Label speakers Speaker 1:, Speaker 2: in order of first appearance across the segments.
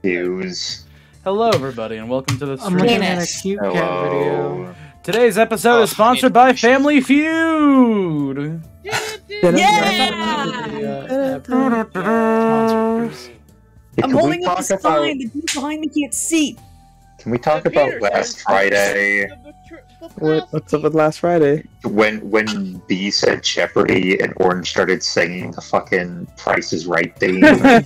Speaker 1: Views.
Speaker 2: Hello, everybody, and welcome to the stream.
Speaker 3: I'm looking at a cute cat video.
Speaker 2: Today's episode is sponsored by Family Feud.
Speaker 4: I'm holding up the sign. The dude behind me can't see.
Speaker 1: Can we talk about last Friday?
Speaker 3: What's up with last Friday?
Speaker 1: When B said Jeopardy and Orange started singing the fucking Price is Right theme.
Speaker 2: I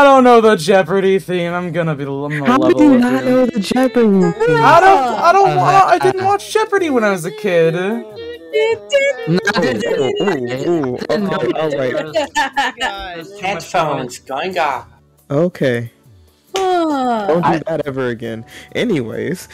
Speaker 2: don't know the Jeopardy theme. I'm gonna level
Speaker 3: How do you not know the Jeopardy theme?
Speaker 2: I didn't watch Jeopardy when I was a kid.
Speaker 5: Headphones, going off.
Speaker 3: Okay. Don't do that ever again. Anyways.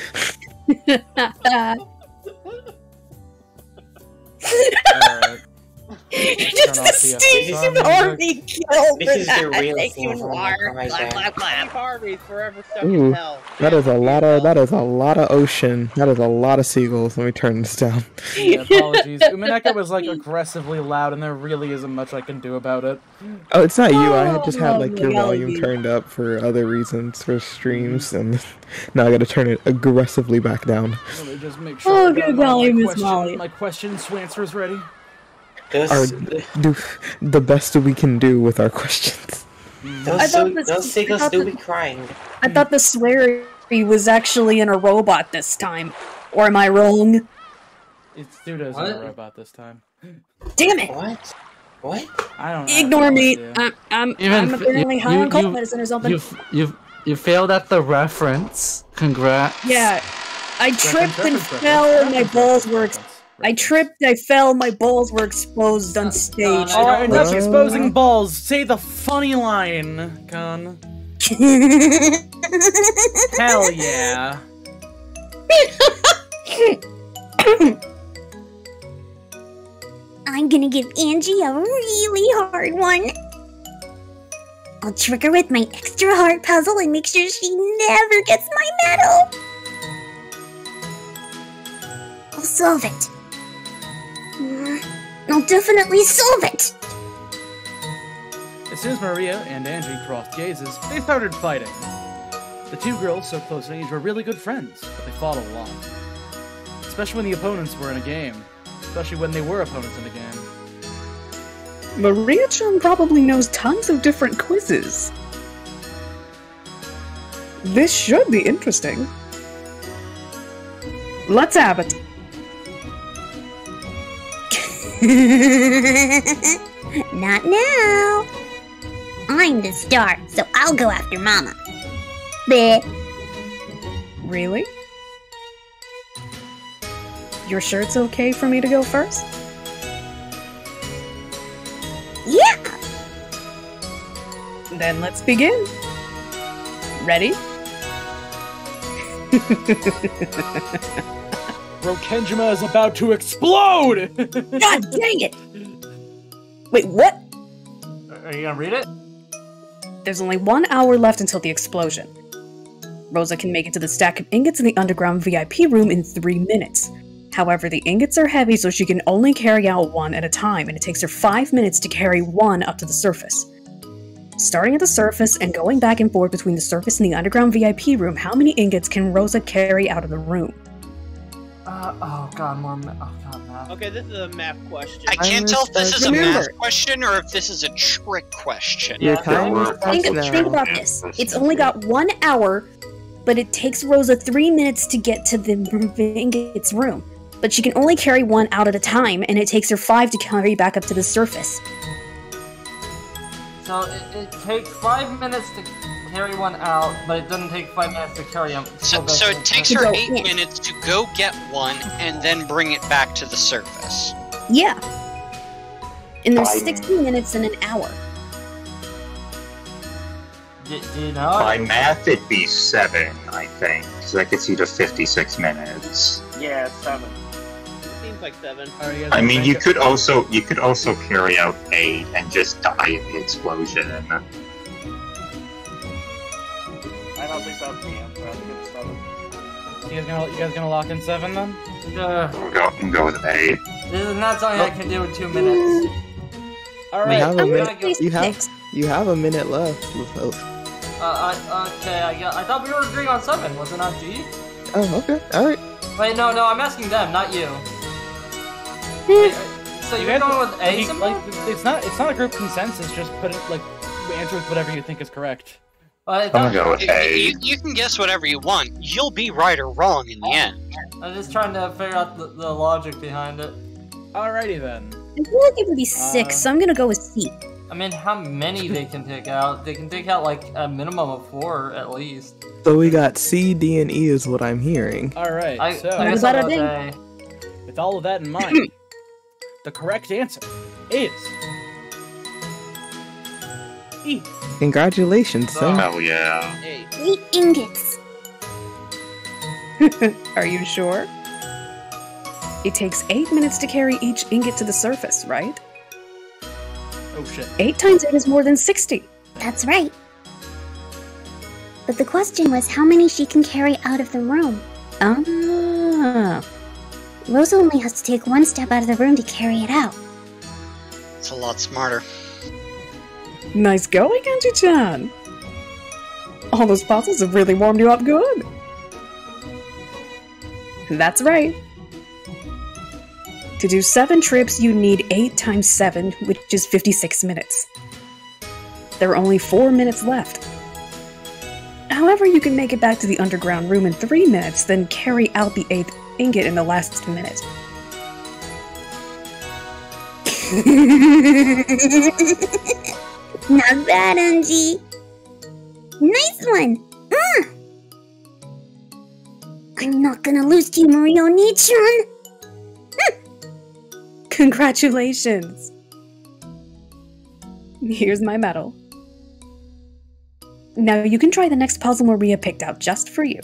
Speaker 4: Just the Steve Harvey killed
Speaker 5: This is the real
Speaker 4: Thank
Speaker 5: thing
Speaker 4: you,
Speaker 5: from
Speaker 4: War.
Speaker 5: my
Speaker 4: Clap, clap, clap.
Speaker 6: Harvey forever stuck in
Speaker 3: Ooh,
Speaker 6: hell.
Speaker 3: that is a lot of ocean. That is a lot of seagulls. Let me turn this down.
Speaker 2: Yeah, apologies. Umineko was like aggressively loud, and there really isn't much I can do about it.
Speaker 3: Oh, it's not you. I had just had like your volume turned up for other reasons for streams, and now I gotta turn it aggressively back down.
Speaker 2: Let me just make sure
Speaker 4: good volume is Molly.
Speaker 2: My questions to answers ready.
Speaker 3: Do the best we can do with our questions.
Speaker 5: Those seagulls do be crying.
Speaker 4: I thought the sweary was actually in a robot this time. Or am I wrong?
Speaker 2: It's Dudo's in a robot this time.
Speaker 4: Damn it!
Speaker 5: What?
Speaker 2: I don't know.
Speaker 4: Ignore me. I'm apparently high on cold medicine or something.
Speaker 7: You failed at the reference. Congrats.
Speaker 4: Yeah. I tripped and fell and my balls were I fell, my balls were exposed on stage.
Speaker 2: Alright, enough exposing balls. Say the funny line, Con. Hell yeah.
Speaker 8: I'm gonna give Angie a really hard one. I'll trick her with my extra hard puzzle and make sure she never gets my medal. I'll solve it. I'll definitely solve it!
Speaker 2: As soon as Maria and Angie crossed gazes, they started fighting. The two girls, so close in age, were really good friends, but they fought a lot. Especially when the opponents were in a game. Especially when they were opponents in a game.
Speaker 9: Maria-chan probably knows tons of different quizzes. This should be interesting. Let's have it.
Speaker 8: Not now. I'm the star, so I'll go after Mama. Bleh.
Speaker 9: Really? You're sure it's okay for me to go first?
Speaker 8: Yeah!
Speaker 9: Then let's begin. Ready?
Speaker 2: Rokenjima is about to explode!
Speaker 4: God dang it! Wait, what?
Speaker 7: Are you gonna read it?
Speaker 9: There's only 1 hour left until the explosion. Rosa can make it to the stack of ingots in the underground VIP room in 3 minutes. However, the ingots are heavy, so she can only carry out one at a time, and it takes her 5 minutes to carry one up to the surface. Starting at the surface and going back and forth between the surface and the underground VIP room, how many ingots can Rosa carry out of the room?
Speaker 7: Oh god, math.
Speaker 6: Okay, this is a math question.
Speaker 10: I can't tell if this is a math question or if this is a trick question.
Speaker 3: Yeah,
Speaker 4: Think about this. It's only got 1 hour, but it takes Rosa 3 minutes to get to the ingots room. But she can only carry one out at a time, and it takes her 5 to carry back up to the surface.
Speaker 7: So it takes 5 minutes to carry one out, but it doesn't take 5 minutes to carry them.
Speaker 10: So it takes her 8 minutes to go get one and then bring it back to the surface.
Speaker 4: Yeah. And there's 60 minutes in an hour.
Speaker 7: Do you know?
Speaker 1: By math, it'd be 7, I think. So that gets you to 56 minutes.
Speaker 6: Yeah, 7. Seems like 7.
Speaker 1: I mean, you could also carry out 8 and just die in the explosion.
Speaker 6: I don't think that's the answer. I think it's 7.
Speaker 2: You guys gonna lock in 7 then?
Speaker 1: We'll go with 8.
Speaker 7: This is not something I can do in 2 minutes.
Speaker 2: Alright,
Speaker 3: you You have a minute left.
Speaker 7: Okay, I thought we were agreeing on 7, was it not G?
Speaker 3: Oh, okay, alright.
Speaker 7: Wait, no, I'm asking them, not you. Wait, so you're going with A symbol?
Speaker 2: It's not a group consensus, just put it, like, answer with whatever you think is correct.
Speaker 1: I'm gonna go with A.
Speaker 10: You can guess whatever you want. You'll be right or wrong in the end.
Speaker 7: I'm just trying to figure out the logic behind it.
Speaker 2: Alrighty then.
Speaker 4: I feel like it would be 6, so I'm gonna go with C.
Speaker 7: I mean, how many they can take out? They can take out like a minimum of 4 at least.
Speaker 3: So we got C, D, and E is what I'm hearing.
Speaker 2: Alright, so
Speaker 7: I guess I'll go with A.
Speaker 2: with all of that in mind, the correct answer is E.
Speaker 3: Congratulations, son.
Speaker 1: Oh yeah.
Speaker 8: 8 ingots.
Speaker 9: Are you sure? It takes 8 minutes to carry each ingot to the surface, right?
Speaker 2: Oh shit.
Speaker 9: 8 times 8 is more than 60.
Speaker 8: That's right. But the question was how many she can carry out of the room.
Speaker 9: Ah.
Speaker 8: Rosa only has to take 1 step out of the room to carry it out.
Speaker 10: It's a lot smarter.
Speaker 9: Nice going, Angie-chan. All those puzzles have really warmed you up good. That's right. To do 7 trips, you need 8 times 7, which is 56 minutes. There are only 4 minutes left. However, you can make it back to the underground room in 3 minutes, then carry out the 8th ingot in the last minute.
Speaker 8: Not bad, Angie. Nice one. I'm not gonna lose to you, Mario Neutron.
Speaker 9: Congratulations! Here's my medal. Now you can try the next puzzle Maria picked out just for you.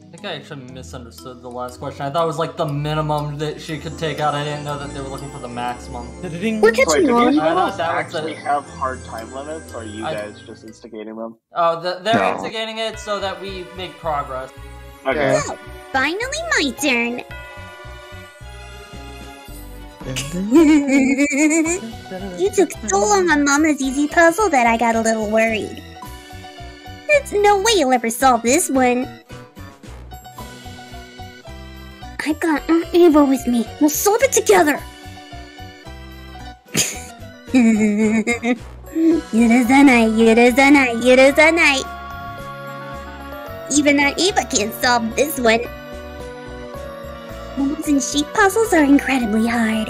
Speaker 7: I think I actually misunderstood the last question. I thought it was like the minimum that she could take out. I didn't know that they were looking for the maximum.
Speaker 8: We're catching on.
Speaker 6: Do you
Speaker 7: I thought that was
Speaker 6: actually have hard time limits, or are you guys just instigating them?
Speaker 7: Oh, they're instigating it so that we make progress.
Speaker 6: Okay.
Speaker 8: Oh, finally my turn. You took so long on Mama's easy puzzle that I got a little worried. There's no way you'll ever solve this one. I got Ava with me. We'll solve it together. Yurizanai. Even our Ava can't solve this one. Wolves and sheep puzzles are incredibly hard.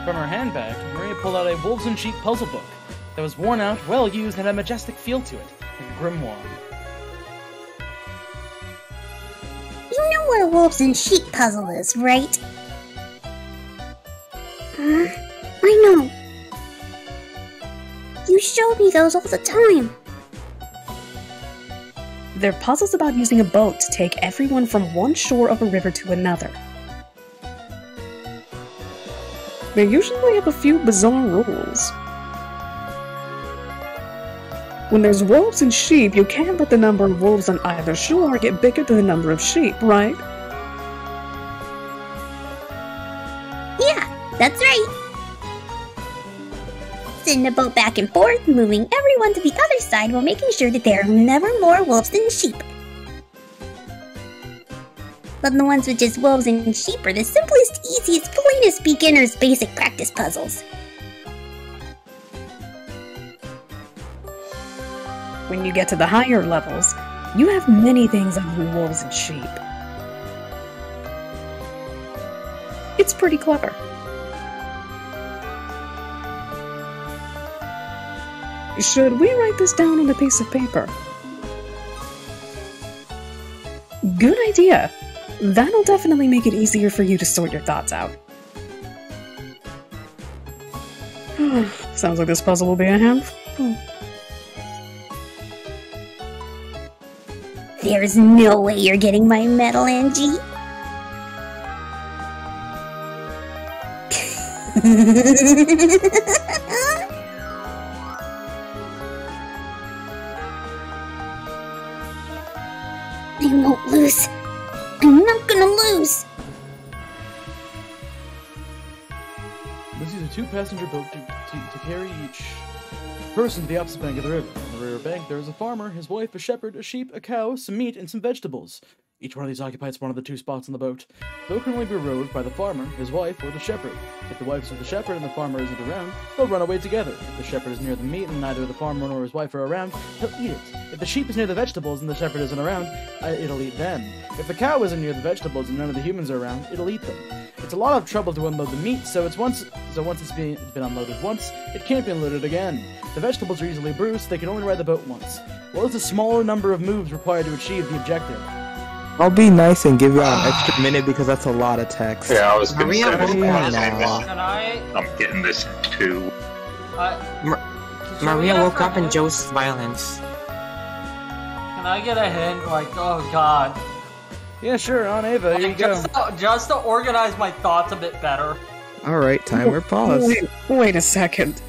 Speaker 2: From her handbag, Maria pulled out a wolves and sheep puzzle book that was worn out, well used, and had a majestic feel to it, like a grimoire.
Speaker 8: You know what a wolves and sheep puzzle is, right? I know. You showed me those all the time.
Speaker 9: They're puzzles about using a boat to take everyone from one shore of a river to another. They usually have a few bizarre rules. When there's wolves and sheep, you can't let the number of wolves on either shore get bigger than the number of sheep, right?
Speaker 8: Yeah, that's right. Send the boat back and forth, moving everyone to the other side while making sure that there are never more wolves than sheep. But the ones with just wolves and sheep are the simplest, easiest, plainest beginner's basic practice puzzles.
Speaker 9: When you get to the higher levels, you have many things other than wolves and sheep. It's pretty clever. Should we write this down on a piece of paper? Good idea. That'll definitely make it easier for you to sort your thoughts out. Sounds like this puzzle will be a handful.
Speaker 8: There's no way you're getting my medal, Angie. I won't lose. I'm not gonna lose.
Speaker 2: 2-passenger boat to carry each person to the opposite bank of the river. On the river bank, there is a farmer, his wife, a shepherd, a sheep, a cow, some meat, and some vegetables. Each one of these occupies one of the 2 spots on the boat. The boat can only be rowed by the farmer, his wife, or the shepherd. If the wife is with the shepherd and the farmer isn't around, they'll run away together. If the shepherd is near the meat and neither the farmer nor his wife are around, he'll eat it. If the sheep is near the vegetables and the shepherd isn't around, it'll eat them. If the cow isn't near the vegetables and none of the humans are around, it'll eat them. It's a lot of trouble to unload the meat, so once it's been unloaded once, it can't be unloaded again. The vegetables are easily bruised, they can only ride the boat once. Well, it's a smaller number of moves required to achieve the objective.
Speaker 3: I'll be nice and give you an extra minute because that's a lot of text.
Speaker 1: Yeah, I was gonna say
Speaker 5: I'm
Speaker 1: getting this too.
Speaker 5: Maria woke up in Joe's violence.
Speaker 7: Can I get a hint? Like, oh god.
Speaker 2: Yeah, sure, on Ava, here you go.
Speaker 7: Just to organize my thoughts a bit better.
Speaker 3: Alright, timer pause.
Speaker 9: Wait a second.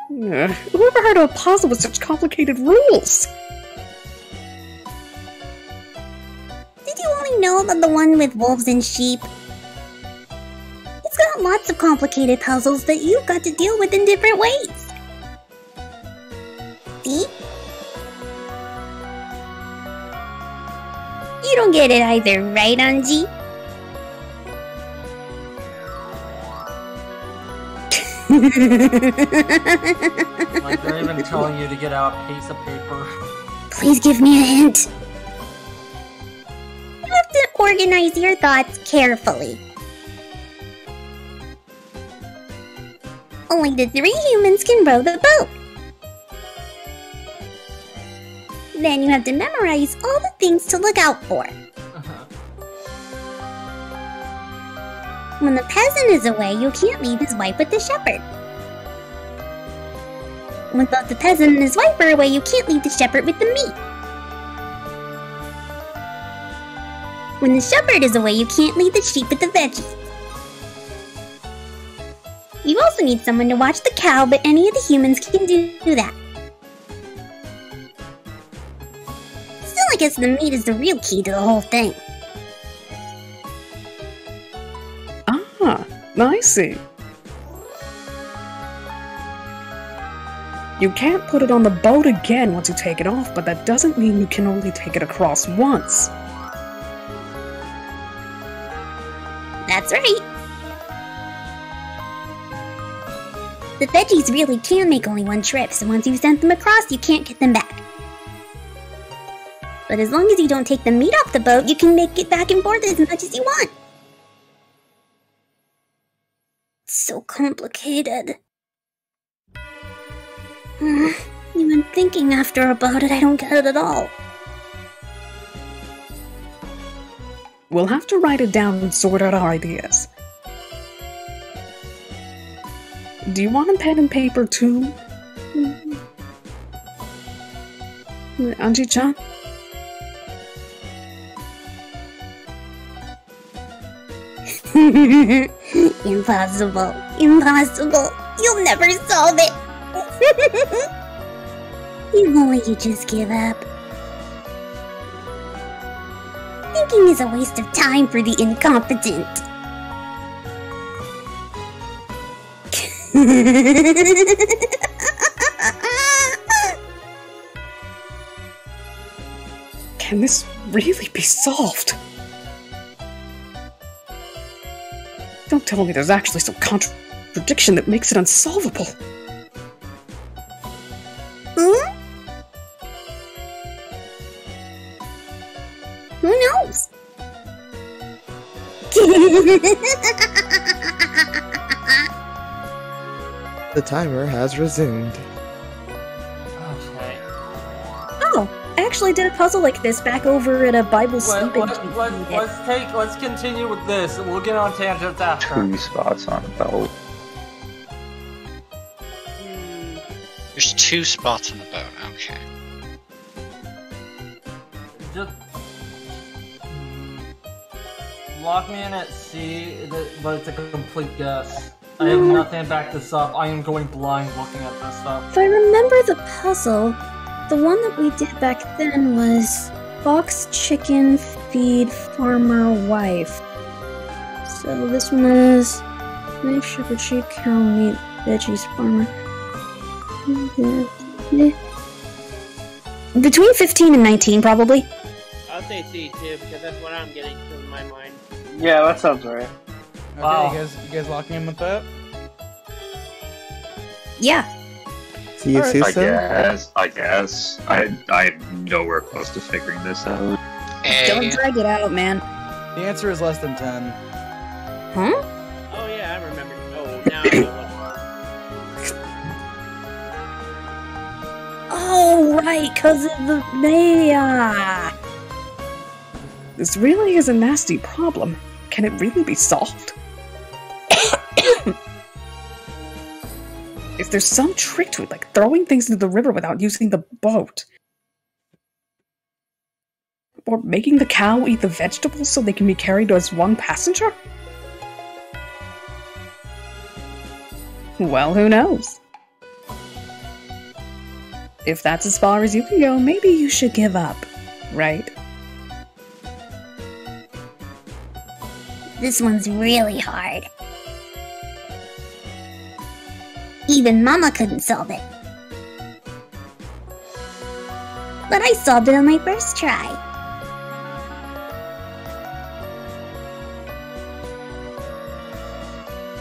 Speaker 9: Who ever heard of a puzzle with such complicated rules?
Speaker 8: Did you only know about the one with wolves and sheep? It's got lots of complicated puzzles that you've got to deal with in different ways. See? You don't get it either, right, Anji?
Speaker 7: Like they're even telling you to get out a piece of paper.
Speaker 8: Please give me a hint. You have to organize your thoughts carefully. Only the 3 humans can row the boat. Then you have to memorize all the things to look out for. When the peasant is away, you can't leave his wife with the shepherd. When both the peasant and his wife are away, you can't leave the shepherd with the meat. When the shepherd is away, you can't leave the sheep with the veggies. You also need someone to watch the cow, but any of the humans can do that. Still, I guess the meat is the real key to the whole thing.
Speaker 9: Ah, I see. You can't put it on the boat again once you take it off, but that doesn't mean you can only take it across once.
Speaker 8: That's right. The veggies really can make only one trip, so once you've sent them across, you can't get them back. But as long as you don't take the meat off the boat, you can make it back and forth as much as you want. It's so complicated. Even thinking after about it, I don't get it at all.
Speaker 9: We'll have to write it down and sort out our ideas. Do you want a pen and paper too? Anji-chan?
Speaker 8: Impossible. Impossible. You'll never solve it. If only you just give up. Thinking is a waste of time for the incompetent.
Speaker 9: Can this really be solved? Don't tell me there's actually some contradiction that makes it unsolvable.
Speaker 8: Hmm? Who knows?
Speaker 3: The timer has resumed.
Speaker 7: Okay.
Speaker 9: Oh, I actually did a puzzle like this back over at a Bible sleeping.
Speaker 7: Let's continue with this. We'll get on tangents after.
Speaker 1: 2 spots on the boat.
Speaker 10: There's 2 spots on the boat. Okay.
Speaker 7: Just lock me in at C, but it's a complete guess. I have nothing to back this up. I am going blind looking at this stuff.
Speaker 4: If I remember the puzzle, the one that we did back then was fox, chicken, feed, farmer, wife. So this one is Nice shepherd, sheep, cow, meat, veggies, farmer. Between 15 and 19, probably.
Speaker 11: I'll say C too, because that's what I'm getting to in my mind.
Speaker 6: Yeah, that sounds right.
Speaker 2: Okay,
Speaker 7: Wow.
Speaker 2: you guys locking in with that?
Speaker 4: Yeah.
Speaker 3: Do you see
Speaker 1: I
Speaker 3: so?
Speaker 1: guess. I'm nowhere close to figuring this out.
Speaker 4: Don't drag it out, man.
Speaker 2: The answer is less than 10.
Speaker 4: Huh?
Speaker 11: Oh yeah, I remember. Oh, now I know what.
Speaker 4: Oh, right, because of the Maya.
Speaker 9: This really is a nasty problem. Can it really be solved? If there's some trick to it, like throwing things into the river without using the boat. Or making the cow eat the vegetables so they can be carried as one passenger? Well, who knows? If that's as far as you can go, maybe you should give up, right?
Speaker 8: This one's really hard. Even Mama couldn't solve it. But I solved it on my first try.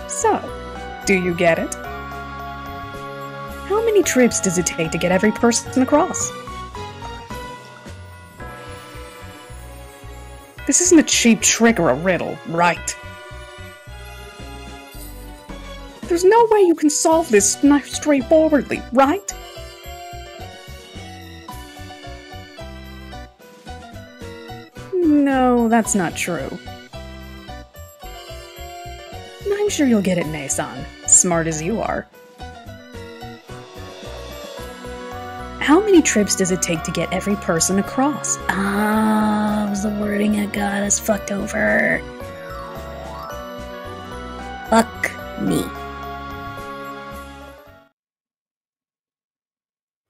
Speaker 9: So, do you get it? How many trips does it take to get every person across? This isn't a cheap trick or a riddle, right? There's no way you can solve this straightforwardly, right? No, that's not true. I'm sure you'll get it, Nason, smart as you are. How many trips does it take to get every person across?
Speaker 4: Ah, it was the wording that got us fucked over. Fuck me.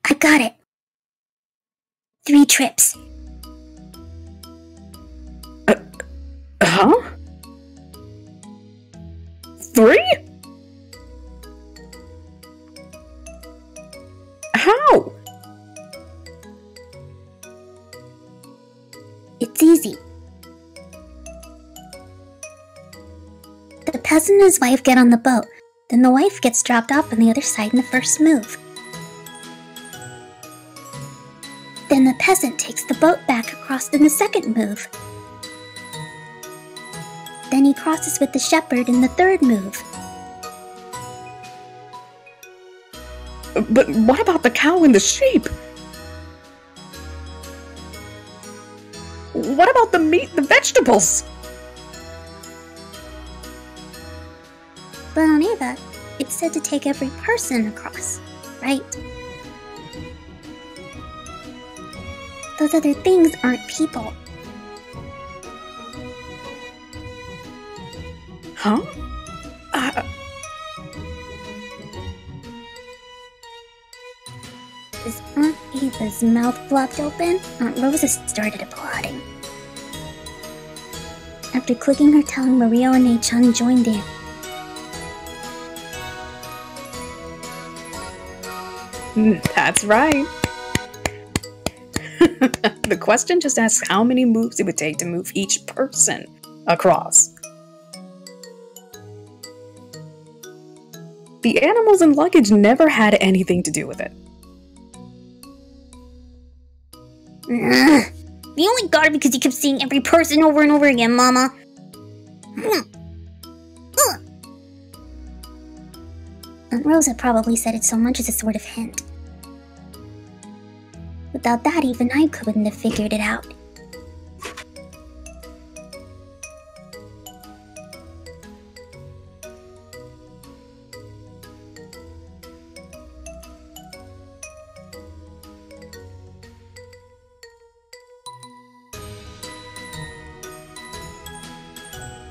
Speaker 8: I got it. 3 trips.
Speaker 9: Huh? 3? How?
Speaker 8: It's easy. The peasant and his wife get on the boat. Then the wife gets dropped off on the other side in the first move. Then the peasant takes the boat back across in the second move. Then he crosses with the shepherd in the third move.
Speaker 9: But what about the cow and the sheep? What about the meat and the vegetables?
Speaker 8: But on Eva, it said to take every person across, right? Those other things aren't people.
Speaker 9: Huh?
Speaker 8: As Aunt Eva's mouth flopped open, Aunt Rosa started applauding. After clicking her tongue, Mario and Nei-chan joined in.
Speaker 9: That's right. The question just asks how many moves it would take to move each person across. The animals and luggage never had anything to do with it.
Speaker 8: You only got it because you kept seeing every person over and over again, Mama. Aunt Rosa probably said it so much as a sort of hint. Without that, even I couldn't have figured it out.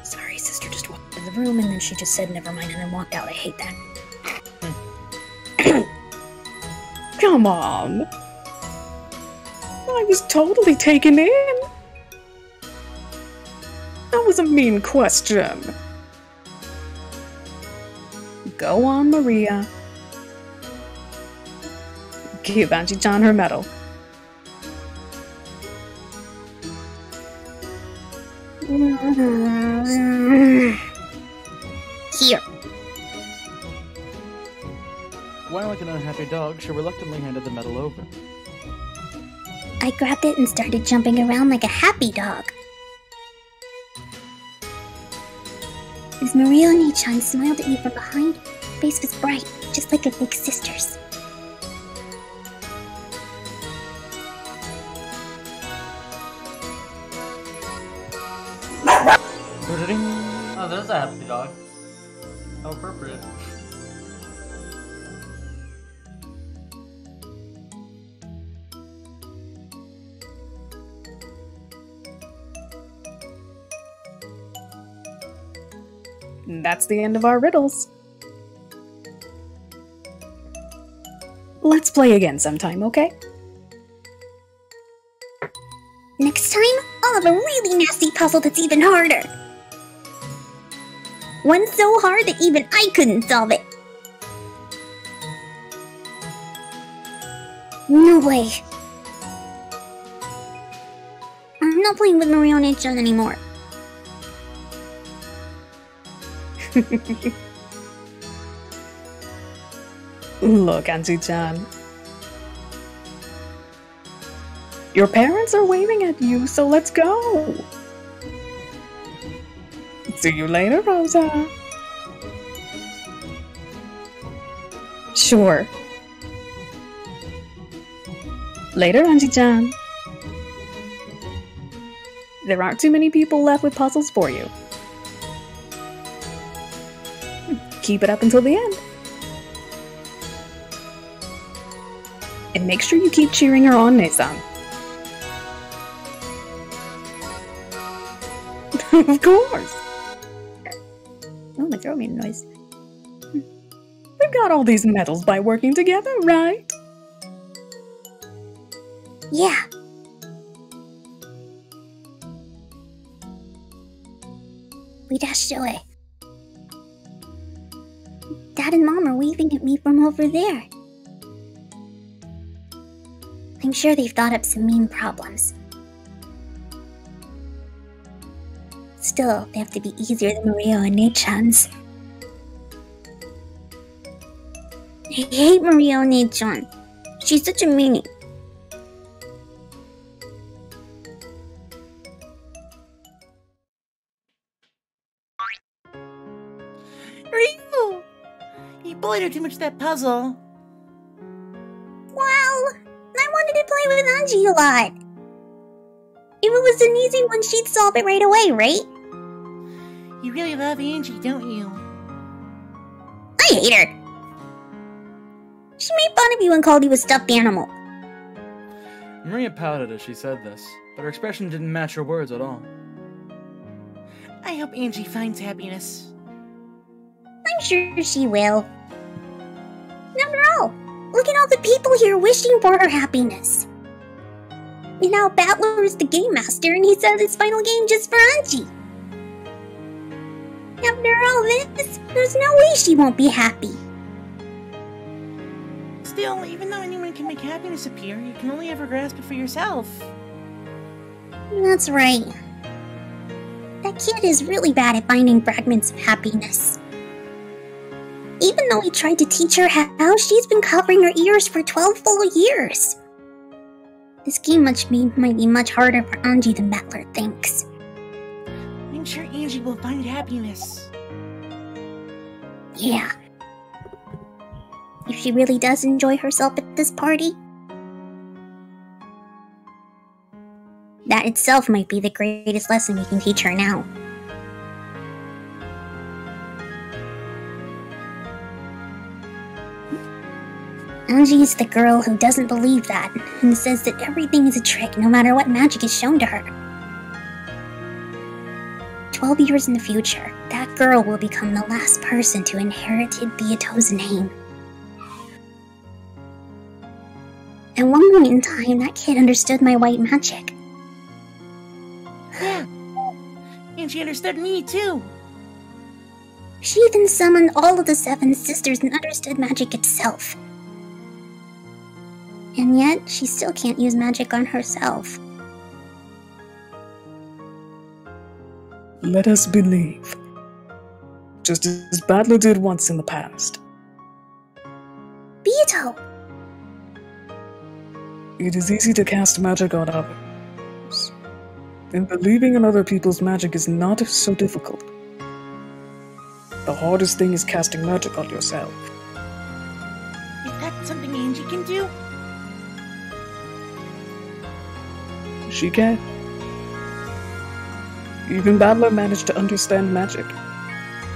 Speaker 4: Sorry, sister just walked into the room and then she just said never mind and then walked out. I hate that.
Speaker 9: Come on. I was totally taken in. That was a mean question. Go on, Maria. Give Angie-chan her medal.
Speaker 8: Here.
Speaker 2: While like an unhappy dog, she reluctantly handed the medal over.
Speaker 8: I grabbed it and started jumping around like a happy dog. As Maria Oni-chan smiled at me from behind, her face was bright, just like a big sister's.
Speaker 7: Oh, there's a happy dog. How appropriate.
Speaker 9: That's the end of our riddles. Let's play again sometime, okay?
Speaker 8: Next time, I'll have a really nasty puzzle that's even harder. One so hard that even I couldn't solve it. No way. I'm not playing with Maria Oni-chan anymore.
Speaker 9: Look, Angie-chan. Your parents are waving at you, so let's go! See you later, Rosa. Sure. Later, Angie-chan. There aren't too many people left with puzzles for you. Keep it up until the end. And make sure you keep cheering her on, Nesan. Of course.
Speaker 8: Oh, my throat made a noise.
Speaker 9: We've got all these medals by working together, right?
Speaker 8: Yeah. We dashed away. Dad and Mom are waving at me from over there. I'm sure they've thought up some mean problems. Still, they have to be easier than Maria Oni-chan's. I hate Maria Oni-chan. She's such a meanie.
Speaker 12: Ryu! You bullied her too much that puzzle.
Speaker 8: Well, I wanted to play with Angie a lot. If it was an easy one, she'd solve it right away, right?
Speaker 12: You really love Angie, don't you?
Speaker 8: I hate her. She made fun of you and called you a stuffed animal.
Speaker 2: Maria pouted as she said this, but her expression didn't match her words at all.
Speaker 12: I hope Angie finds happiness.
Speaker 8: I'm sure she will. After all, look at all the people here wishing for her happiness. And now Battler is the game master and he says his final game just for Angie. After all this, there's no way she won't be happy.
Speaker 12: Still, even though anyone can make happiness appear, you can only ever grasp it for yourself.
Speaker 8: That's right. That kid is really bad at finding fragments of happiness. Even though he tried to teach her how, she's been covering her ears for 12 full years. This game might be much harder for Angie than Battler thinks.
Speaker 12: I'm sure Angie will find happiness.
Speaker 8: Yeah. If she really does enjoy herself at this party, that itself might be the greatest lesson we can teach her now. Angie is the girl who doesn't believe that, and says that everything is a trick no matter what magic is shown to her. 12 years in the future, that girl will become the last person to inherit Hibito's name. At one point in time, that kid understood my white magic.
Speaker 12: Yeah, and she understood me too.
Speaker 8: She even summoned all of the 7 sisters and understood magic itself. And yet, she still can't use magic on herself.
Speaker 9: Let us believe. Just as Badler did once in the past.
Speaker 8: Beetle!
Speaker 9: It is easy to cast magic on others. And believing in other people's magic is not so difficult. The hardest thing is casting magic on yourself.
Speaker 12: Is that something Angie can do?
Speaker 9: She can. Even Badler managed to understand magic.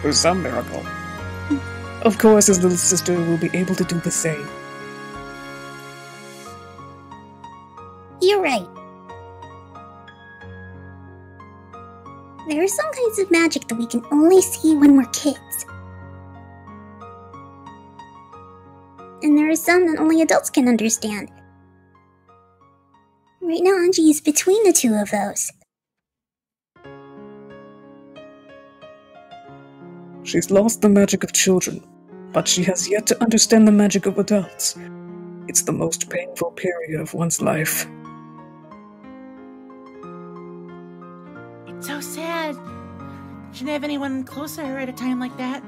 Speaker 9: For some miracle. Of course, his little sister will be able to do the same.
Speaker 8: You're right. There are some kinds of magic that we can only see when we're kids. And there are some that only adults can understand. Right now, Angie is between the two of those.
Speaker 9: She's lost the magic of children, but she has yet to understand the magic of adults. It's the most painful period of one's life.
Speaker 12: It's so sad. Shouldn't have anyone close to her at a time like that.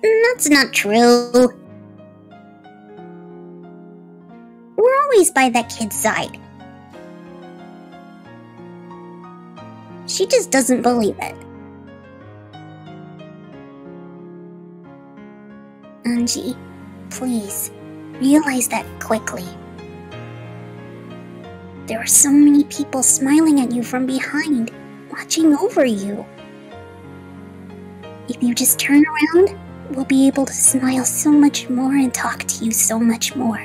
Speaker 8: That's not true. We're always by that kid's side. She just doesn't believe it. Angie, please, realize that quickly. There are so many people smiling at you from behind, watching over you. If you just turn around, we'll be able to smile so much more and talk to you so much more.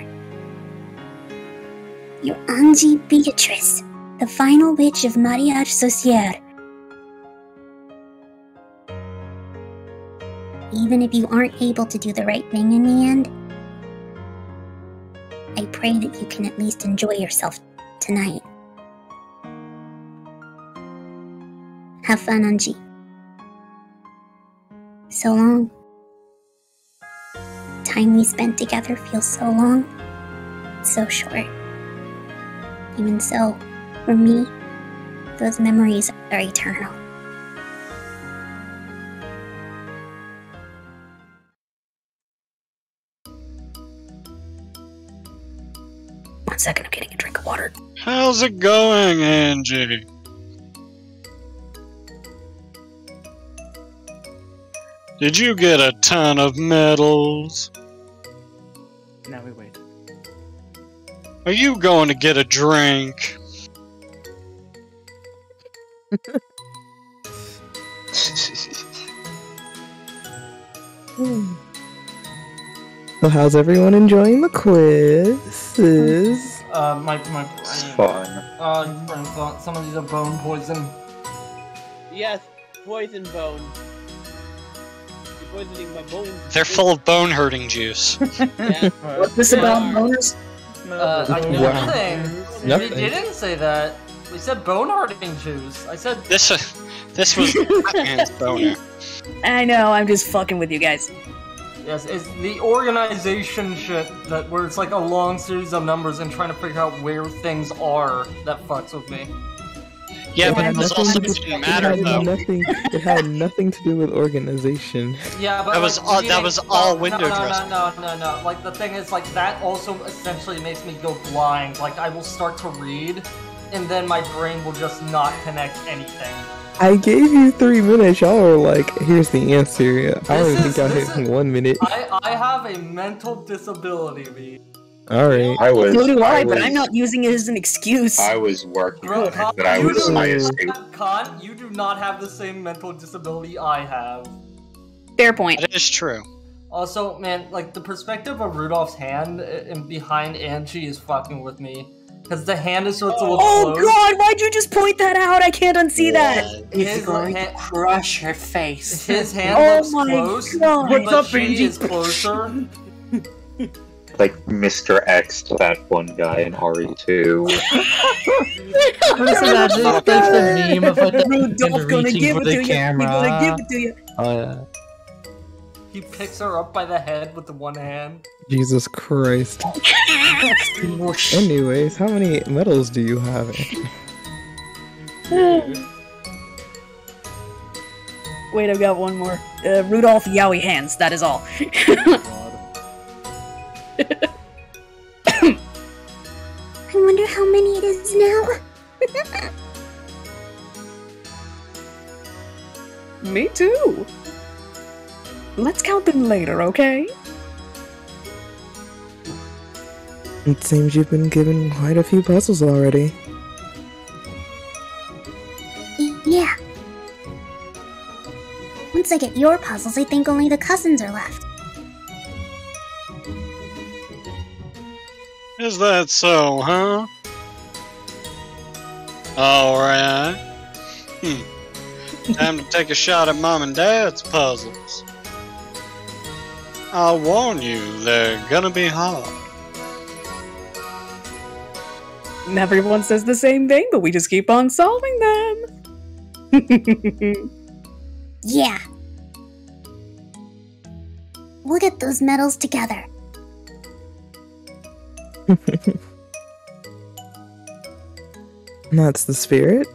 Speaker 8: You're Angie Beatrice, the final witch of Mariage Saucier. Even if you aren't able to do the right thing in the end, I pray that you can at least enjoy yourself tonight. Have fun, Angie. So long. Time we spent together feels so long, so short. Even so, for me, those memories are eternal.
Speaker 9: One second, I'm getting a drink of water.
Speaker 10: How's it going, Angie? Did you get a ton of medals?
Speaker 2: Now we wait.
Speaker 10: Are you going to get a drink?
Speaker 3: So how's everyone enjoying the quizzes?
Speaker 1: It's fun.
Speaker 7: Some of these are bone poison.
Speaker 11: Yes, poison bone. You're poisoning my bones.
Speaker 10: They're full of bone-hurting juice.
Speaker 11: Yeah.
Speaker 9: What's this about bonus?
Speaker 7: Nothing.
Speaker 3: Nothing.
Speaker 7: We didn't say that. We said bone-hurting juice. I said...
Speaker 10: This was Batman's boner.
Speaker 9: I know, I'm just fucking with you guys.
Speaker 7: Yes, it's the organization shit where it's like a long series of numbers and trying to figure out where things are that fucks with me.
Speaker 10: Yeah, but it was also didn't matter though.
Speaker 3: It had nothing to do with organization.
Speaker 7: Yeah, but
Speaker 10: that was all window dressing.
Speaker 7: No. Like the thing is, like that also essentially makes me go blind. Like I will start to read, and then my brain will just not connect anything.
Speaker 3: I gave you 3 minutes. Y'all were like, "Here's the answer." I don't think y'all hit in 1 minute.
Speaker 7: I have a mental disability, B.
Speaker 3: All right.
Speaker 9: So do I, but I'm not using it as an excuse.
Speaker 1: I was working on it,
Speaker 7: Con,
Speaker 1: but I was
Speaker 7: Con, you do not have the same mental disability I have.
Speaker 9: Fair point.
Speaker 10: That is true.
Speaker 7: Also, man, like the perspective of Rudolph's hand and behind Angie is fucking with me. Because the hand is supposed to look close.
Speaker 9: God, why'd you just point that out? I can't unsee that.
Speaker 5: It's going to crush her face.
Speaker 7: His hand looks
Speaker 9: my
Speaker 7: close,
Speaker 9: God.
Speaker 7: but
Speaker 2: What's up,
Speaker 7: she
Speaker 2: Angie?
Speaker 7: is closer.
Speaker 1: like Mr. X to that one guy in RE2.
Speaker 7: Just imagine like the meme of like
Speaker 9: Rudolph gonna
Speaker 7: reaching
Speaker 9: give
Speaker 7: for
Speaker 9: it
Speaker 7: the
Speaker 9: to you.
Speaker 7: camera.
Speaker 9: He's gonna give it to you.
Speaker 3: Oh yeah.
Speaker 7: He picks her up by the head with the one hand.
Speaker 3: Jesus Christ. Anyways, how many medals do you have?
Speaker 9: Wait, I've got one more. Rudolph Yowie hands, that is all.
Speaker 8: I wonder how many it is now.
Speaker 9: Me too. Let's count them later, okay?
Speaker 3: It seems you've been given quite a few puzzles already.
Speaker 8: Yeah. Once I get your puzzles, I think only the cousins are left.
Speaker 10: Is that so, huh? Alright. Time to take a shot at Mom and Dad's puzzles. I'll warn you, they're gonna be hard.
Speaker 9: Everyone says the same thing, but we just keep on solving them.
Speaker 8: Yeah. We'll get those medals together.
Speaker 3: That's the spirit?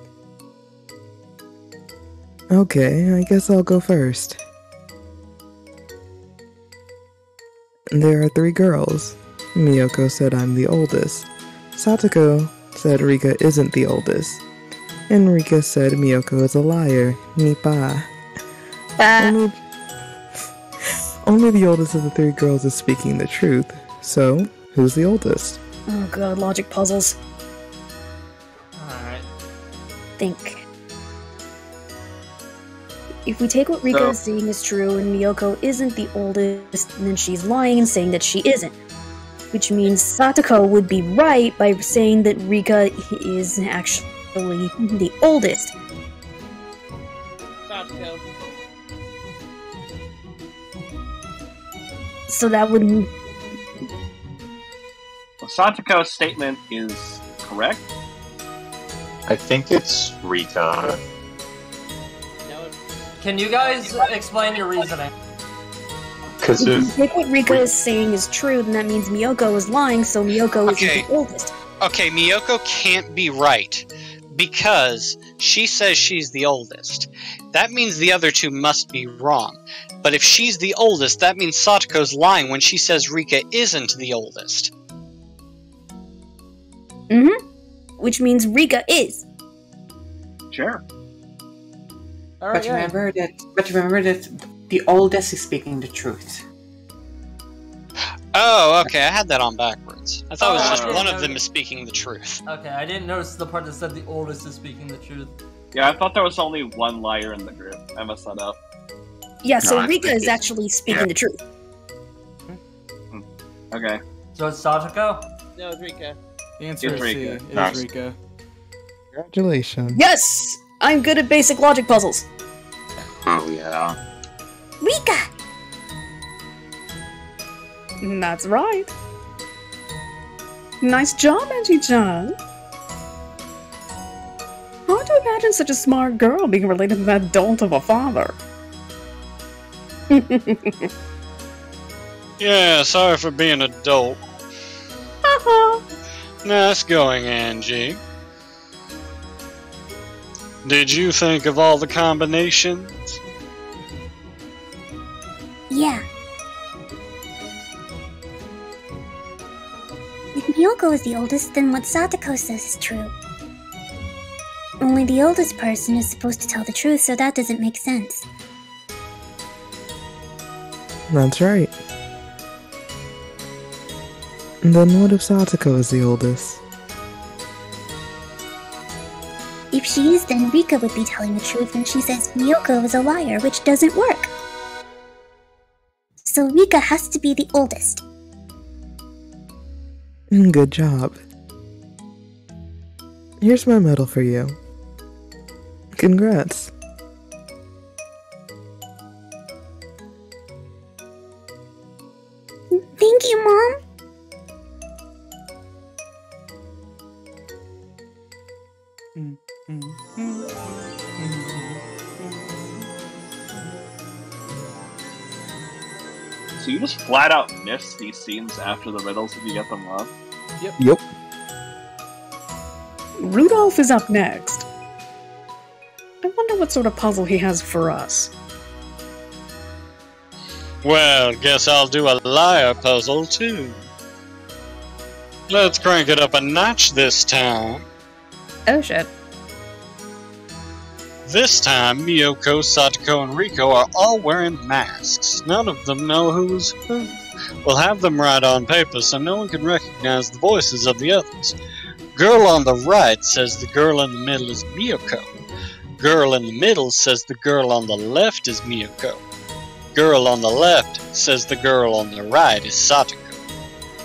Speaker 3: Okay, I guess I'll go first. There are 3 girls. Miyoko said I'm the oldest. Satoko said Rika isn't the oldest. And Rika said Miyoko is a liar. Nipa. Only the oldest of the 3 girls is speaking the truth. So, who's the oldest?
Speaker 9: Oh god, logic puzzles.
Speaker 7: Alright.
Speaker 4: Think. If we take what Rika is saying is true and Miyoko isn't the oldest, then she's lying and saying that she isn't. Which means Satoko would be right by saying that Rika is actually the oldest.
Speaker 11: Satoko.
Speaker 4: So that wouldn't...
Speaker 6: Well, Satoko's statement is correct.
Speaker 1: I think it's Rika.
Speaker 7: Can you guys explain your reasoning?
Speaker 1: Because
Speaker 4: if take what Rika is saying is true, then that means Miyoko is lying, so Miyoko isn't the oldest.
Speaker 10: Okay, Miyoko can't be right, because she says she's the oldest. That means the other 2 must be wrong. But if she's the oldest, that means Satoko's lying when she says Rika isn't the oldest.
Speaker 4: Mm-hmm. Which means Rika is.
Speaker 6: Sure.
Speaker 5: But remember that the oldest is speaking the truth.
Speaker 10: Oh, okay, I had that on backwards. I thought it was just one of them is speaking the truth.
Speaker 7: Okay, I didn't notice the part that said the oldest is speaking the truth.
Speaker 6: Yeah, I thought there was only one liar in the group. I messed that up.
Speaker 4: Yeah, so Rika is actually speaking the truth.
Speaker 6: Okay.
Speaker 7: So it's Satoko?
Speaker 11: No, it's Rika.
Speaker 2: The answer is C. It is Rika.
Speaker 3: Congratulations.
Speaker 4: Yes! I'm good at basic logic puzzles.
Speaker 1: Oh, yeah.
Speaker 8: Rika!
Speaker 9: That's right. Nice job, Angie-chan. Hard to imagine such a smart girl being related to that dolt of a father.
Speaker 10: Yeah, sorry for being a dope. Nice going, Angie. Did you think of all the combinations?
Speaker 8: Yeah. If Miyoko is the oldest, then what Satoko says is true. Only the oldest person is supposed to tell the truth, so that doesn't make sense.
Speaker 3: That's right. Then what if Satoko is the oldest?
Speaker 8: If she is, then Rika would be telling the truth when she says Miyoko is a liar, which doesn't work. So Rika has to be the oldest.
Speaker 3: Good job. Here's my medal for you. Congrats.
Speaker 8: Thank you, Mom.
Speaker 6: So you just flat out miss these scenes after the riddles if you get them wrong?
Speaker 3: Yep.
Speaker 9: Rudolph is up next. I wonder what sort of puzzle he has for us.
Speaker 10: Well, guess I'll do a liar puzzle too. Let's crank it up a notch this time.
Speaker 9: Oh shit.
Speaker 10: This time, Miyoko, Satoko, and Riko are all wearing masks. None of them know who's who. We'll have them write on paper so no one can recognize the voices of the others. Girl on the right says the girl in the middle is Miyoko. Girl in the middle says the girl on the left is Miyoko. Girl on the left says the girl on the right is Satoko.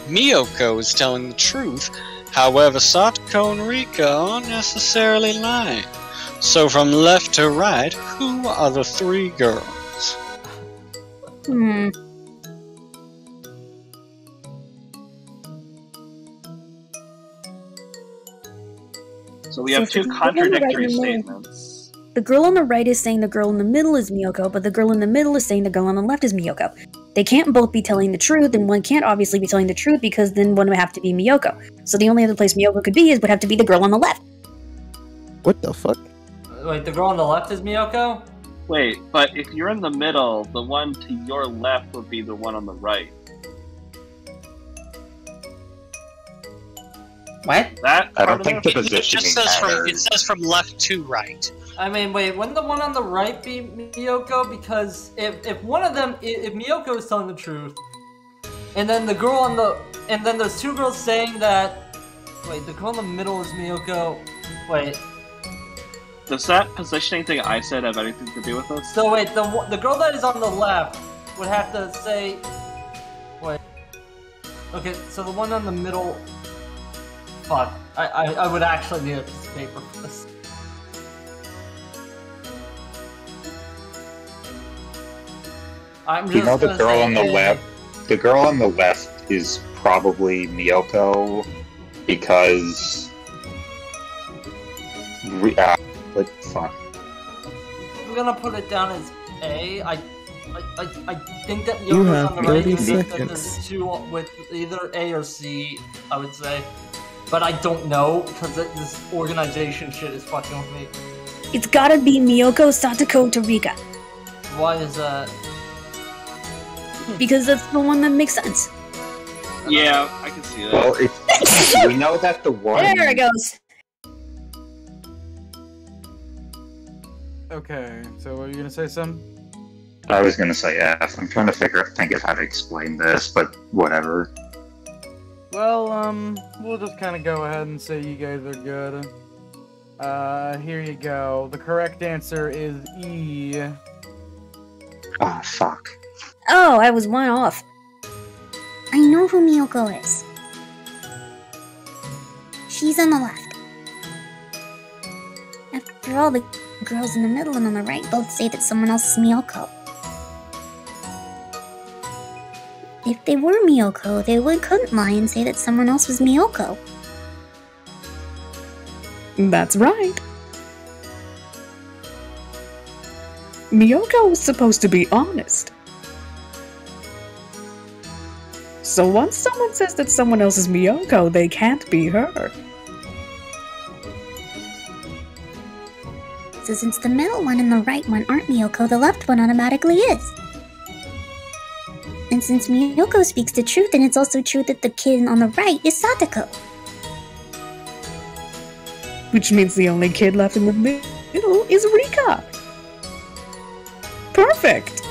Speaker 10: Miyoko is telling the truth, however Satoko and Riko aren't necessarily lying. So from left to right, who are the three girls?
Speaker 6: So we have two contradictory statements.
Speaker 4: The girl on the right is saying the girl in the middle is Miyoko, but the girl in the middle is saying the girl on the left is Miyoko. They can't both be telling the truth, and one can't obviously be telling the truth because then one would have to be Miyoko. So the only other place Miyoko could be would have to be the girl on the left.
Speaker 3: What the fuck?
Speaker 7: Wait, the girl on the left is Miyoko?
Speaker 6: Wait, but if you're in the middle, the one to your left would be the one on the right.
Speaker 5: What?
Speaker 6: That
Speaker 1: I don't think the
Speaker 10: It
Speaker 1: positioning
Speaker 10: just says
Speaker 1: matters.
Speaker 10: it says from left to right.
Speaker 7: I mean, wait, wouldn't the one on the right be Miyoko? Because if one of them, if Miyoko is telling the truth, and then the girl on the, and then there's two girls saying that, wait, the girl in the middle is Miyoko, wait.
Speaker 6: Does that positioning thing I said have anything to do with this?
Speaker 7: So wait, the girl that is on the left would have to say, wait. Okay, so the one on the middle, fuck, I would actually need a piece of paper for this. I'm just
Speaker 1: You know the
Speaker 7: gonna
Speaker 1: girl
Speaker 7: say
Speaker 1: on the
Speaker 7: A.
Speaker 1: left. The girl on the left is probably Miyoko because. What fuck?
Speaker 7: I'm gonna put it down as A. I think that
Speaker 3: You
Speaker 7: Mioko's
Speaker 3: have
Speaker 7: on the right.
Speaker 3: 30
Speaker 7: I think that
Speaker 3: seconds.
Speaker 7: there's two with either A or C. I would say, but I don't know because this organization shit is fucking with me.
Speaker 4: It's gotta be Miyoko, Satoko, Tarika.
Speaker 7: Why is that?
Speaker 4: Because that's the one that makes sense.
Speaker 6: Yeah, I can see that.
Speaker 1: Well, if we know that the one.
Speaker 4: There it goes.
Speaker 2: Okay, so what are you gonna say, Sam?
Speaker 1: I was gonna say F. I'm trying to think of how to explain this, but whatever.
Speaker 2: Well, we'll just kind of go ahead and say you guys are good. Here you go. The correct answer is E.
Speaker 1: Oh, fuck.
Speaker 4: Oh, I was one off.
Speaker 8: I know who Miyoko is. She's on the left. After all, the girls in the middle and on the right both say that someone else is Miyoko. If they were Miyoko, they couldn't lie and say that someone else was Miyoko.
Speaker 9: That's right. Miyoko was supposed to be honest. So once someone says that someone else is Miyoko, they can't be her.
Speaker 8: So since the middle one and the right one aren't Miyoko, the left one automatically is. And since Miyoko speaks the truth, then it's also true that the kid on the right is Satoko.
Speaker 9: Which means the only kid left in the middle is Rika. Perfect!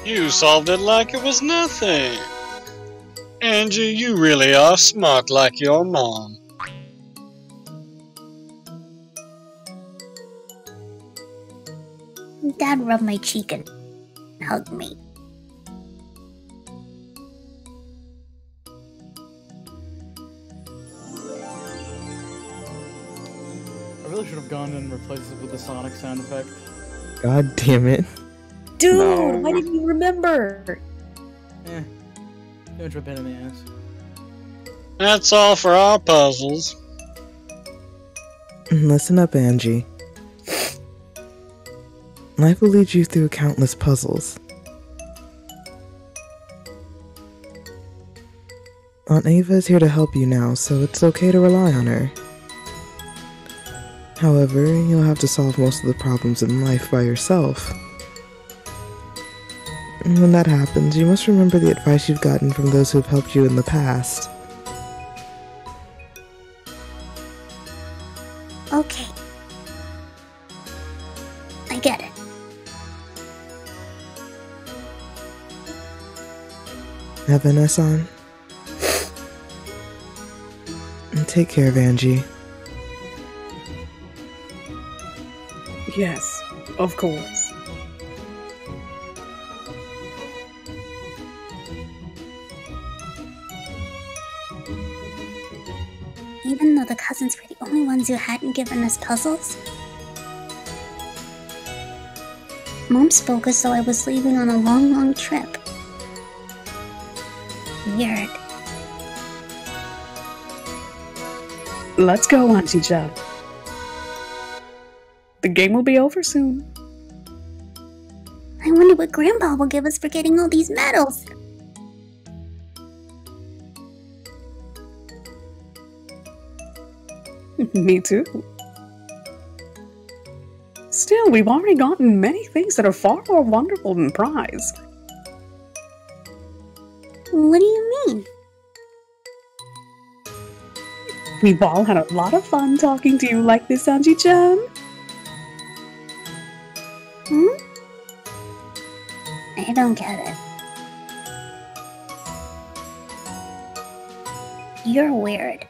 Speaker 10: You solved it like it was nothing. Angie, you really are smart like your mom.
Speaker 8: Dad rubbed my cheek and hugged me.
Speaker 2: I really should have gone and replaced it with the Sonic sound effect.
Speaker 3: God damn it.
Speaker 4: Dude,
Speaker 1: No.
Speaker 4: why didn't you remember?
Speaker 2: Too much of a pain in the ass.
Speaker 10: That's all for our puzzles.
Speaker 3: Listen up, Angie. Life will lead you through countless puzzles. Aunt Ava is here to help you now, so it's okay to rely on her. However, you'll have to solve most of the problems in life by yourself. When that happens, you must remember the advice you've gotten from those who have helped you in the past.
Speaker 8: Okay. I get it.
Speaker 3: Have Vanessa. Take care of Angie.
Speaker 9: Yes, of course.
Speaker 8: Even though the cousins were the only ones who hadn't given us puzzles? Mom spoke as though I was leaving on a long, long trip. Weird.
Speaker 9: Let's go, Auntie Chan. The game will be over soon.
Speaker 8: I wonder what Grandpa will give us for getting all these medals.
Speaker 9: Me too. Still, we've already gotten many things that are far more wonderful than prize.
Speaker 8: What do you mean?
Speaker 9: We've all had a lot of fun talking to you like this, Anji-chan.
Speaker 8: I don't get it. You're weird.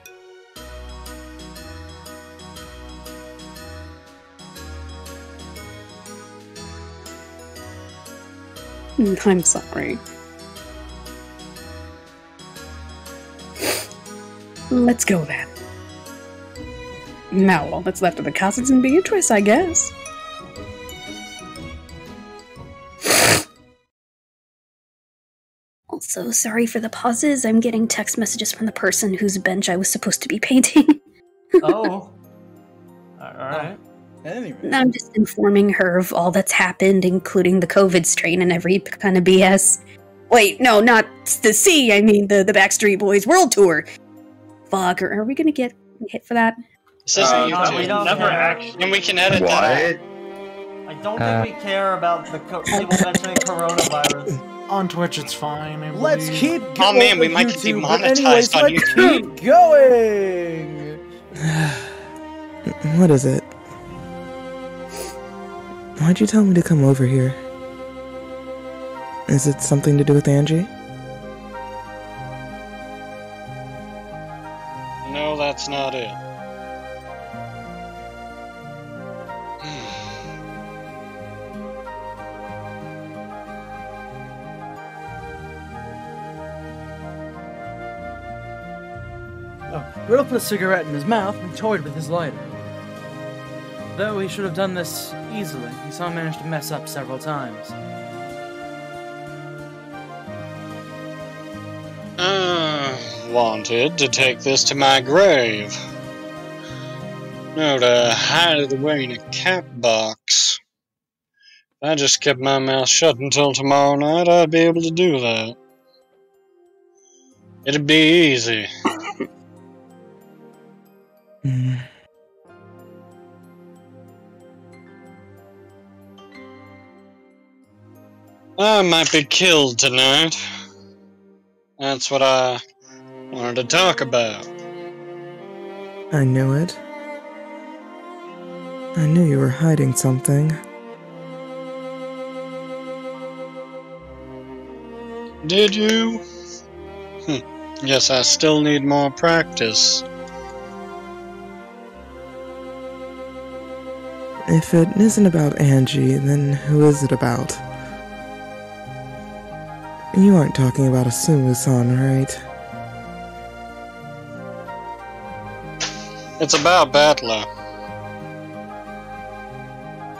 Speaker 9: I'm sorry. Let's go then. Now all that's left of the cousins and Beatrice, I guess.
Speaker 4: Also, sorry for the pauses. I'm getting text messages from the person whose bench I was supposed to be painting.
Speaker 7: Oh. Alright.
Speaker 2: Anyway.
Speaker 4: I'm just informing her of all that's happened, including the COVID strain and every kind of BS. Wait, no, not the C, I mean the Backstreet Boys World Tour. Fuck, are we gonna get hit for that?
Speaker 10: This isn't YouTube.
Speaker 7: We don't
Speaker 6: Never
Speaker 7: care.
Speaker 6: actually.
Speaker 10: And we can edit
Speaker 1: What?
Speaker 10: that out.
Speaker 7: I don't think we care about the people mentioning coronavirus.
Speaker 13: On Twitch, it's fine. I
Speaker 2: Let's
Speaker 13: believe.
Speaker 2: keep going.
Speaker 10: Oh man, we
Speaker 2: with
Speaker 10: might
Speaker 2: YouTube,
Speaker 10: be
Speaker 2: but
Speaker 10: monetized
Speaker 2: anyways,
Speaker 10: on
Speaker 2: let's
Speaker 10: YouTube.
Speaker 2: keep going.
Speaker 3: What is it? Why'd you tell me to come over here? Is it something to do with Angie?
Speaker 10: No, that's not it.
Speaker 2: Riddle put a cigarette in his mouth and toyed with his lighter. Though he should have done this easily, he saw him manage to mess up several times.
Speaker 10: Wanted to take this to my grave. No, to hide it away in a cat box. If I just kept my mouth shut until tomorrow night, I'd be able to do that. It'd be easy. I might be killed tonight. That's what I wanted to talk about.
Speaker 3: I knew it. I knew you were hiding something.
Speaker 10: Did you? Guess I still need more practice.
Speaker 3: If it isn't about Angie, then who is it about? You aren't talking about Asumu-san, right?
Speaker 10: It's about Battler.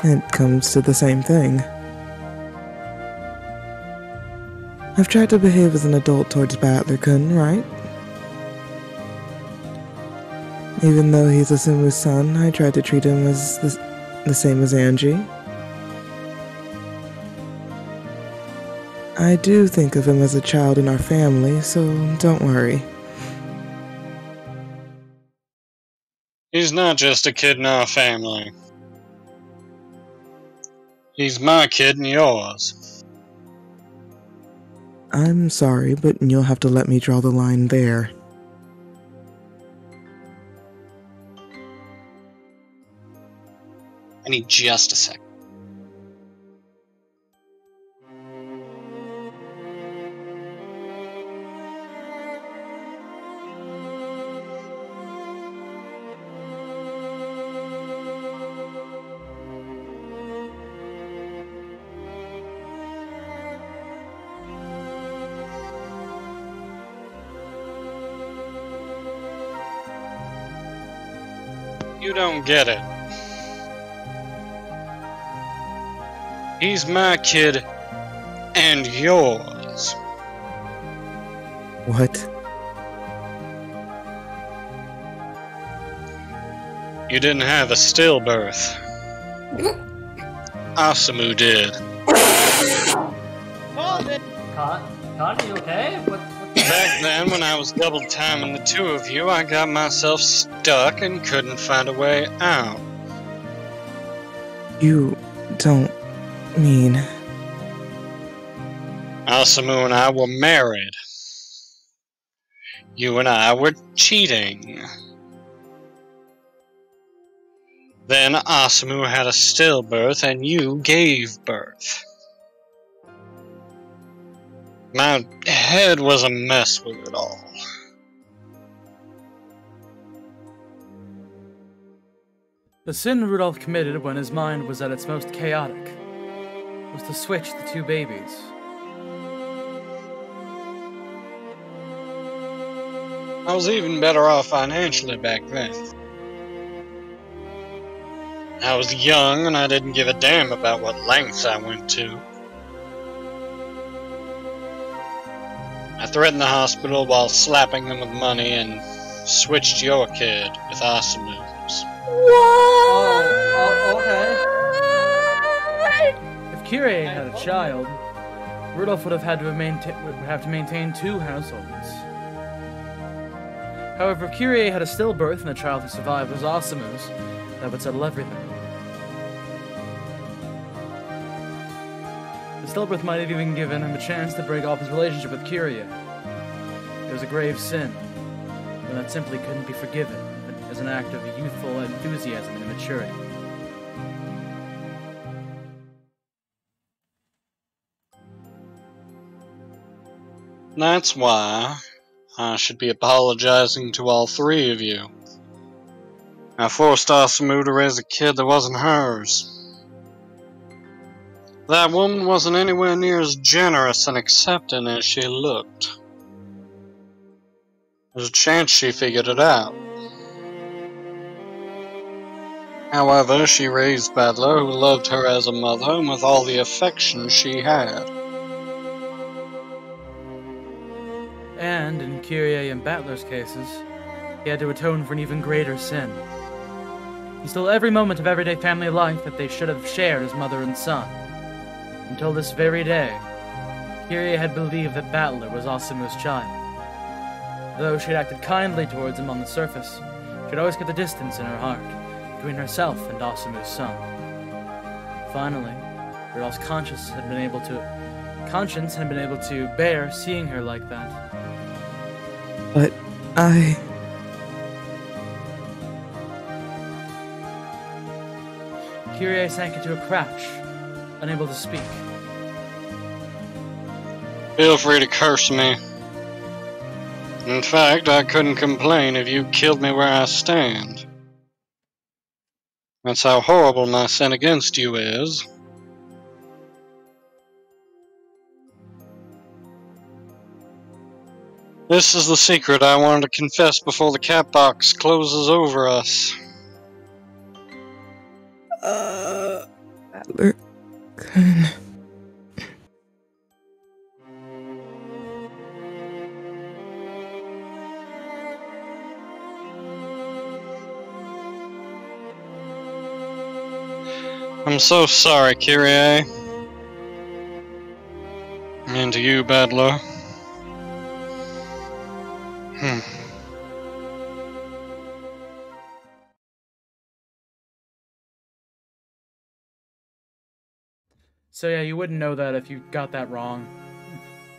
Speaker 3: It comes to the same thing. I've tried to behave as an adult towards Battler-kun, right? Even though he's Asumu's son, I tried to treat him as the same as Angie. I do think of him as a child in our family, so don't worry.
Speaker 10: He's not just a kid in our family. He's my kid and yours.
Speaker 3: I'm sorry, but you'll have to let me draw the line there.
Speaker 10: I need just a sec. You don't get it. He's my kid and yours.
Speaker 3: What?
Speaker 10: You didn't have a stillbirth. Asumu did.
Speaker 7: Con, you okay?
Speaker 10: Back then, when I was double timing the two of you, I got myself stuck and couldn't find a way out.
Speaker 3: You don't mean...
Speaker 10: Asumu and I were married. You and I were cheating. Then Asumu had a stillbirth and you gave birth. My head was a mess with it all.
Speaker 2: The sin Rudolph committed when his mind was at its most chaotic was to switch the two babies.
Speaker 10: I was even better off financially back then. I was young and I didn't give a damn about what lengths I went to. I threatened the hospital while slapping them with money and switched your kid with Asumu's.
Speaker 7: Oh, okay.
Speaker 2: If Kyrie had a child, Rudolph would have to maintain two households. However, if Kyrie had a stillbirth and the child who survived was Asumu's, that would settle everything. The stillbirth might have even given him a chance to break off his relationship with Kyrie. It was a grave sin, and that simply couldn't be forgiven as an act of youthful enthusiasm and immaturity.
Speaker 10: That's why I should be apologizing to all three of you. I forced Asumu to raise a kid that wasn't hers. That woman wasn't anywhere near as generous and accepting as she looked. There's a chance she figured it out. However, she raised Battler, who loved her as a mother and with all the affection she had.
Speaker 2: And, in Kyrie and Battler's cases, he had to atone for an even greater sin. He stole every moment of everyday family life that they should have shared as mother and son. Until this very day, Kyrie had believed that Battler was Asumu's child. Though she had acted kindly towards him on the surface, she had always kept a distance in her heart between herself and Asumu's son. Finally, Rudolph's conscience had been able to bear seeing her like that.
Speaker 3: But I...
Speaker 2: Kyrie sank into a crouch, unable to speak.
Speaker 10: Feel free to curse me. In fact, I couldn't complain if you killed me where I stand. That's how horrible my sin against you is. This is the secret I wanted to confess before the cat box closes over us.
Speaker 3: Battler...
Speaker 10: I'm so sorry, Kyrie. And to you, Badler.
Speaker 2: So yeah, you wouldn't know that if you got that wrong.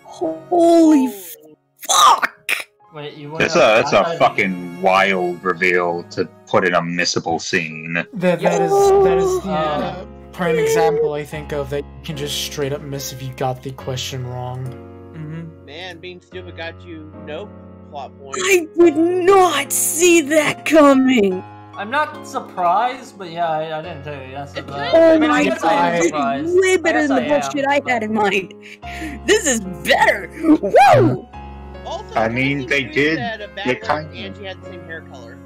Speaker 9: Holy fuck!
Speaker 7: Wait, you
Speaker 1: That's a fucking wild reveal to put in a missable scene.
Speaker 13: That is the prime example I think of that you can just straight up miss if you got the question wrong.
Speaker 11: Man, being stupid got you no plot point.
Speaker 9: I did not see that coming!
Speaker 7: I'm not surprised, but yeah, I didn't tell you yesterday.
Speaker 9: Oh my
Speaker 7: I guess I am
Speaker 9: god,
Speaker 7: surprised.
Speaker 9: this is way better than the bullshit I had in mind. This is better! Woo!
Speaker 11: Also,
Speaker 1: I mean, they did. They kind of.
Speaker 11: Angie had the same hair color.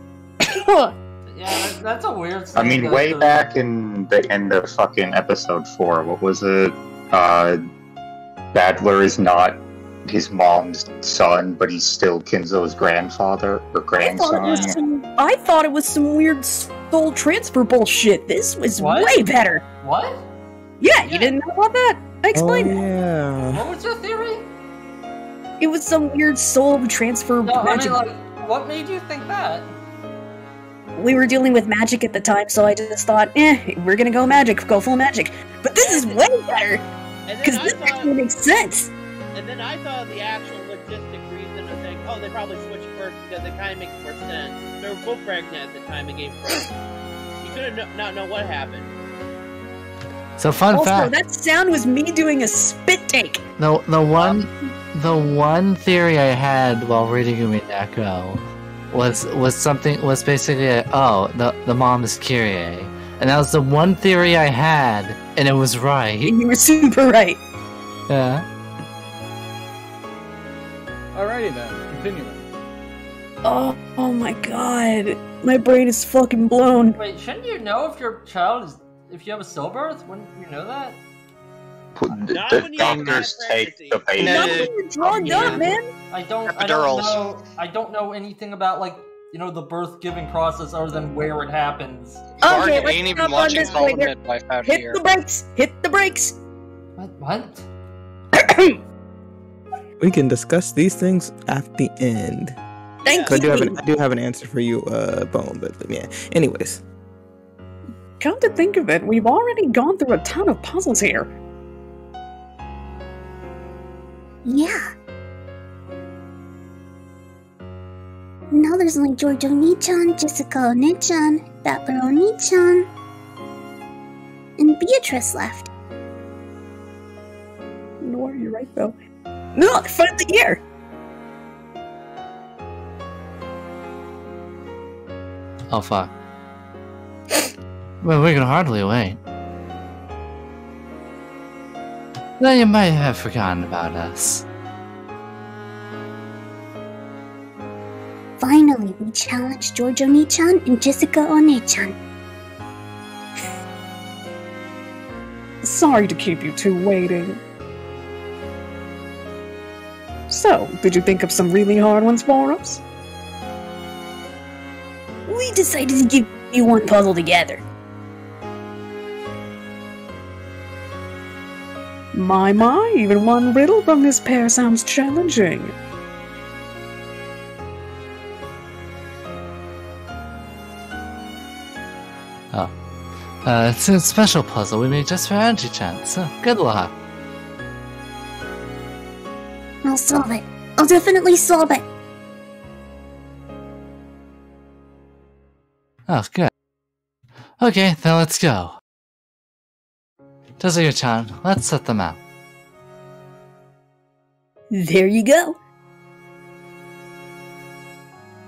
Speaker 7: Yeah, that's a weird
Speaker 1: I mean, way back in the end of fucking episode 4, what was it? Badler is not his mom's son, but he's still Kinzo's grandfather or grandson.
Speaker 9: I thought it was some weird soul transfer bullshit. This was way better.
Speaker 7: What?
Speaker 9: Yeah, you didn't know about that? I explained it.
Speaker 3: Yeah.
Speaker 7: What was your theory?
Speaker 9: It was some weird soul transfer magic.
Speaker 7: I mean, like, what made you think that?
Speaker 9: We were dealing with magic at the time, so I just thought, we're gonna go magic, go full magic. But this is way better! Because this actually makes sense!
Speaker 11: And then I thought of the actual logistic reason of saying, oh, they probably switched first because it kind of makes more sense. They were both pregnant at the time it gave birth. You could have not know what happened.
Speaker 14: So fun
Speaker 9: also,
Speaker 14: fact.
Speaker 9: that sound was me doing a spit take!
Speaker 14: The one theory I had while reading Umineko was basically the mom is Kyrie. And that was the one theory I had, and it was right.
Speaker 9: And you were super right.
Speaker 14: Yeah.
Speaker 2: Alrighty then, continuing.
Speaker 9: Oh my god. My brain is fucking blown.
Speaker 7: Wait, shouldn't you know if your child is... if you have a stillbirth? Wouldn't you know that?
Speaker 1: The doctors take the baby.
Speaker 9: Not when you're drugged up, man!
Speaker 7: I don't know anything about, like, you know, the birth-giving process other than where it happens.
Speaker 9: Okay, let's stop on this point here. Hit the brakes! Hit the brakes!
Speaker 7: What?
Speaker 3: We can discuss these things at the end.
Speaker 9: Thank
Speaker 3: you.
Speaker 9: you.
Speaker 3: I do have an answer for you, Bone, but yeah. Anyways.
Speaker 9: Come to think of it, we've already gone through a ton of puzzles here.
Speaker 8: Yeah. Now there's only Giorgio Oni-chan, Jessica Oni-chan, Battler Oni-chan, and Beatrice left.
Speaker 9: No, you're right though. No, they're finally here!
Speaker 14: Oh fuck. Well, we can hardly wait. Then you might have forgotten about us.
Speaker 8: Finally, we challenged Giorgio Oni-chan and Jessica Oni-chan.
Speaker 9: Sorry to keep you two waiting. So, did you think of some really hard ones for us?
Speaker 4: We decided to give you one puzzle together.
Speaker 9: My, even one riddle from this pair sounds challenging.
Speaker 14: Oh. It's a special puzzle we made just for Angie-chan, so good luck.
Speaker 8: I'll solve it. I'll definitely solve it.
Speaker 14: Oh, good. Okay, then let's go. Tezuka-chan, let's set them out.
Speaker 4: There you go.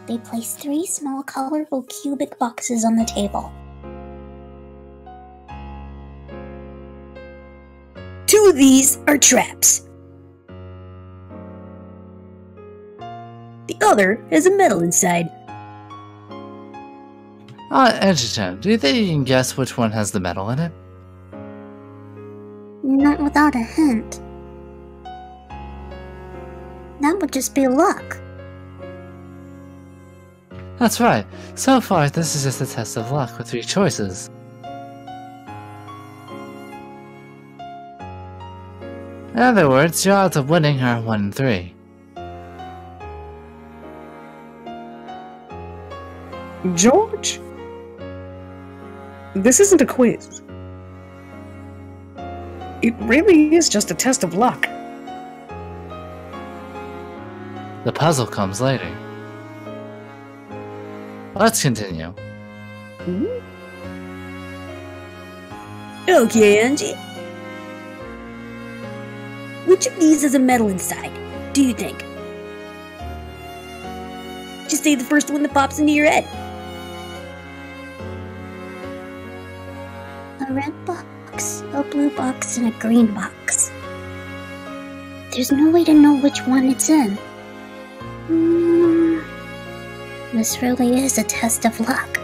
Speaker 8: They placed 3 small colorful cubic boxes on the table.
Speaker 4: 2 of these are traps. The other has a medal inside.
Speaker 14: Angie-chan, do you think you can guess which one has the medal in it?
Speaker 8: Not without a hint. That would just be luck.
Speaker 14: That's right. So far, this is just a test of luck with 3 choices. In other words, your odds of winning are 1 in 3.
Speaker 9: George? This isn't a quiz. It really is just a test of luck.
Speaker 14: The puzzle comes later. Let's continue.
Speaker 4: Okay, Angie. Which of these has a medal inside, do you think? Just say the first one that pops into your head.
Speaker 8: A red box, a blue box, and a green box. There's no way to know which one it's in. This really is a test of luck.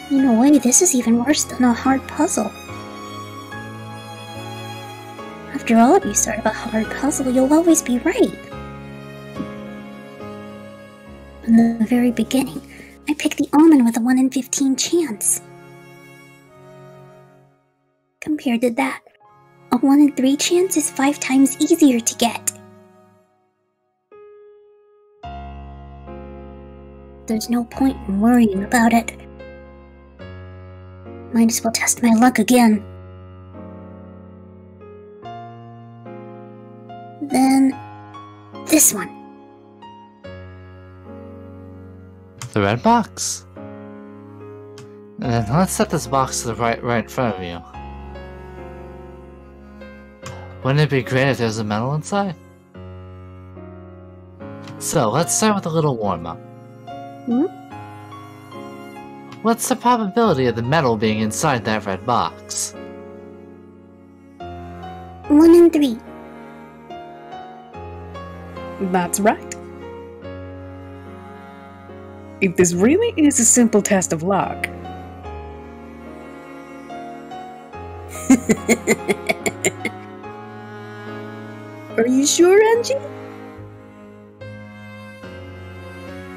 Speaker 8: In a way, this is even worse than a hard puzzle. After all, if you start a hard puzzle, you'll always be right. From the very beginning, I picked the almond with a 1 in 15 chance. Compared to that, a 1 in 3 chance is 5 times easier to get. There's no point in worrying about it. Might as well test my luck again. Then, this one.
Speaker 14: The red box. And then let's set this box to the right in front of you. Wouldn't it be great if there was a medal inside? So, let's start with a little warm-up. What's the probability of the medal being inside that red box?
Speaker 8: 1 in 3.
Speaker 9: That's right. If this really is a simple test of luck...
Speaker 4: Are you sure, Angie?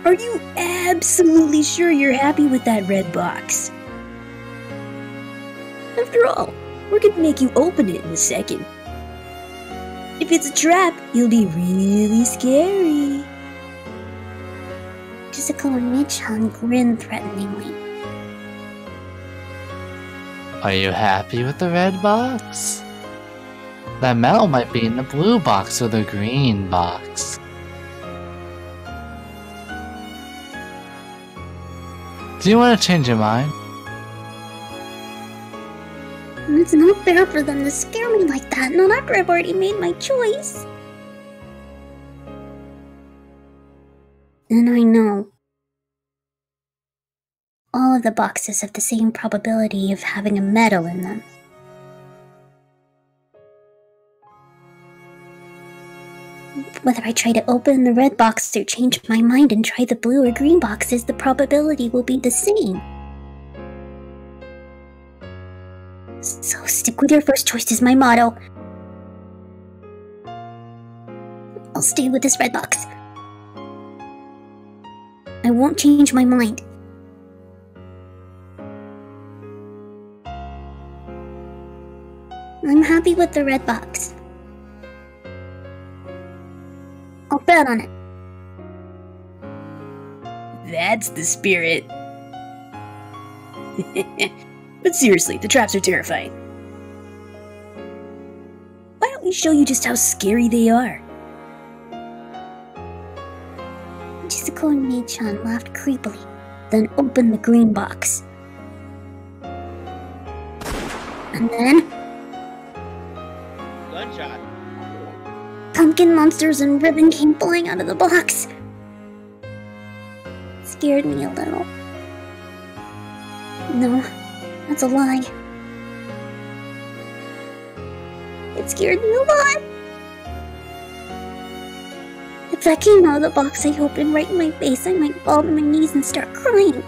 Speaker 4: Are you absolutely sure you're happy with that red box? After all, we're gonna make you open it in a second. If it's a trap, you'll be really scary.
Speaker 8: Jessica and Michan grinned threateningly.
Speaker 14: Are you happy with the red box? That medal might be in the blue box or the green box. Do you want to change your mind?
Speaker 8: It's not fair for them to scare me like that, not after I've already made my choice. And I know. All of the boxes have the same probability of having a medal in them. Whether I try to open the red box or change my mind and try the blue or green boxes, the probability will be the same. So stick with your first choice is my motto. I'll stay with this red box. I won't change my mind. I'm happy with the red box. I'll bet on it.
Speaker 4: That's the spirit. But seriously, the traps are terrifying. Why don't we show you just how scary they are?
Speaker 8: Jessica and Mei-chan laughed creepily, then opened the green box. And then...
Speaker 11: Gunshot.
Speaker 8: Pumpkin monsters and ribbon came flying out of the box. It scared me a little. No, that's a lie. It scared me a lot. If that came out of the box I opened right in my face, I might fall to my knees and start crying.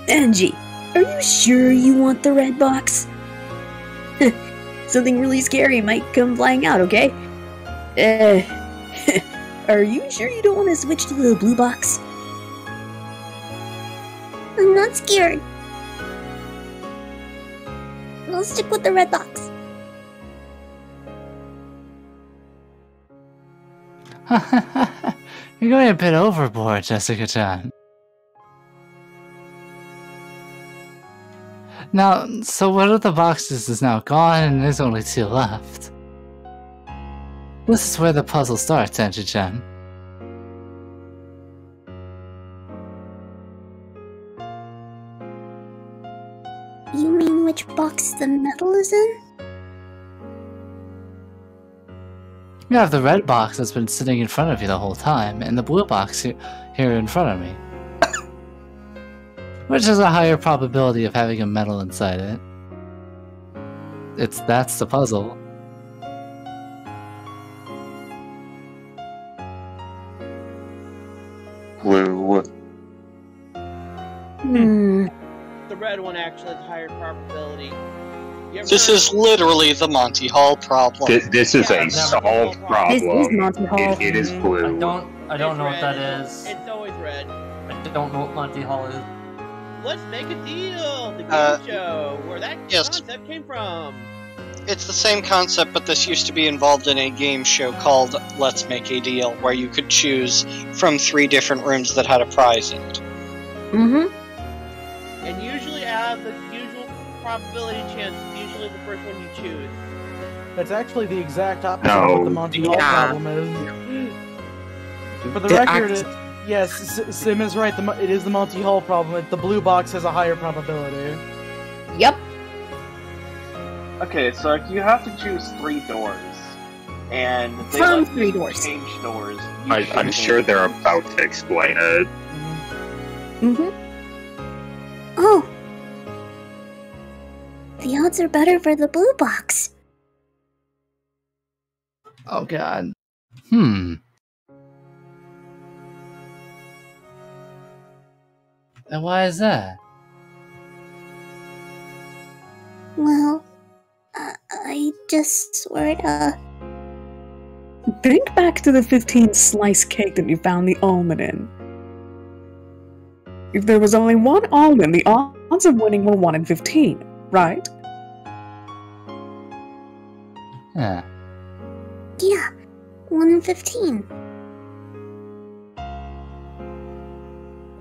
Speaker 4: Angie, are you sure you want the red box? Something really scary might come flying out, okay? Are you sure you don't want to switch to the blue box?
Speaker 8: I'm not scared. I'll stick with the red box.
Speaker 14: You're going a bit overboard, Jessica-chan. Now, so one of the boxes is now gone and there's only 2 left. This is where the puzzle starts, Angie-chan.
Speaker 8: You mean which box the medal is in?
Speaker 14: You have the red box that's been sitting in front of you the whole time, and the blue box here in front of me. Which has a higher probability of having a medal inside it. That's the puzzle.
Speaker 1: Blue.
Speaker 11: The red one actually has a higher probability.
Speaker 10: This is literally the Monty Hall problem.
Speaker 1: This is a solved problem.
Speaker 4: This is Monty Hall.
Speaker 1: It is blue.
Speaker 7: I don't know what that is.
Speaker 11: It's always red.
Speaker 7: I don't know what Monty Hall is.
Speaker 11: Let's make a deal. The game show where that concept came from.
Speaker 10: It's the same concept, but this used to be involved in a game show called Let's Make a Deal, where you could choose from 3 different rooms that had a prize in it.
Speaker 11: And usually out of the usual probability chance, usually the first one you choose.
Speaker 2: That's actually the exact opposite of what the Monty Hall problem is. For the record, yes, Sim is right. It is the Monty Hall problem. The blue box has a higher probability.
Speaker 4: Yep.
Speaker 6: Okay, so you have to choose 3 doors, and they
Speaker 4: From
Speaker 6: let
Speaker 4: 3
Speaker 6: you
Speaker 4: doors.
Speaker 6: change doors.
Speaker 1: I'm sure they're about to explain it.
Speaker 8: Oh. The odds are better for the blue box.
Speaker 14: Oh god. And why is that?
Speaker 8: Well, I just sorta...
Speaker 9: Think back to the 15-slice cake that you found the almond in. If there was only 1 almond, the odds of winning were 1 in 15, right?
Speaker 14: Yeah.
Speaker 8: Yeah, 1 in 15.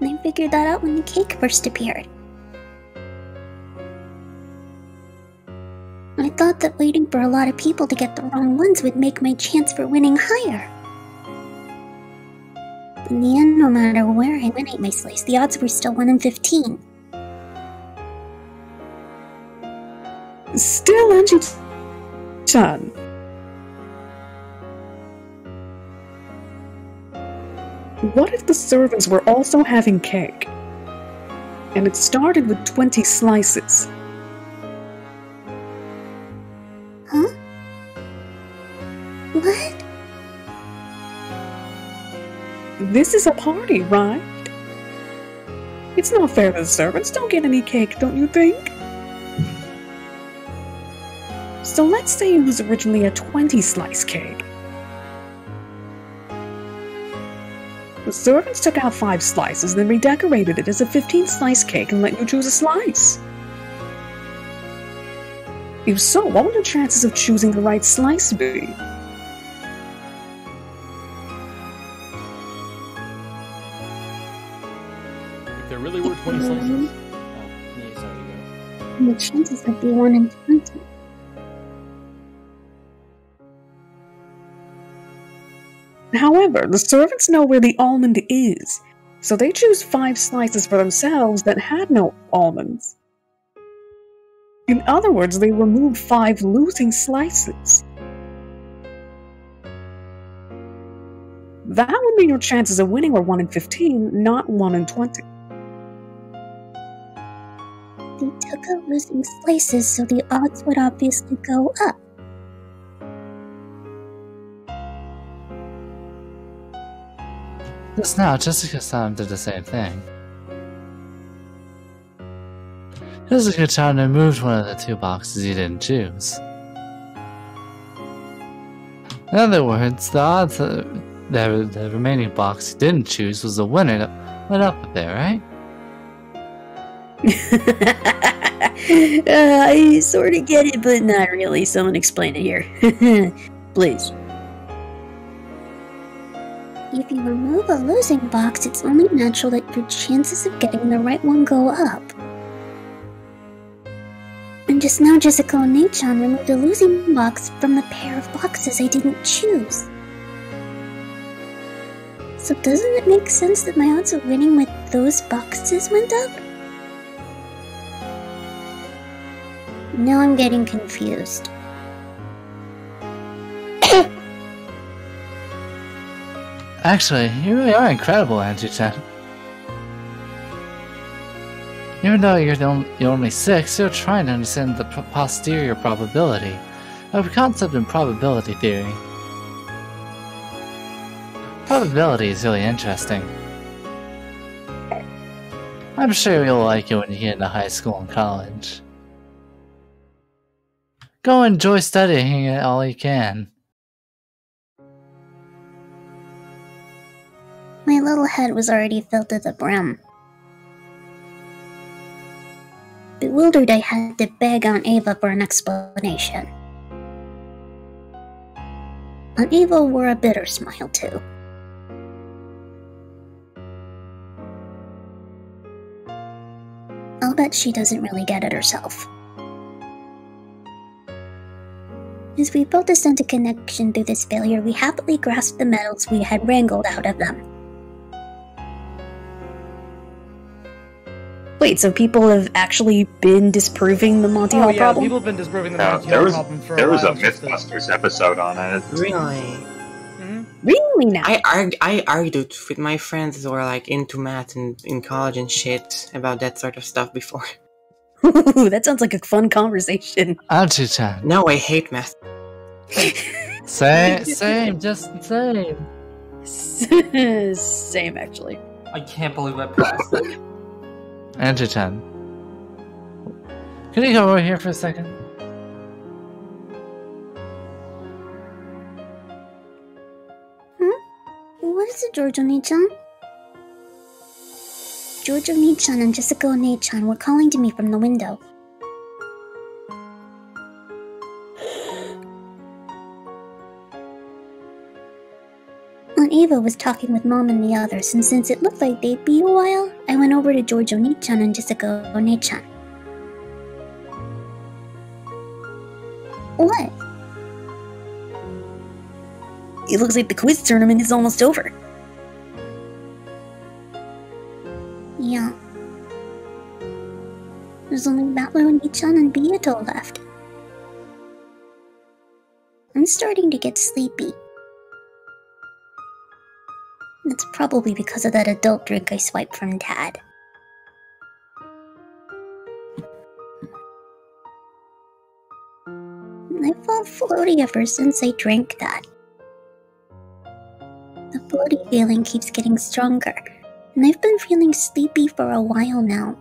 Speaker 8: And I figured that out when the cake first appeared. I thought that waiting for a lot of people to get the wrong ones would make my chance for winning higher. In the end, no matter where I went ate my slice, the odds were still 1 in 15.
Speaker 9: Still, Angie-chan. What if the servants were also having cake? And it started with 20 slices.
Speaker 8: Huh? What?
Speaker 9: This is a party, right? It's not fair that the servants don't get any cake, don't you think? So let's say it was originally a 20-slice cake. The servants took out 5 slices, then redecorated it as a 15-slice cake and let you choose a slice. If so, what would the chances of choosing the right slice be?
Speaker 2: If there really were 20 slices. Oh, yeah, sorry, you go.
Speaker 8: And the chances would be 1 in 20.
Speaker 9: However, the servants know where the almond is, so they choose 5 slices for themselves that had no almonds. In other words, they removed 5 losing slices. That would mean your chances of winning were 1 in 15, not 1 in 20.
Speaker 8: They took out losing slices, so the odds would obviously go up.
Speaker 14: Just now, Jessica-san did the same thing. Jessica-chan removed one of the 2 boxes you didn't choose. In other words, the odds that the remaining box you didn't choose was the winner that went up a bit, right?
Speaker 4: I sort of get it, but not really. Someone explain it here. Please.
Speaker 8: If you remove a losing box, it's only natural that your chances of getting the right one go up. And just now, Jessica Onechan removed a losing box from the pair of boxes I didn't choose. So doesn't it make sense that my odds of winning with those boxes went up? Now I'm getting confused.
Speaker 14: Actually, you really are incredible, Andrew-chan. Even though you're only 6, you're trying to understand the posterior probability, a concept in probability theory. Probability is really interesting. I'm sure you'll like it when you get into high school and college. Go enjoy studying it all you can.
Speaker 8: My little head was already filled to the brim. Bewildered, I had to beg Aunt Ava for an explanation. Aunt Ava wore a bitter smile, too. I'll bet she doesn't really get it herself. As we built a sense of connection through this failure, we happily grasped the medals we had wrangled out of them.
Speaker 4: Wait, so people have actually been disproving the Monty Hall problem?
Speaker 2: People have been disproving the Monty Hall problem for a while.
Speaker 1: There was a Mythbusters episode on it.
Speaker 5: Really?
Speaker 4: Really now?
Speaker 5: I argued with my friends who are like into math and in college and shit about that sort of stuff before.
Speaker 4: Ooh, that sounds like a fun conversation.
Speaker 14: Andrew-chan.
Speaker 5: No, I hate math.
Speaker 14: Same, just same.
Speaker 4: Same, actually.
Speaker 7: I can't believe I passed it.
Speaker 14: Andrew-chan. Can you come over here for a second?
Speaker 8: What is it, George Onechan? George Onechan and Jessica Onechan were calling to me from the window. Aunt Ava was talking with Mom and the others, and since it looked like they'd be a while, I went over to George Onechan and Jessica Onechan. What?
Speaker 4: It looks like the quiz tournament is almost over.
Speaker 8: Yeah. There's only Battler Onechan and Beato left. I'm starting to get sleepy. That's probably because of that adult drink I swiped from Dad. I felt floaty ever since I drank that. The floaty feeling keeps getting stronger, and I've been feeling sleepy for a while now.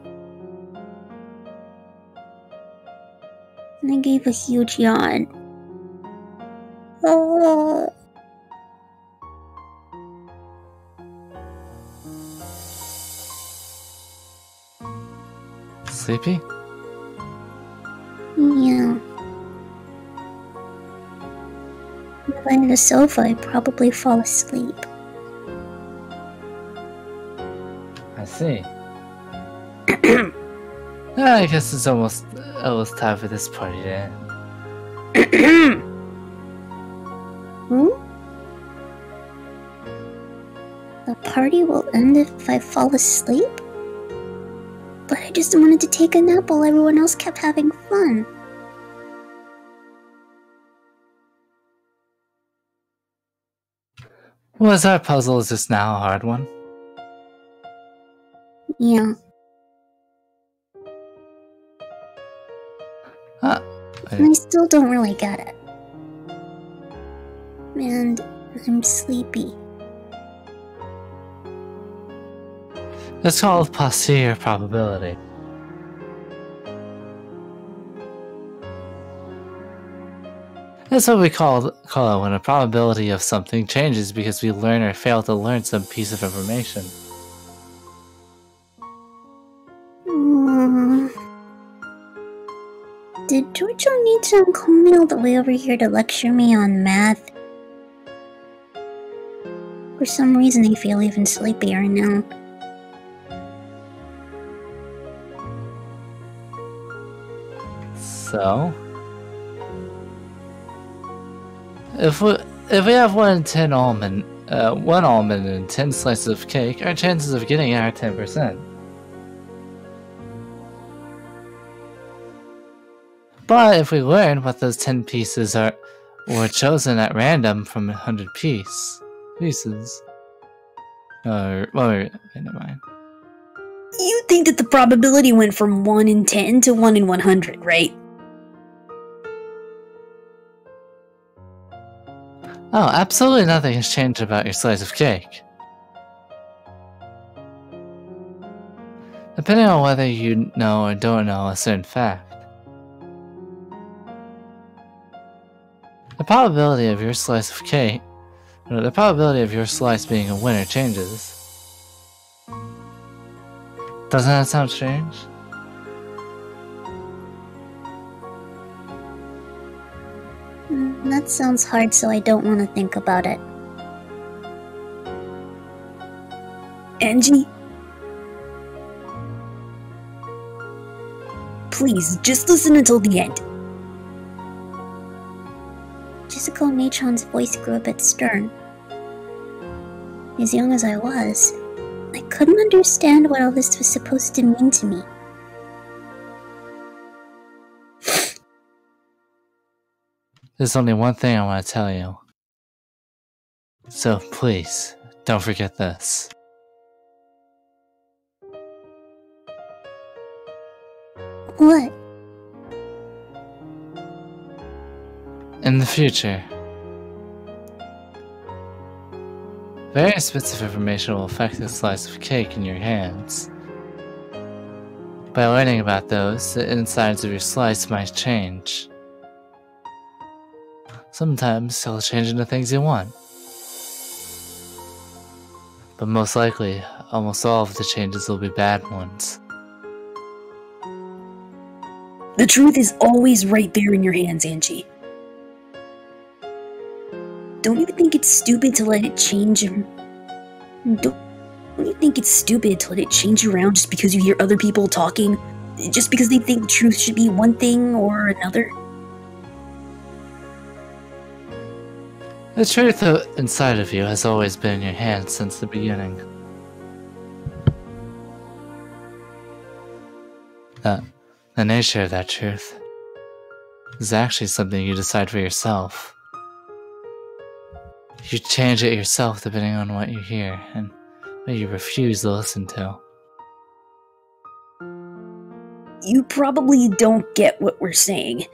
Speaker 8: And I gave a huge yawn. Oh.
Speaker 14: Sleepy?
Speaker 8: Yeah. If I had a sofa, I'd probably fall asleep.
Speaker 14: I see. I guess it's almost time for this party to end.
Speaker 8: The party will end if I fall asleep? But I just wanted to take a nap while everyone else kept having fun.
Speaker 14: Was our puzzle just now a hard one?
Speaker 8: Yeah. And I still don't really get it. And I'm sleepy.
Speaker 14: It's called posterior probability. That's what we call it when a probability of something changes because we learn or fail to learn some piece of information.
Speaker 8: Oni-chan coming all the way over here to lecture me on math? For some reason I feel even sleepier now.
Speaker 14: So, if we have 1 in 10 almond, 1 almond and 10 slices of cake, our chances of getting it are 10%. But if we learn what those 10 pieces were chosen at random from 100 pieces. Wait, never mind.
Speaker 4: You think that the probability went from 1 in 10 to 1 in 100, right?
Speaker 14: Oh, absolutely nothing has changed about your slice of cake. Depending on whether you know or don't know a certain fact, the probability of your slice of cake, the probability of your slice being a winner changes. Doesn't that sound strange?
Speaker 8: That sounds hard, so I don't want to think about it.
Speaker 4: Angie? Please, just listen until the end.
Speaker 8: Chizuko Neichan's voice grew a bit stern. As young as I was, I couldn't understand what all this was supposed to mean to me.
Speaker 14: There's only one thing I want to tell you. So please, don't forget this.
Speaker 8: What?
Speaker 14: In the future, various bits of information will affect the slice of cake in your hands. By learning about those, the insides of your slice might change. Sometimes they'll change into things you want. But most likely, almost all of the changes will be bad ones.
Speaker 4: The truth is always right there in your hands, Angie. Don't you think it's stupid to let it change him? Don't you think it's stupid to let it change you around just because you hear other people talking? Just because they think the truth should be one thing or another?
Speaker 14: The truth inside of you has always been in your hands since the beginning. The nature of that truth is actually something you decide for yourself. You change it yourself depending on what you hear and what you refuse to listen to.
Speaker 4: You probably don't get what we're saying.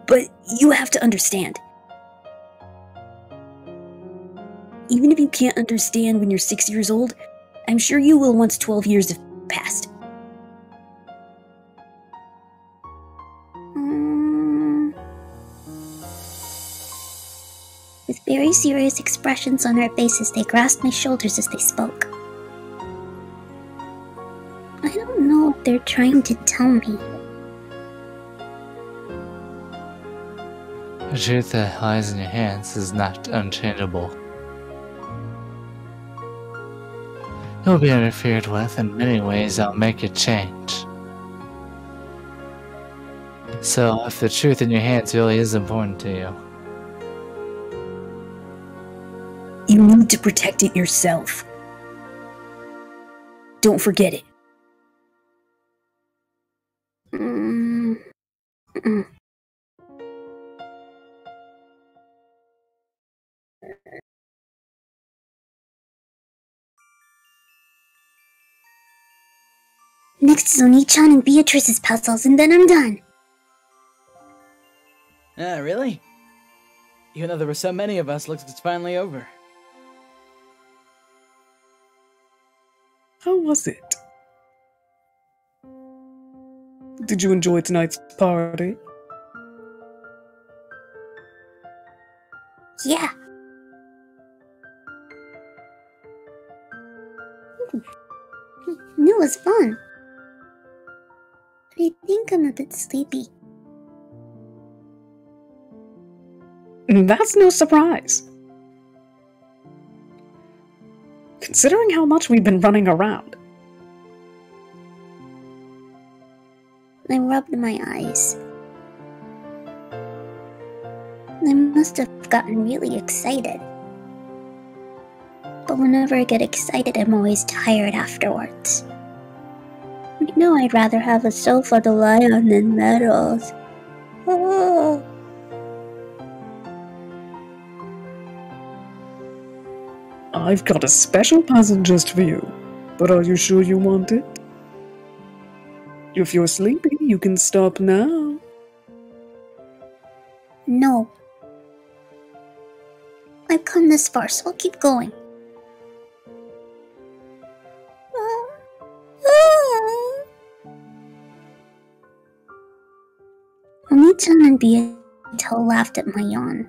Speaker 4: But you have to understand. Even if you can't understand when you're 6 years old, I'm sure you will once 12 years have passed.
Speaker 8: With very serious expressions on their faces, they grasped my shoulders as they spoke. I don't know what they're trying to tell me.
Speaker 14: The truth that lies in your hands is not unchangeable. It will be interfered with in many ways that will make it change. So, if the truth in your hands really is important to you,
Speaker 4: you need to protect it yourself. Don't forget it.
Speaker 8: Next is Oni-chan and Beatrice's puzzles, and then I'm done.
Speaker 2: Really? Even though there were so many of us, looks like it's finally over.
Speaker 9: How was it? Did you enjoy tonight's party?
Speaker 8: Yeah. It was fun. I think I'm a bit sleepy.
Speaker 9: That's no surprise. Considering how much we've been running around.
Speaker 8: I rubbed my eyes. I must have gotten really excited. But whenever I get excited, I'm always tired afterwards. I know I'd rather have a sofa to lie on than medals. Oh.
Speaker 9: I've got a special present just for you. But are you sure you want it? If you're sleepy, you can stop now.
Speaker 8: No. I've come this far, so I'll keep going. Oni-chan and Bieto laughed at my yawn.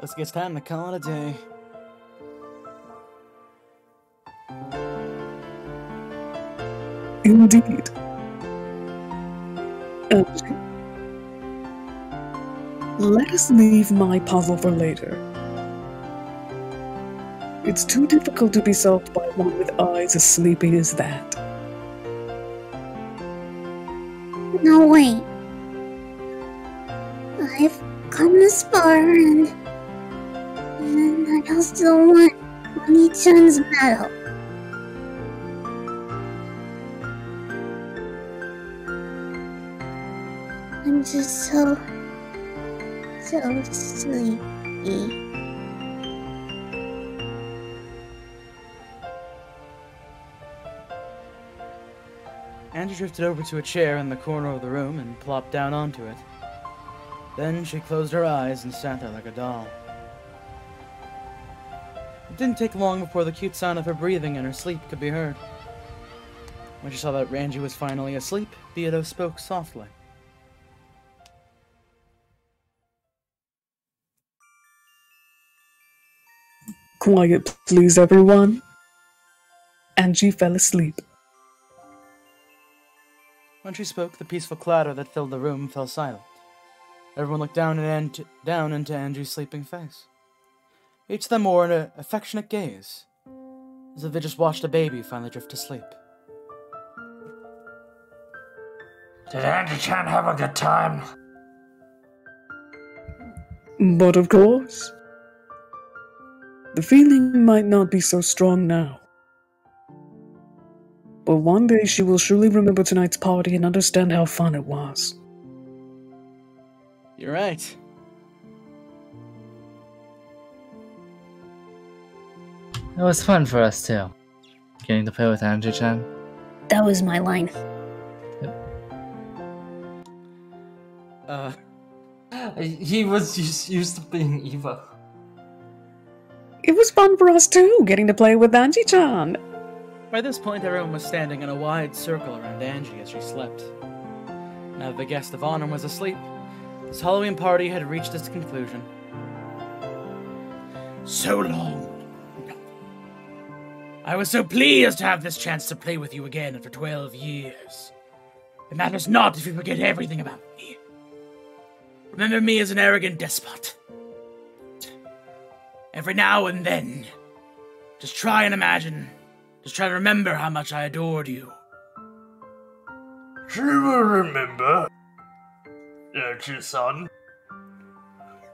Speaker 2: Looks like it's time to call it a day.
Speaker 9: Indeed. Angie, let us leave my puzzle for later. It's too difficult to be solved by one with eyes as sleepy as that.
Speaker 8: No, wait. I've come this far and I still want Oni-chan's medal. I'm just so sleepy.
Speaker 2: Angie drifted over to a chair in the corner of the room and plopped down onto it. Then she closed her eyes and sat there like a doll. It didn't take long before the cute sound of her breathing and her sleep could be heard. When she saw that Angie was finally asleep, Beato spoke softly.
Speaker 9: Quiet, please, everyone. Angie fell asleep.
Speaker 2: When she spoke, the peaceful clatter that filled the room fell silent. Everyone looked down into Angie's sleeping face. Each of them wore an affectionate gaze, as if they just watched a baby finally drift to sleep.
Speaker 13: Did Angie-chan have a good time?
Speaker 9: But of course. The feeling might not be so strong now. But one day she will surely remember tonight's party and understand how fun it was.
Speaker 2: You're right.
Speaker 14: It was fun for us too. Getting to play with Angie-chan.
Speaker 4: That was my line.
Speaker 7: He was used to being Eva.
Speaker 9: It was fun for us too, getting to play with Angie-chan.
Speaker 2: By this point, everyone was standing in a wide circle around Angie as she slept. Now that the guest of honor was asleep, this Halloween party had reached its conclusion. So long. I was so pleased to have this chance to play with you again after 12 years. It matters not if you forget everything about me. Remember me as an arrogant despot. Every now and then, just try and imagine. Just try to remember how much I adored you.
Speaker 13: She will remember. Angie-san.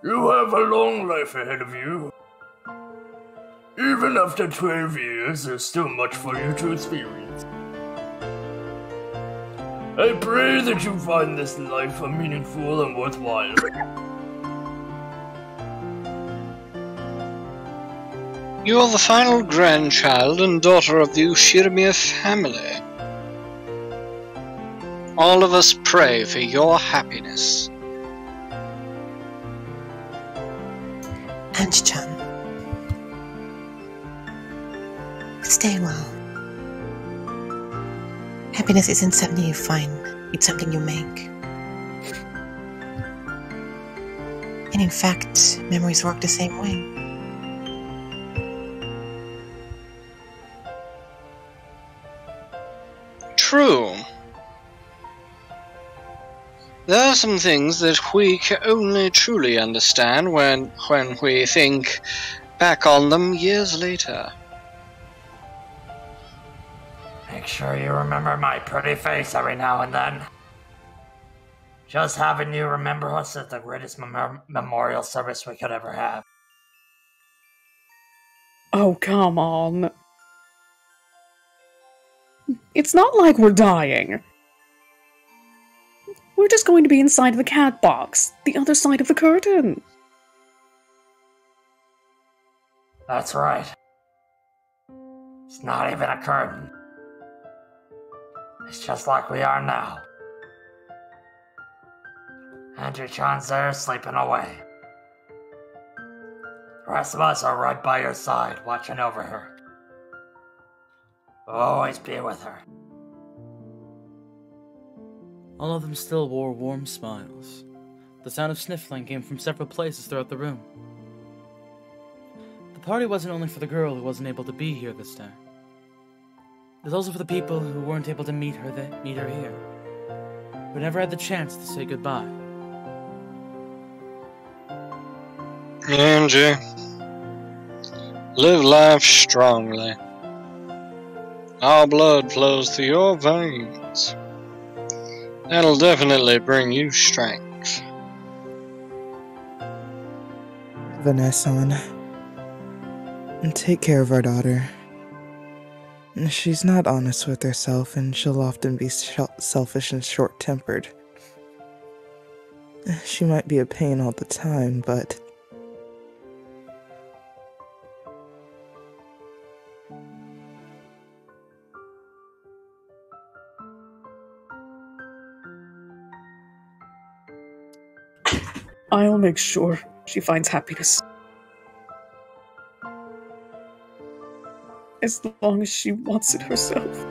Speaker 13: You have a long life ahead of you. Even after 12 years, there's still much for you to experience. I pray that you find this life meaningful and worthwhile.
Speaker 10: You are the final grandchild and daughter of the Ushirimiya family. All of us pray for your happiness.
Speaker 5: Angie-chan. Stay well. Happiness isn't something you find, it's something you make. And in fact, memories work the same way.
Speaker 10: true. There are some things that we can only truly understand when we think back on them years later.
Speaker 13: Make sure you remember my pretty face every now and then. Just having you remember us is the greatest memorial service we could ever have.
Speaker 9: Oh, come on. It's not like we're dying. We're just going to be inside the cat box, the other side of the curtain.
Speaker 13: That's right. It's not even a curtain. It's just like we are now. Andrew-chan's there sleeping away. The rest of us are right by your side, watching over her. We'll always be with her.
Speaker 2: All of them still wore warm smiles. The sound of sniffling came from several places throughout the room. The party wasn't only for the girl who wasn't able to be here this day. It was also for the people who weren't able to meet her here, who never had the chance to say goodbye.
Speaker 10: Angie, live life strongly. Our blood flows through your veins. That'll definitely bring you strength.
Speaker 3: Vanessa, and take care of our daughter. She's not honest with herself, and she'll often be selfish and short-tempered. She might be a pain all the time, but
Speaker 9: I'll make sure she finds happiness. As long as she wants it herself.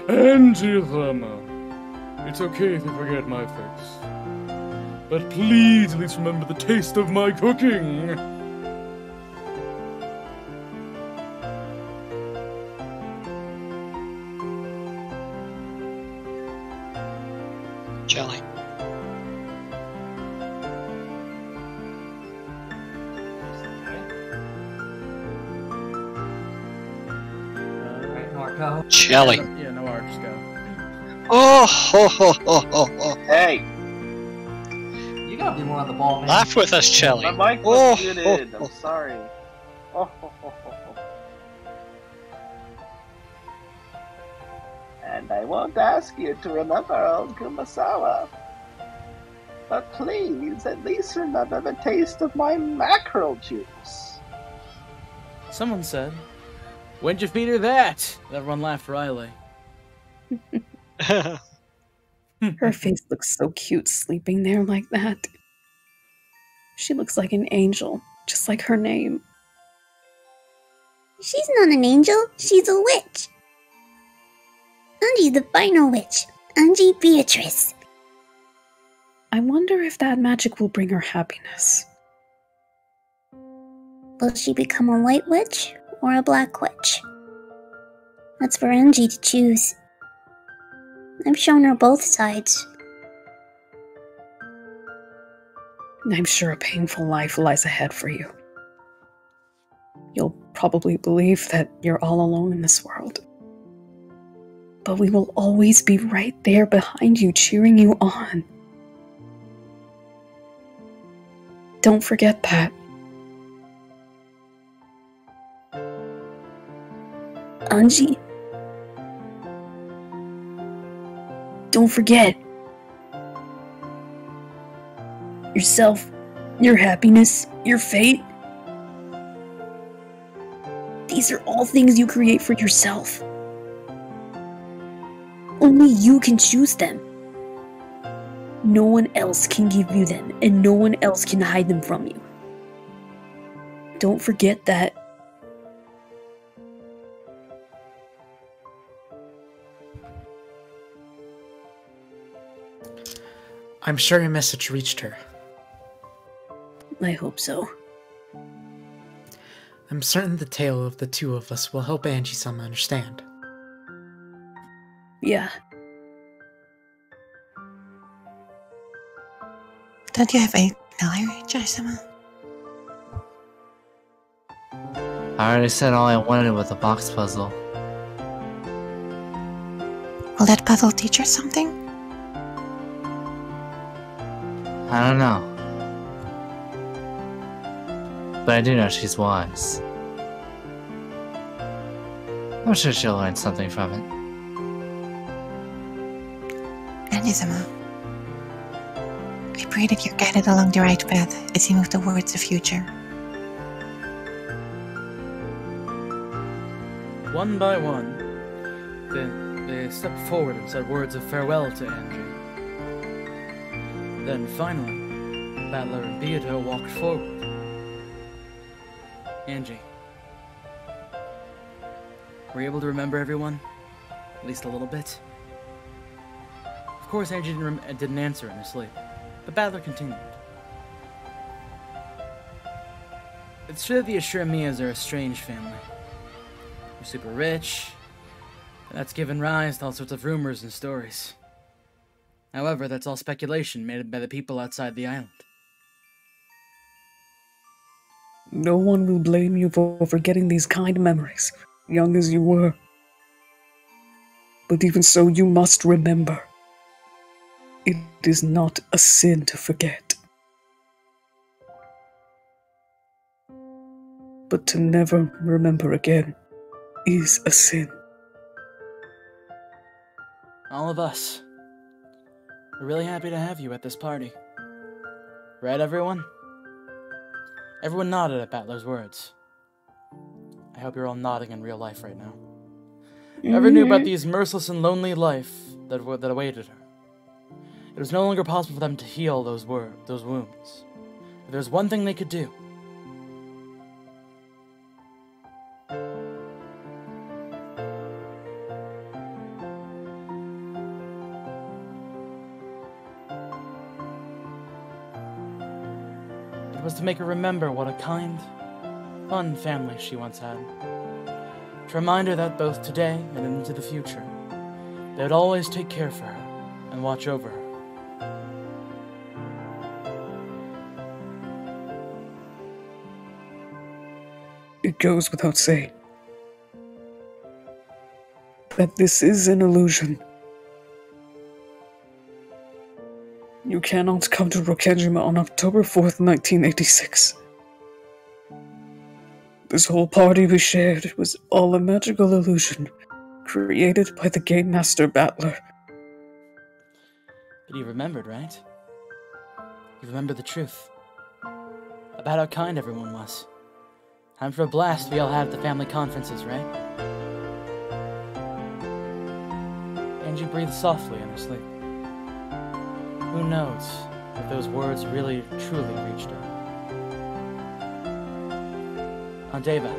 Speaker 2: Angie Rama, it's okay if you forget my face. But please at least remember the taste of my cooking.
Speaker 10: Jelly. Jelly.
Speaker 2: Yeah, no arcs go.
Speaker 10: Oh, ho, ho, ho, ho, ho.
Speaker 6: Hey!
Speaker 7: You gotta be more on the ball, man.
Speaker 10: Laugh with us, Jelly.
Speaker 6: My mic was muted. I'm sorry. Oh, ho, ho, ho, ho. And I won't ask you to remember old Kumasawa. But please, at least remember the taste of my mackerel juice.
Speaker 2: Someone said, "When'd you feed her that?" Everyone laughed wryly.
Speaker 9: Her face looks so cute sleeping there like that. She looks like an angel, just like her name.
Speaker 8: She's not an angel, she's a witch. Angie's the final witch, Angie Beatrice.
Speaker 9: I wonder if that magic will bring her happiness.
Speaker 8: Will she become a white witch or a black witch? That's for Angie to choose. I've shown her both sides.
Speaker 9: I'm sure a painful life lies ahead for you. You'll probably believe that you're all alone in this world. But we will always be right there behind you, cheering you on. Don't forget that. Angie. Don't forget. Yourself, your happiness, your fate. These are all things you create for yourself. Only you can choose them. No one else can give you them, and no one else can hide them from you. Don't forget that.
Speaker 2: I'm sure your message reached her.
Speaker 9: I hope so.
Speaker 15: I'm certain the tale of the two of us will help Angie-sama understand.
Speaker 4: Yeah.
Speaker 5: Don't you have any knowledge, Angie-sama?
Speaker 14: I already said all I wanted with the box puzzle.
Speaker 5: Will that puzzle teach us something?
Speaker 14: I don't know. But I do know she's wise. I'm sure she'll learn something from it.
Speaker 5: Angie-sama, I pray that you're guided along the right path as you move towards the future.
Speaker 2: One by one, they stepped forward and said words of farewell to Angie. Then finally, Battler and Beato walked forward. Angie, were you able to remember everyone? At least a little bit? Of course, Angie didn't answer in her sleep, but Battler continued. It's true that the Ashura-miyas are a strange family. They're super rich, and that's given rise to all sorts of rumors and stories. However, that's all speculation made by the people outside the island.
Speaker 9: No one will blame you for forgetting these kind memories, young as you were. But even so, you must remember. It is not a sin to forget. But to never remember again is a sin.
Speaker 2: All of us. We're really happy to have you at this party. Right, everyone? Everyone nodded at Battler's words. I hope you're all nodding in real life right now. Whoever knew about these merciless and lonely life that awaited her. It was no longer possible for them to heal those wounds. If there's one thing they could do, it was to make her remember what a kind, fun family she once had. To remind her that both today and into the future, they would always take care for her and watch over her.
Speaker 9: It goes without saying that this is an illusion. You cannot come to Rokkenjima on October 4th, 1986. This whole party we shared was all a magical illusion created by the Game Master Battler.
Speaker 2: But you remembered, right? You remember the truth. About how kind everyone was. Time for a blast we all had at the family conferences, right? Angie breathed softly in her sleep. Who knows if those words really, truly reached her? Aunt Ava.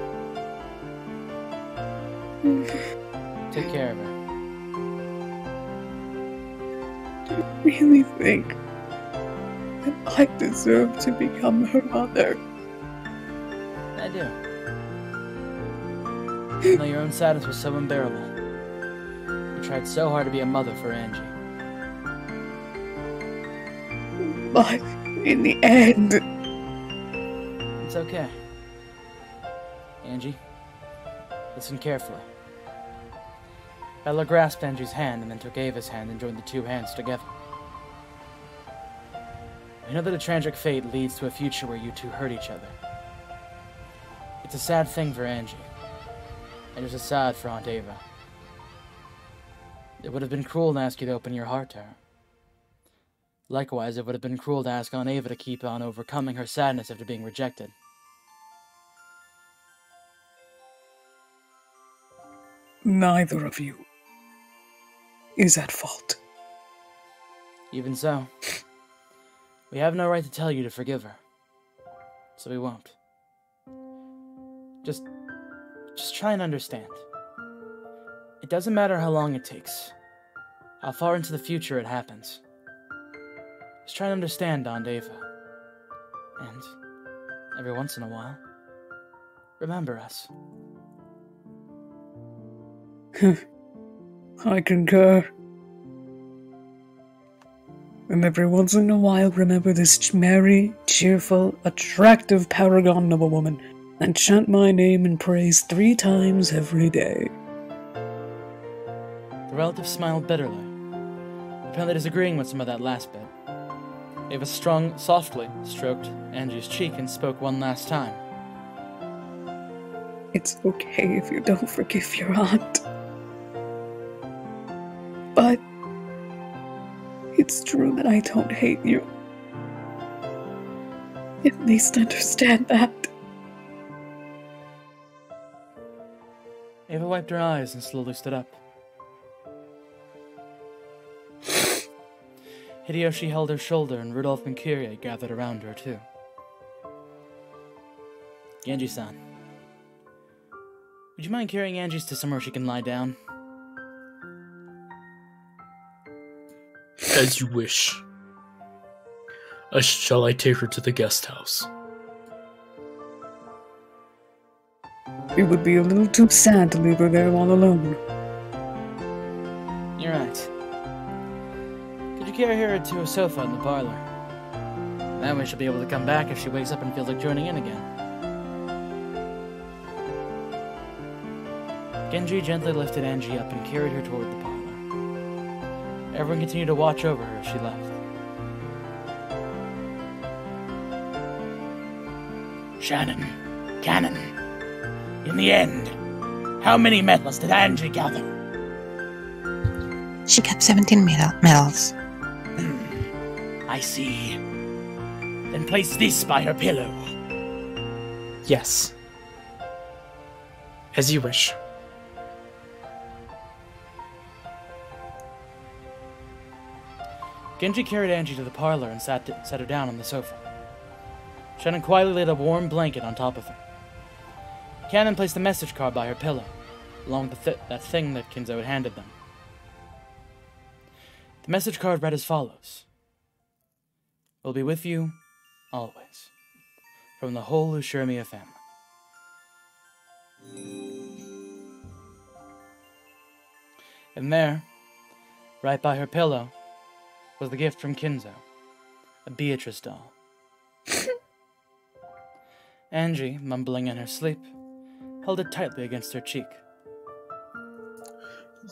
Speaker 2: Take care of her.
Speaker 9: I really think that I deserve to become her mother.
Speaker 2: I do. Even though your own sadness was so unbearable, you tried so hard to be a mother for Angie.
Speaker 9: But in the end,
Speaker 2: It's okay. Angie, listen carefully. Bella grasped Angie's hand and then took Ava's hand and joined the two hands together. I know that a tragic fate leads to a future where you two hurt each other. It's a sad thing for Angie, and it's sad for Aunt Ava. It would have been cruel to ask you to open your heart to her. Likewise, it would have been cruel to ask Aunt Ava to keep on overcoming her sadness after being rejected.
Speaker 9: neither of you is at fault.
Speaker 2: Even so, we have no right to tell you to forgive her. So we won't. Just try and understand. It doesn't matter how long it takes, how far into the future it happens. Just try and understand, Aunt Ava. And every once in a while, remember us.
Speaker 9: I concur. And every once in a while, remember this merry, cheerful, attractive paragon of a woman, and chant my name in praise 3 times every day.
Speaker 2: The relative smiled bitterly, apparently disagreeing with some of that last bit. Ava softly stroked Angie's cheek and spoke one last time.
Speaker 9: It's okay if you don't forgive your aunt. But it's true that I don't hate you. At least understand that.
Speaker 2: Ava wiped her eyes and slowly stood up. Hideyoshi held her shoulder, and Rudolph and Kyrie gathered around her, too. Genji-san, would you mind carrying Angie's to somewhere she can lie down?
Speaker 16: As you wish. Shall I take her to the guest house?
Speaker 9: It would be a little too sad to leave her there all alone.
Speaker 2: You're right. Could you carry her to a sofa in the parlor? That way she'll be able to come back if she wakes up and feels like joining in again. Genji gently lifted Angie up and carried her toward the parlor. Everyone continued to watch over her as she left.
Speaker 12: Shannon, Cannon, in the end, how many medals did Angie gather?
Speaker 5: She got 17 medals.
Speaker 12: I see. Then place this by her pillow.
Speaker 15: Yes. As you wish.
Speaker 2: Genji carried Angie to the parlor and sat her down on the sofa. Shannon quietly laid a warm blanket on top of her. Cannon placed a message card by her pillow, along with that thing that Kinzo had handed them. The message card read as follows. We'll be with you, always, from the whole Ushirimiya family. And there, right by her pillow, was the gift from Kinzo, a Beatrice doll. Angie, mumbling in her sleep, held it tightly against her cheek.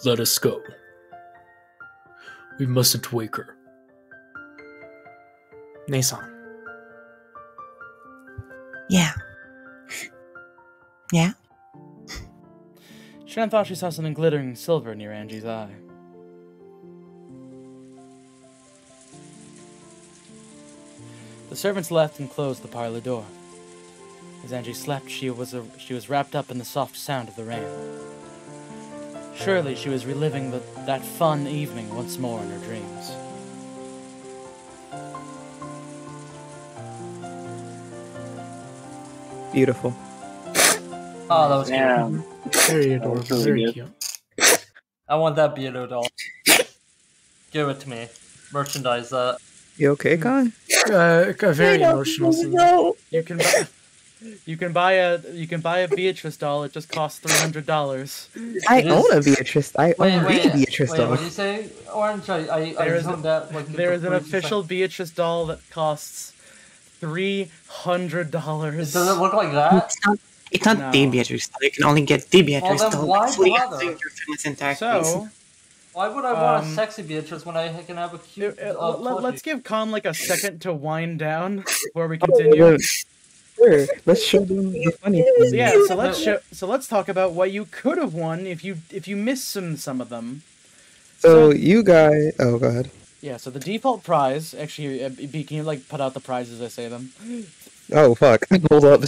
Speaker 16: Let us go. We mustn't wake her.
Speaker 15: Nason.
Speaker 5: Yeah. Yeah?
Speaker 2: Shannon thought she saw something glittering silver near Angie's eye. The servants left and closed the parlor door. As Angie slept, she was wrapped up in the soft sound of the rain. Surely she was reliving that fun evening once more in her dreams.
Speaker 3: Beautiful.
Speaker 7: Oh, that was
Speaker 11: cute.
Speaker 15: Very adorable. Very cute.
Speaker 7: I want that Beato doll. Give it to me. Merchandise that.
Speaker 3: You okay, Con?
Speaker 15: Very emotional scene.
Speaker 2: You can buy a Beatrice doll. It just costs $300.
Speaker 3: I own a Beatrice. I own a Beatrice doll.
Speaker 7: What did you say, Orange? I zoned that. Like,
Speaker 2: there is an official Beatrice doll that costs $300.
Speaker 7: Does it look like that?
Speaker 5: It's not the Beatrice doll. You can only get the Beatrice
Speaker 7: then
Speaker 5: doll.
Speaker 7: why
Speaker 5: Fully
Speaker 7: bother?
Speaker 5: outdoing your family's entire
Speaker 2: So,
Speaker 5: face.
Speaker 7: Why would I want a sexy Beatrice when I can have a cute?
Speaker 2: Let's give Con like a second to wind down before we continue.
Speaker 3: Sure, let's show them the funny things.
Speaker 2: Yeah, so let's talk about what you could have won if you missed some of them.
Speaker 3: So you guys, oh god.
Speaker 2: Yeah, so the default prize, actually, can you like put out the prizes as I say them?
Speaker 3: Oh fuck! Hold up.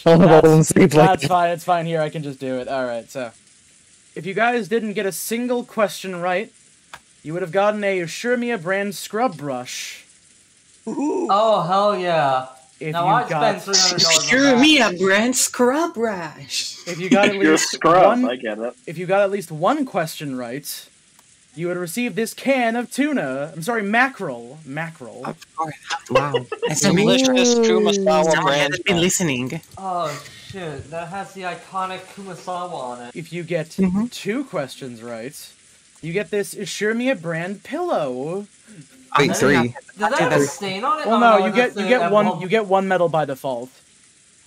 Speaker 3: I'll have all of them saved like
Speaker 2: That's fine. It's fine. Here, I can just do it. All right. So, if you guys didn't get a single question right, you would have gotten a Ushirimiya brand scrub brush.
Speaker 7: Oh hell yeah! Now I spent $300.
Speaker 5: Ushirimiya brand scrub brush.
Speaker 2: If you got at
Speaker 6: You're a
Speaker 2: least
Speaker 6: scrub,
Speaker 2: one,
Speaker 6: I get it.
Speaker 2: If you got at least one question right, you would receive this can of tuna. I'm sorry, mackerel. Mackerel.
Speaker 5: Wow, that's
Speaker 10: delicious Kumasawa
Speaker 5: I
Speaker 10: brand.
Speaker 5: haven't been listening.
Speaker 7: Oh shit, that has the iconic Kumasawa on it.
Speaker 2: If you get 2 questions right, you get this Ishirmia brand pillow.
Speaker 3: Wait, 3.
Speaker 7: Does that have a stain on it?
Speaker 2: Well,
Speaker 7: Oh,
Speaker 2: no,
Speaker 7: no,
Speaker 2: you
Speaker 7: that's
Speaker 2: get
Speaker 7: the
Speaker 2: you get one
Speaker 7: emblem.
Speaker 2: you get 1 medal by default.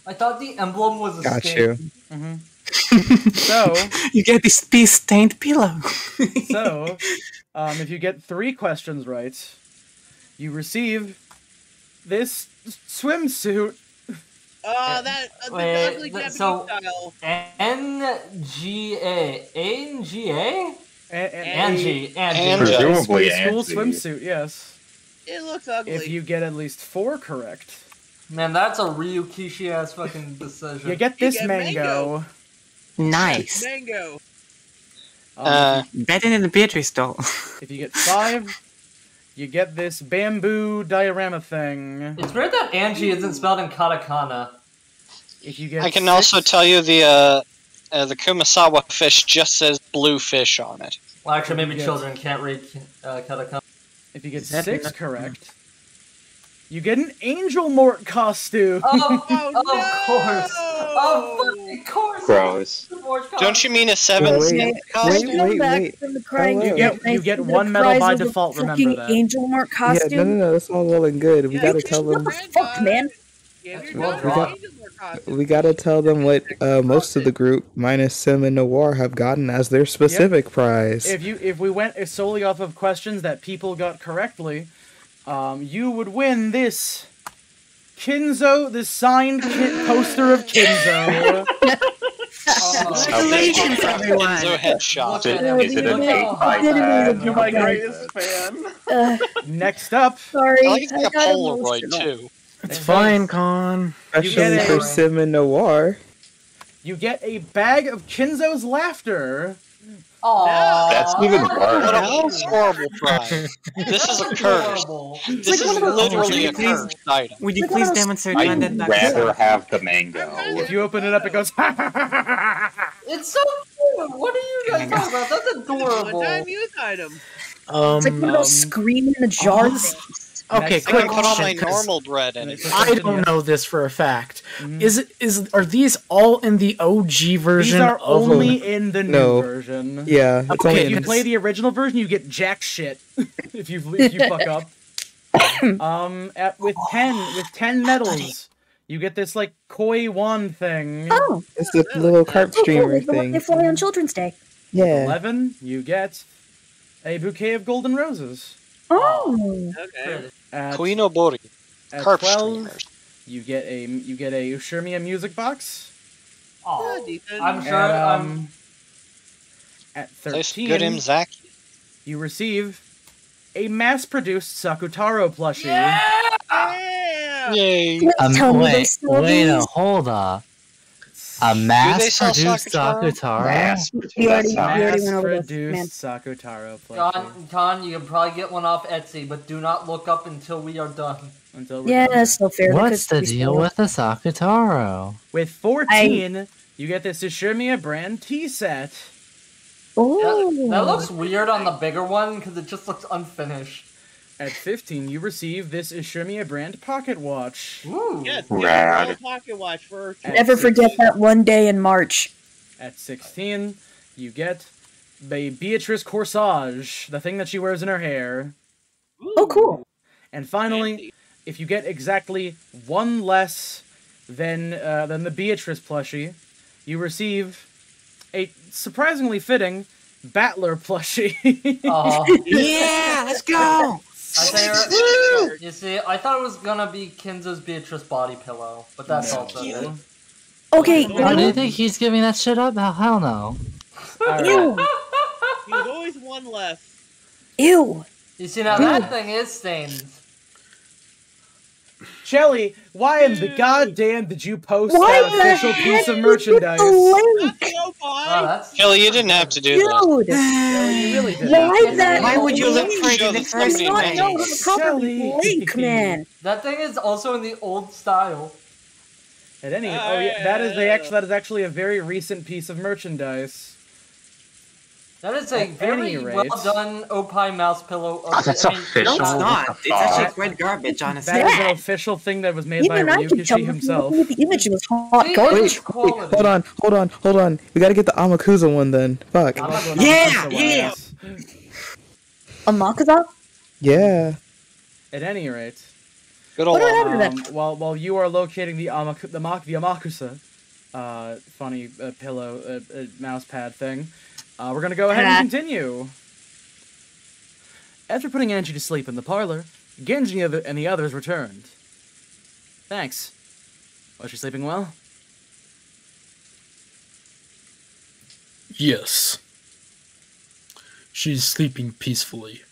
Speaker 7: I thought the emblem was a
Speaker 3: Got
Speaker 7: stain.
Speaker 3: you.
Speaker 2: So
Speaker 5: you get this pea-stained pillow.
Speaker 2: So, if you get 3 questions right, you receive this swimsuit.
Speaker 11: Oh, that the
Speaker 7: Wait,
Speaker 11: ugly Japanese
Speaker 7: so
Speaker 11: style.
Speaker 7: NGA? ANGA?
Speaker 2: Angie.
Speaker 1: Presumably
Speaker 2: School
Speaker 1: Angie.
Speaker 2: swimsuit, yes.
Speaker 11: It looks ugly.
Speaker 2: If you get at least 4 correct,
Speaker 7: Man, that's a Ryukishi ass fucking decision.
Speaker 2: you get this
Speaker 11: get
Speaker 2: mango.
Speaker 5: Nice.
Speaker 11: Mango.
Speaker 5: Better than the Beatrice doll.
Speaker 2: If you get 5, you get this bamboo diorama thing.
Speaker 7: It's weird that Angie isn't spelled in katakana.
Speaker 2: If you get
Speaker 10: I can
Speaker 2: 6,
Speaker 10: also tell you the Kumasawa fish just says blue fish on it.
Speaker 7: Well, actually, maybe
Speaker 2: Yes.
Speaker 7: children can't read katakana.
Speaker 2: If you get
Speaker 5: Is that
Speaker 2: 6
Speaker 5: enough?
Speaker 2: correct, you get an Angel Mort costume.
Speaker 7: Of course. Of fucking course.
Speaker 1: Gross.
Speaker 10: Don't you mean a 7
Speaker 3: Wait,
Speaker 10: cent
Speaker 3: wait,
Speaker 10: costume?
Speaker 3: wait,
Speaker 4: back
Speaker 3: wait.
Speaker 4: from the crying.
Speaker 3: Hello.
Speaker 2: You get 1 medal by default, remember
Speaker 4: fucking
Speaker 2: that.
Speaker 4: Angel Mark
Speaker 3: Yeah,
Speaker 4: costume.
Speaker 3: no, that's all well and good. We gotta tell them.
Speaker 4: Fuck, man.
Speaker 3: We gotta tell them what most of the group, minus Sim and Noir, have gotten as their specific prize.
Speaker 2: If we went solely off of questions that people got correctly, you would win this Kinzo, the signed poster of Kinzo.
Speaker 5: Congratulations, everyone!
Speaker 10: Kinzo headshot.
Speaker 1: Is it an 8x10?
Speaker 6: You're my greatest fan.
Speaker 2: Next up,
Speaker 4: Sorry,
Speaker 10: I like it's like a
Speaker 4: got
Speaker 10: Polaroid
Speaker 4: emotional.
Speaker 10: too.
Speaker 5: It's fine, Con.
Speaker 3: Especially for Sim and Noir.
Speaker 2: you get a bag of Kinzo's laughter.
Speaker 7: Aww.
Speaker 1: That's even
Speaker 10: What a
Speaker 1: worse.
Speaker 10: horrible prize. This is a curse. This is literally a cursed item.
Speaker 5: Would you please demonstrate when
Speaker 1: I'd
Speaker 5: that back
Speaker 1: rather have the mango.
Speaker 2: If you open it up, it goes.
Speaker 7: It's so cute. What are you guys talking about? That's adorable.
Speaker 11: One-time use item.
Speaker 4: It's like one of those screaming in the jar things.
Speaker 12: Okay,
Speaker 10: I
Speaker 12: quick
Speaker 10: can put on my
Speaker 12: question, 'cause
Speaker 10: normal bread and
Speaker 12: I don't know this for a fact. Are these all in the OG version?
Speaker 2: These are
Speaker 12: of
Speaker 2: only in the new
Speaker 3: No.
Speaker 2: version.
Speaker 3: Yeah, it's
Speaker 12: Okay,
Speaker 3: only
Speaker 2: If you
Speaker 3: in
Speaker 2: play the original version, you get jack shit. if you fuck up. With 10 medals, you get this like koi wand thing.
Speaker 4: Oh,
Speaker 3: It's the little carp streamer
Speaker 4: the one
Speaker 3: thing.
Speaker 4: they fly on Children's Day.
Speaker 3: Yeah.
Speaker 2: 11, you get a bouquet of golden roses.
Speaker 4: Oh,
Speaker 11: Okay.
Speaker 2: At,
Speaker 10: Queen Obori.
Speaker 2: at
Speaker 10: Carp
Speaker 2: 12,
Speaker 10: streamers.
Speaker 2: you get a Ushirmia music box.
Speaker 7: Aw.
Speaker 11: decent.
Speaker 7: I'm sure.
Speaker 2: And, at
Speaker 10: Tastes
Speaker 2: 13,
Speaker 10: good Imzaki.
Speaker 2: you receive a mass-produced Sakutaro plushie.
Speaker 11: Yeah!
Speaker 10: Yay.
Speaker 4: tell me they
Speaker 14: Wait,
Speaker 4: still
Speaker 14: wait,
Speaker 4: these?
Speaker 14: hold on. A
Speaker 10: sell
Speaker 14: mass-produced
Speaker 10: Sakutaro?
Speaker 14: Sakutaro?
Speaker 4: We already went over this, man.
Speaker 2: Mass-produced Sakutaro plushie.
Speaker 7: Con, you can probably get one off Etsy, but do not look up until we are done.
Speaker 2: Until we're
Speaker 4: Yeah,
Speaker 2: done.
Speaker 4: that's so fair.
Speaker 14: What's the
Speaker 4: because we
Speaker 14: deal
Speaker 4: still-
Speaker 14: with the Sakutaro?
Speaker 2: With 14, you get this Ishirmia brand tea set.
Speaker 4: Oh,
Speaker 7: That looks weird on the bigger one because it just looks unfinished.
Speaker 2: At 15, you receive this Ishirmia brand pocket watch.
Speaker 7: Ooh.
Speaker 11: Yes,
Speaker 1: Rad.
Speaker 11: yes, pocket watch for
Speaker 4: Never forget that one day in March.
Speaker 2: At 16, you get the Beatrice corsage, the thing that she wears in her hair.
Speaker 4: Oh, cool.
Speaker 2: And finally, if you get exactly 1 less than the Beatrice plushie, you receive a surprisingly fitting Battler plushie.
Speaker 5: Yeah, let's go!
Speaker 7: You see, I thought it was gonna be Kinzo's Beatrice body pillow, but that's also good.
Speaker 4: Okay,
Speaker 14: Oh, do you think he's giving that shit up? Hell no.
Speaker 4: Ew.
Speaker 11: He was always one less.
Speaker 4: Ew.
Speaker 7: You see, now that thing is stained.
Speaker 2: Shelly, why in the goddamn did you post
Speaker 4: Why
Speaker 2: that
Speaker 4: the
Speaker 2: official
Speaker 4: heck
Speaker 2: piece of
Speaker 4: did you put
Speaker 2: merchandise?
Speaker 4: the link?
Speaker 7: Oh, that's
Speaker 10: Kelly, you didn't have to do that.
Speaker 4: Dude.
Speaker 2: You really did.
Speaker 4: Why that?
Speaker 5: Why would you look for it
Speaker 10: Show
Speaker 5: in the
Speaker 10: that
Speaker 5: first
Speaker 10: somebody
Speaker 4: not
Speaker 10: made
Speaker 4: know
Speaker 10: it.
Speaker 4: how to properly
Speaker 2: Shelly.
Speaker 4: link, man.
Speaker 7: that thing is also in the old style.
Speaker 2: At any, that is actually a very recent piece of merchandise.
Speaker 7: That is a very well done Opie mouse pillow.
Speaker 1: That's official.
Speaker 5: No, it's not. It's actually quite garbage, honestly.
Speaker 2: That is an official thing that was made by
Speaker 4: Even I could tell
Speaker 2: Ryukishi
Speaker 4: from
Speaker 2: himself.
Speaker 4: looking at the image it was hot
Speaker 7: See,
Speaker 4: garbage.
Speaker 3: Wait, hold on. We gotta get the Amakusa one then. Fuck.
Speaker 5: Yeah!
Speaker 4: Amakusa?
Speaker 3: Yeah.
Speaker 2: At any rate,
Speaker 10: Good old.
Speaker 4: What happened to that?
Speaker 2: while you are locating the Amakusa, funny pillow mouse pad thing, we're gonna go ahead and continue. After putting Angie to sleep in the parlor, Genji and the others returned. Thanks. Was she sleeping well?
Speaker 16: Yes. She's sleeping peacefully.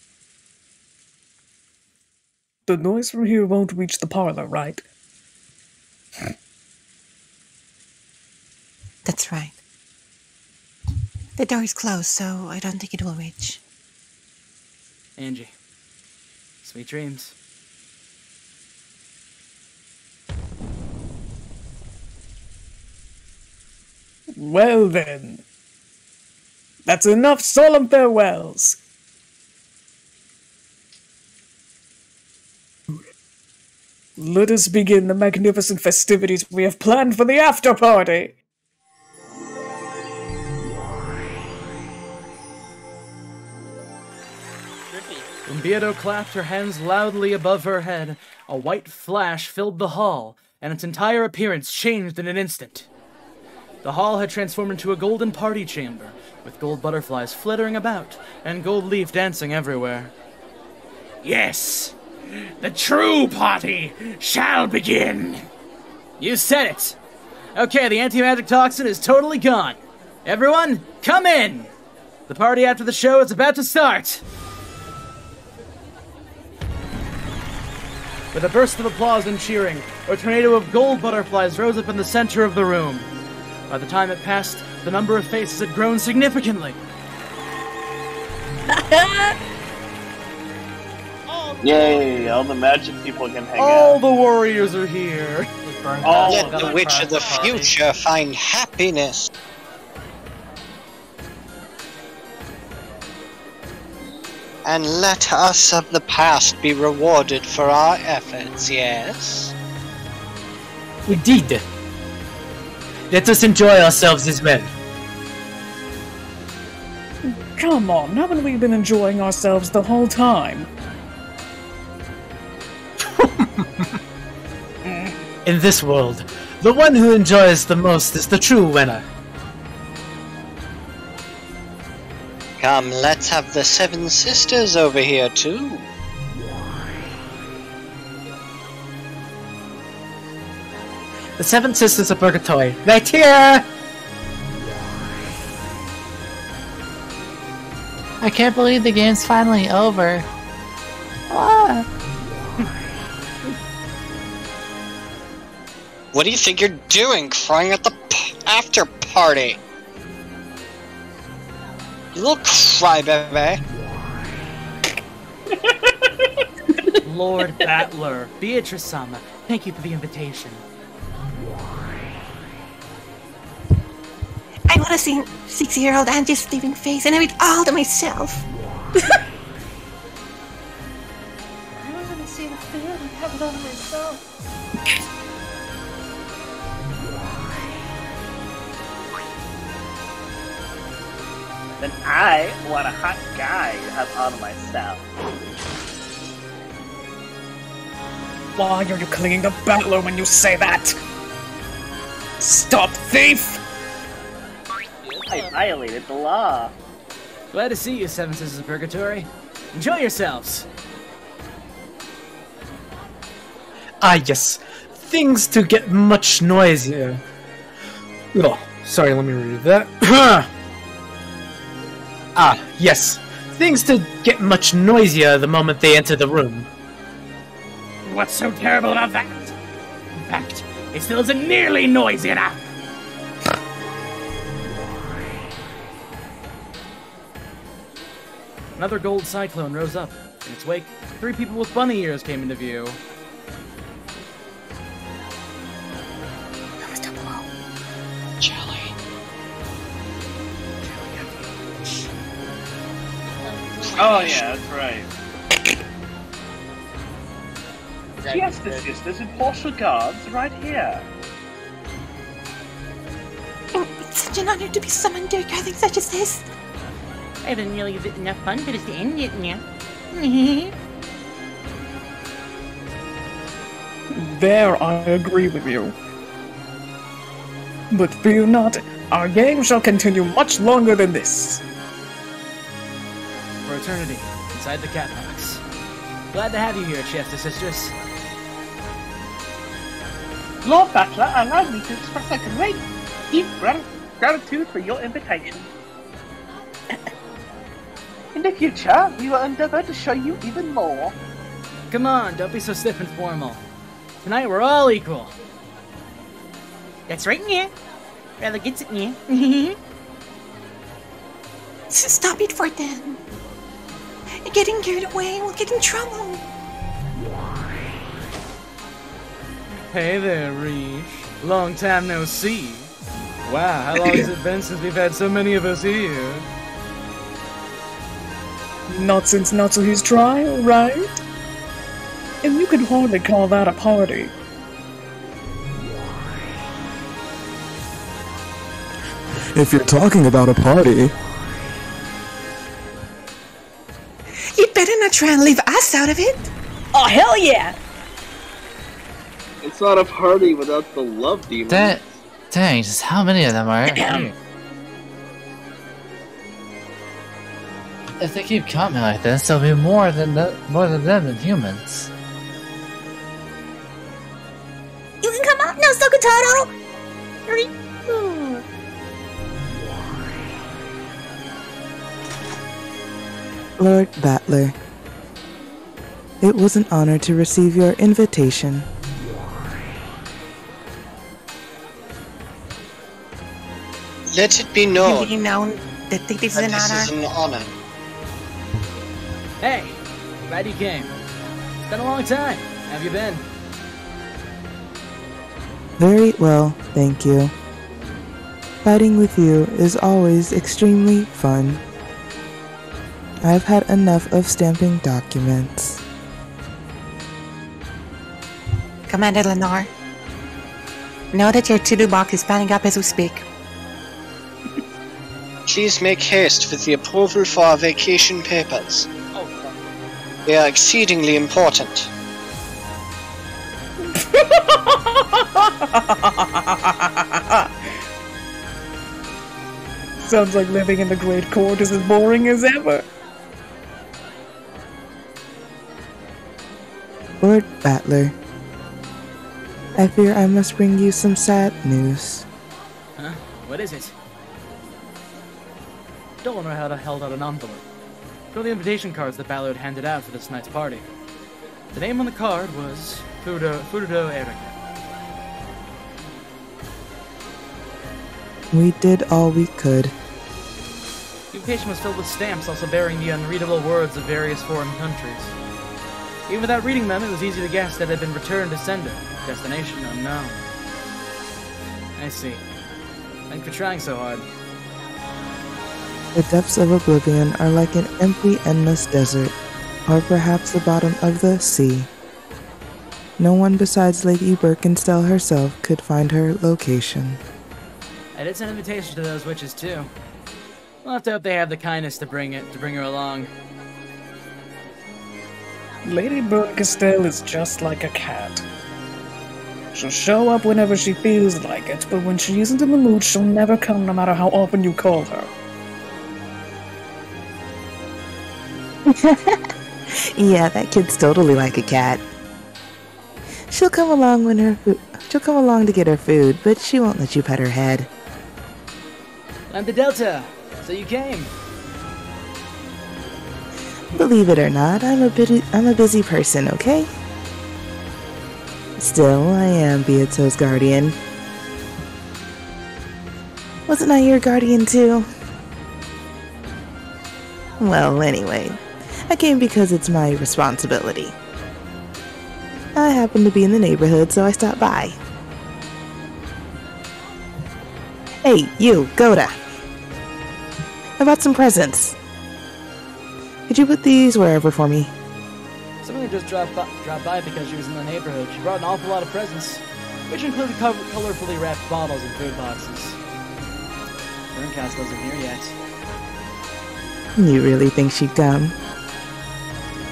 Speaker 15: The noise from here won't reach the parlor, right?
Speaker 5: That's right. The door is closed, so I don't think it will reach.
Speaker 2: Angie, sweet dreams.
Speaker 15: Well then. That's enough solemn farewells. Let us begin the magnificent festivities we have planned for the after party.
Speaker 2: When Beato clapped her hands loudly above her head, a white flash filled the hall, and its entire appearance changed in an instant. The hall had transformed into a golden party chamber, with gold butterflies flittering about, and gold leaf dancing everywhere.
Speaker 12: Yes! The true party shall begin!
Speaker 2: You said it! Okay, the anti-magic toxin is totally gone. Everyone, come in! The party after the show is about to start! With a burst of applause and cheering, a tornado of gold butterflies rose up in the center of the room. By the time it passed, the number of faces had grown significantly.
Speaker 6: Yay, all the magic people can hang
Speaker 2: All
Speaker 6: out.
Speaker 2: the warriors are here.
Speaker 10: Let the witch of the future find happiness. And let us of the past be rewarded for our efforts, yes?
Speaker 12: Indeed. Let us enjoy ourselves as well.
Speaker 15: Come on, haven't we been enjoying ourselves the whole time?
Speaker 12: In this world, the one who enjoys the most is the true winner.
Speaker 10: Come, let's have the Seven Sisters over here, too.
Speaker 12: The Seven Sisters of Purgatory, right here!
Speaker 14: I can't believe the game's finally over. Ah.
Speaker 10: What do you think you're doing, crying at the after party? You little crybaby.
Speaker 2: Lord Battler, Beatrice-sama, thank you for the invitation.
Speaker 5: I want to see 6-year-old Angie's sleeping face and have it all to myself.
Speaker 7: I want to see the film and have it all to myself.
Speaker 6: Then I want a hot guy to have all of myself.
Speaker 15: Why are you clinging to Battler when you say that? Stop, thief!
Speaker 6: I violated the law.
Speaker 2: Glad to see you, Seven Sisters of Purgatory. Enjoy yourselves.
Speaker 12: Ah, yes. Things to get much noisier. Oh, sorry, let me read that. Ah, yes. Things to get much noisier the moment they enter the room. What's so terrible about that? In fact, it still isn't nearly noisy enough.
Speaker 2: Another gold cyclone rose up. In its wake, 3 people with bunny ears came into view.
Speaker 10: Jelly.
Speaker 6: Oh yeah, that's right. Yes, the sisters in Portia Guards right here.
Speaker 17: It's such an honor to be summoned to a gathering such as this.
Speaker 18: I haven't really enough fun for this to end yet now.
Speaker 15: There, I agree with you. But fear not, our game shall continue much longer than this.
Speaker 2: For eternity, inside the cat box. Glad to have you here, Chester Sisters.
Speaker 6: Lord Butler, allow me to express a great, deep gratitude for your invitation. In the future, we will endeavor to show you even more.
Speaker 2: Come on, don't be so stiff and formal. Tonight we're all equal.
Speaker 18: That's right, yeah. Rather gets it, yeah.
Speaker 17: Stop it for them. Getting carried away will get in trouble.
Speaker 2: Hey there, Reach. Long time no see. Wow, how long has it been since we've had so many of us here?
Speaker 15: Not since Natsuhi's trial, right? And you can hardly call that a party.
Speaker 3: If you're talking about a party,
Speaker 17: You'd better not try and leave us out of it.
Speaker 9: Oh, hell yeah!
Speaker 6: It's not a party without the love demon.
Speaker 14: Dang, just how many of them are here? If they keep coming like this, there'll be more than them than humans.
Speaker 8: You can come out now, Sokotaro!
Speaker 3: Lord Battler, it was an honor to receive your invitation.
Speaker 10: Let it be known,
Speaker 17: Let it be known that this is an
Speaker 10: this
Speaker 17: honor.
Speaker 10: is an honor.
Speaker 2: Hey, glad you came. It's been a long time. How have you been?
Speaker 3: Very well, thank you. Fighting with you is always extremely fun. I've had enough of stamping documents.
Speaker 17: Commander Lenore, know that your to-do box is piling up as we speak.
Speaker 10: Please make haste with the approval for our vacation papers. They are exceedingly important.
Speaker 15: Sounds like living in the Great Court is as boring as ever.
Speaker 3: Lord Battler, I fear I must bring you some sad news.
Speaker 2: Huh? What is it? Don't know how to held out an envelope. Go to the invitation cards that Ballard handed out for this night's party. The name on the card was Furudo Erika.
Speaker 3: We did all we could.
Speaker 2: The invitation was filled with stamps also bearing the unreadable words of various foreign countries. Even without reading them, it was easy to guess that it had been returned to sender. Destination unknown. I see. Thanks for trying so hard.
Speaker 3: The depths of oblivion are like an empty, endless desert, or perhaps the bottom of the sea. No one besides Lady Birkenstell herself could find her location.
Speaker 2: I did send invitations to those witches too. We'll have to hope they have the kindness to bring her along.
Speaker 15: Lady Birkenstell is just like a cat. She'll show up whenever she feels like it, but when she isn't in the mood, she'll never come no matter how often you call her.
Speaker 3: Yeah, that kid's totally like a cat. She'll come along to get her food, but she won't let you pet her head.
Speaker 2: I'm the Delta, so you came.
Speaker 3: Believe it or not, I'm a busy person, okay? Still, I am Beato's guardian. Wasn't I your guardian too? Well, anyway, I came because it's my responsibility. I happened to be in the neighborhood, so I stopped by. Hey, you, Goda. I bought some presents. Could you put these wherever for me?
Speaker 2: Someone just dropped by because she was in the neighborhood. She brought an awful lot of presents, which included colorfully wrapped bottles and food boxes. Burncast wasn't here yet.
Speaker 3: You really think she'd come?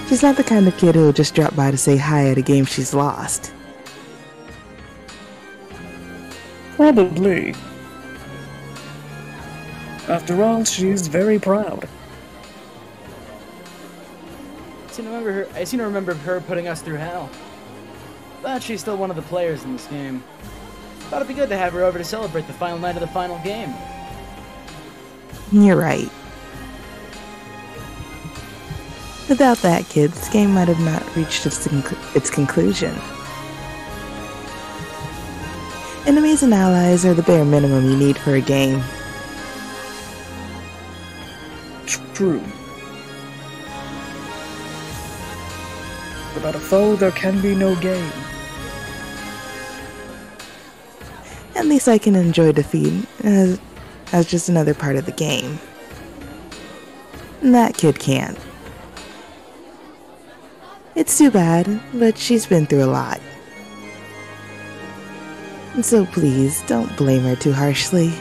Speaker 3: She's not the kind of kid who'll just drop by to say hi at a game she's lost.
Speaker 15: Probably. After all, she's very proud.
Speaker 2: I seem to remember her putting us through hell. But she's still one of the players in this game. Thought it'd be good to have her over to celebrate the final night of the final game.
Speaker 3: You're right. Without that kid, this game might have not reached its conclusion. Enemies and allies are the bare minimum you need for a game.
Speaker 15: True. Without a foe, there can be no game.
Speaker 3: At least I can enjoy defeat as just another part of the game. That kid can't. It's too bad, but she's been through a lot. So please, don't blame her too harshly.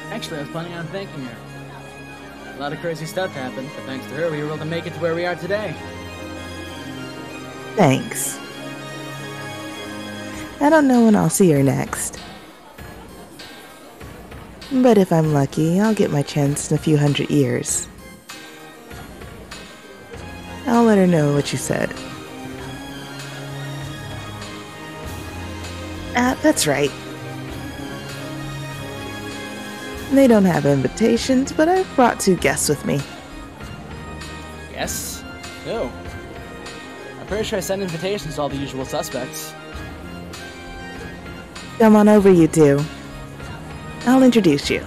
Speaker 2: Actually, I was planning on thanking her. A lot of crazy stuff happened, but thanks to her, we were able to make it to where we are today.
Speaker 3: Thanks. I don't know when I'll see her next. But if I'm lucky, I'll get my chance in a few hundred years. I'll let her know what you said. That's right. They don't have invitations, but I've brought 2 guests with me.
Speaker 2: Yes? No. I'm pretty sure I sent invitations to all the usual suspects.
Speaker 3: Come on over, you two. I'll introduce you.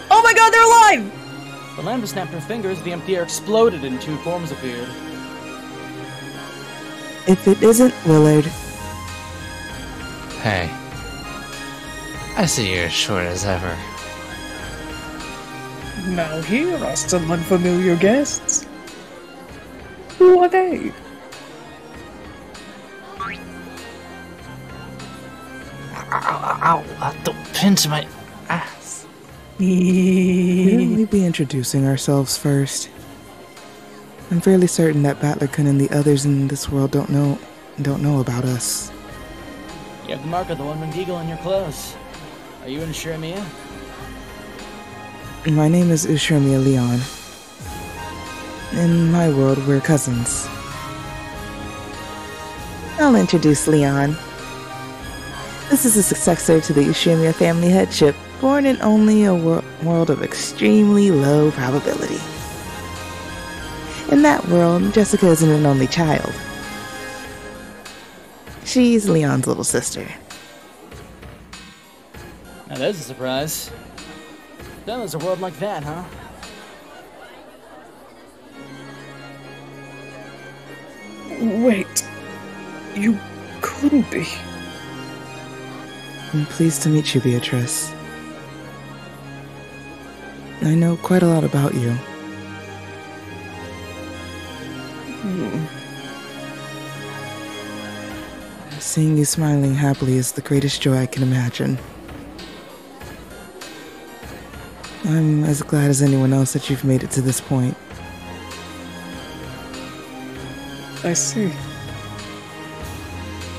Speaker 9: Oh my god, they're alive!
Speaker 2: The Lambda snapped her fingers, the empty air exploded and 2 forms appeared.
Speaker 3: If it isn't Willard.
Speaker 14: Hey. I see you're as short as ever.
Speaker 15: Now here are some unfamiliar guests. Who are they?
Speaker 14: Ow, don't pinch my ass.
Speaker 3: Shouldn't we be introducing ourselves first? I'm fairly certain that Battlerkun and the others in this world don't know about us.
Speaker 2: You have the mark of the one-winged eagle on your clothes. Are you in Shiremia?
Speaker 3: My name is Ushirmia Leon. In my world, we're cousins. I'll introduce Leon. This is a successor to the Ushirmia family headship, born in only a world of extremely low probability. In that world, Jessica isn't an only child. She's Leon's little sister.
Speaker 2: Now there's a surprise. Then there's a world like that, huh?
Speaker 15: Wait. You couldn't be.
Speaker 3: I'm pleased to meet you, Beatrice. I know quite a lot about you. Seeing you smiling happily is the greatest joy I can imagine. I'm as glad as anyone else that you've made it to this point.
Speaker 15: I see.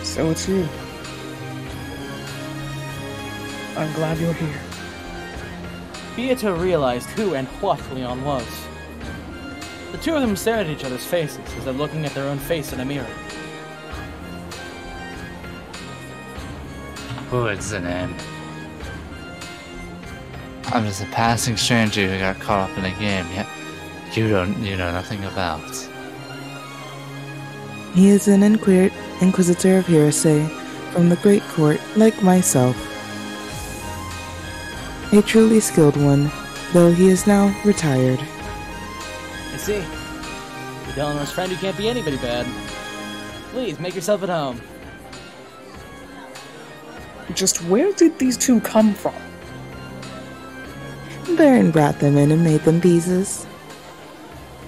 Speaker 15: So it's you. I'm glad you're here.
Speaker 2: Beato realized who and what Leon was. The 2 of them stared at each other's faces as they're looking at their own face in a mirror.
Speaker 14: What's the name? I'm just a passing stranger who got caught up in a game you know nothing about.
Speaker 3: He is an Inquisitor of Heresy from the Great Court, like myself. A truly skilled one, though he is now retired.
Speaker 2: I see. You're Delanor's friend who can't be anybody bad. Please, make yourself at home.
Speaker 15: Just where did these two come from?
Speaker 3: Baron brought them in and made them pieces.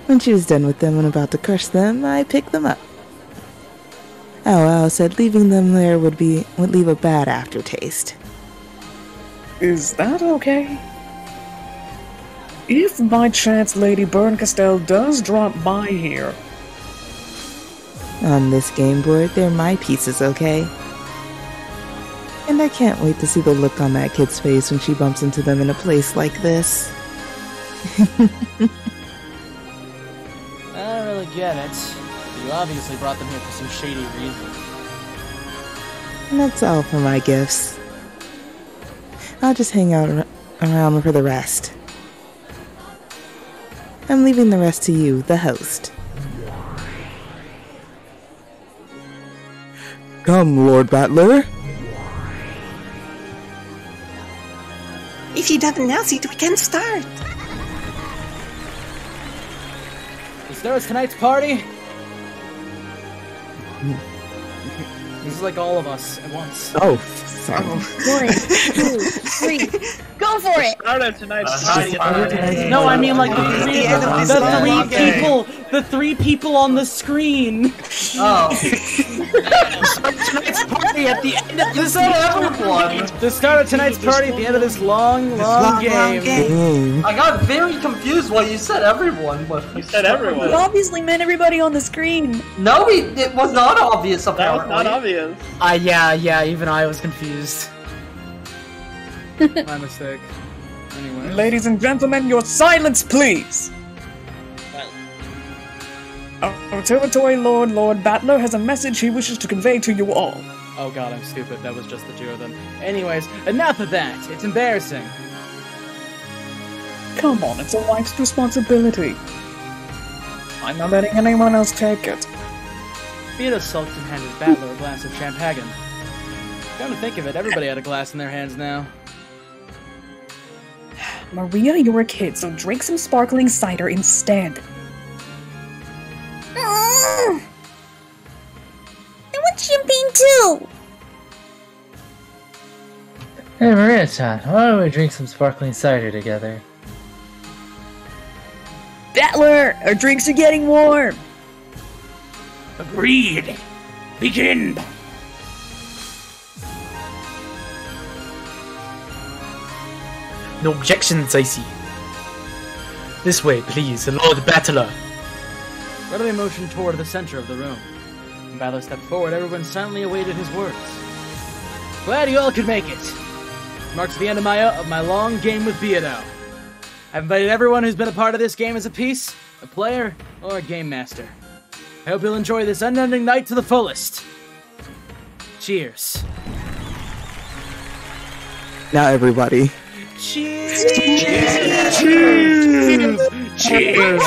Speaker 3: When she was done with them and about to crush them, I picked them up. Ow Ow said leaving them there would leave a bad aftertaste.
Speaker 15: Is that okay? If by chance Lady Berncastel does drop by here...
Speaker 3: On this game board, they're my pieces, okay? And I can't wait to see the look on that kid's face when she bumps into them in a place like this.
Speaker 2: I don't really get it. You obviously brought them here for some shady reason.
Speaker 3: And that's all for my gifts. I'll just hang out around for the rest. I'm leaving the rest to you, the host. Come, Lord Battler.
Speaker 17: If you don't announce it, we can start.
Speaker 2: Is there tonight's party? This is like all of us at once.
Speaker 3: Oh, sorry.
Speaker 4: 1, 2, 3, go for it!
Speaker 11: Start of tonight's party.
Speaker 2: No, I mean like the three people on the screen.
Speaker 7: Oh.
Speaker 2: Tonight's party at the end of this everyone. The start of tonight's party at the end of this long game.
Speaker 7: I got very confused when you said everyone, but
Speaker 11: you said everyone.
Speaker 4: You obviously meant everybody on the screen.
Speaker 7: No, it was not obvious. Apparently,
Speaker 11: that was not obvious.
Speaker 2: Yeah, even I was confused. My mistake. Anyway.
Speaker 15: Ladies and gentlemen, your silence, please! Our territory lord, Lord Battler, has a message he wishes to convey to you all.
Speaker 2: Oh god, I'm stupid. That was just the two of them. Anyways, enough of that. It's embarrassing.
Speaker 15: Come on, it's a wife's responsibility. I'm not letting anyone else take it.
Speaker 2: Vito sulked and handed Battler a glass of champagne. Come to think of it, everybody had a glass in their hands now.
Speaker 9: Maria, you're a kid, so drink some sparkling cider instead.
Speaker 8: I want champagne too!
Speaker 14: Hey Maria-chan, why don't we drink some sparkling cider together?
Speaker 9: Battler, our drinks are getting warm!
Speaker 12: Agreed! Begin! No objections, I see. This way, please, Lord Battler.
Speaker 2: Readily motioned toward the center of the room. When Battler stepped forward, everyone silently awaited his words. Glad you all could make it. This marks the end of my long game with Beato. I've invited everyone who's been a part of this game as a piece, a player, or a game master. I hope you'll enjoy this unending night to the fullest. Cheers.
Speaker 3: Now everybody.
Speaker 2: Cheers!
Speaker 12: Cheers! Cheers!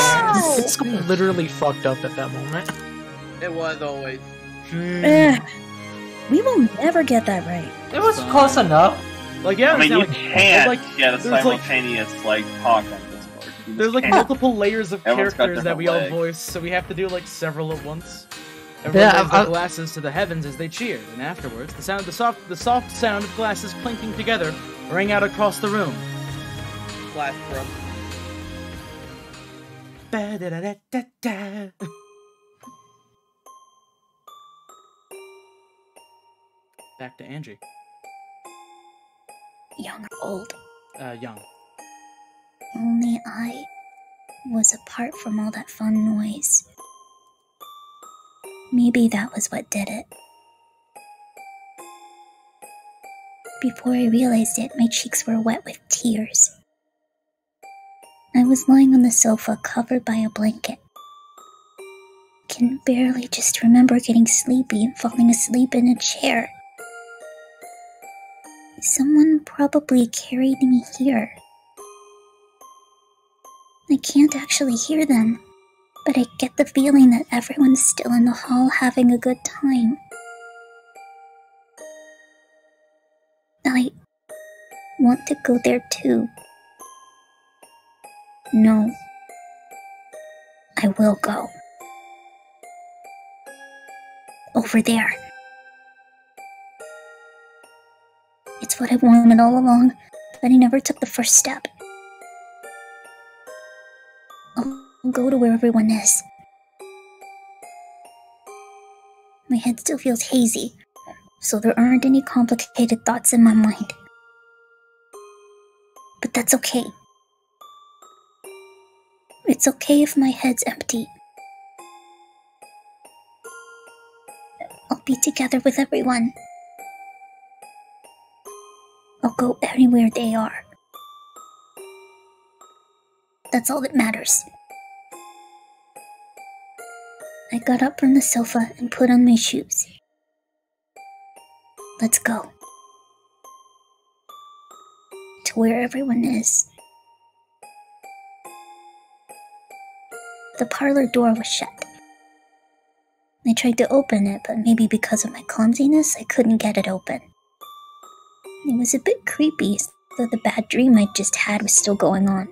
Speaker 2: It's literally fucked up at that moment.
Speaker 11: It was always.
Speaker 4: We will never get that right.
Speaker 7: It was close enough.
Speaker 2: Like, yeah,
Speaker 19: I mean, you
Speaker 2: like,
Speaker 19: can't get a
Speaker 2: there's
Speaker 19: simultaneous talk on Discord. You
Speaker 2: There's like
Speaker 19: can't.
Speaker 2: multiple layers of
Speaker 19: Everyone's got
Speaker 2: characters that we all
Speaker 19: different
Speaker 2: voice, so we have to do like several at once. Everyone raised their glasses to the heavens as they cheered, and afterwards, the soft sound of glasses clinking together rang out across the room.
Speaker 11: Glass drum.
Speaker 2: Ba-da-da-da-da-da. Back to Angie.
Speaker 8: Young or old,
Speaker 2: Young.
Speaker 8: only I was apart from all that fun noise. Maybe that was what did it. Before I realized it, my cheeks were wet with tears. I was lying on the sofa, covered by a blanket. Can barely just remember getting sleepy and falling asleep in a chair. Someone probably carried me here. I can't actually hear them, but I get the feeling that everyone's still in the hall having a good time. I want to go there too. No. I will go. Over there. It's what I wanted all along, but I never took the first step. I'll go to where everyone is. My head still feels hazy, so there aren't any complicated thoughts in my mind. But that's okay. It's okay if my head's empty. I'll be together with everyone. I'll go anywhere they are. That's all that matters. I got up from the sofa and put on my shoes. Let's go. To where everyone is. The parlor door was shut. I tried to open it, but maybe because of my clumsiness, I couldn't get it open. It was a bit creepy, so the bad dream I just had was still going on.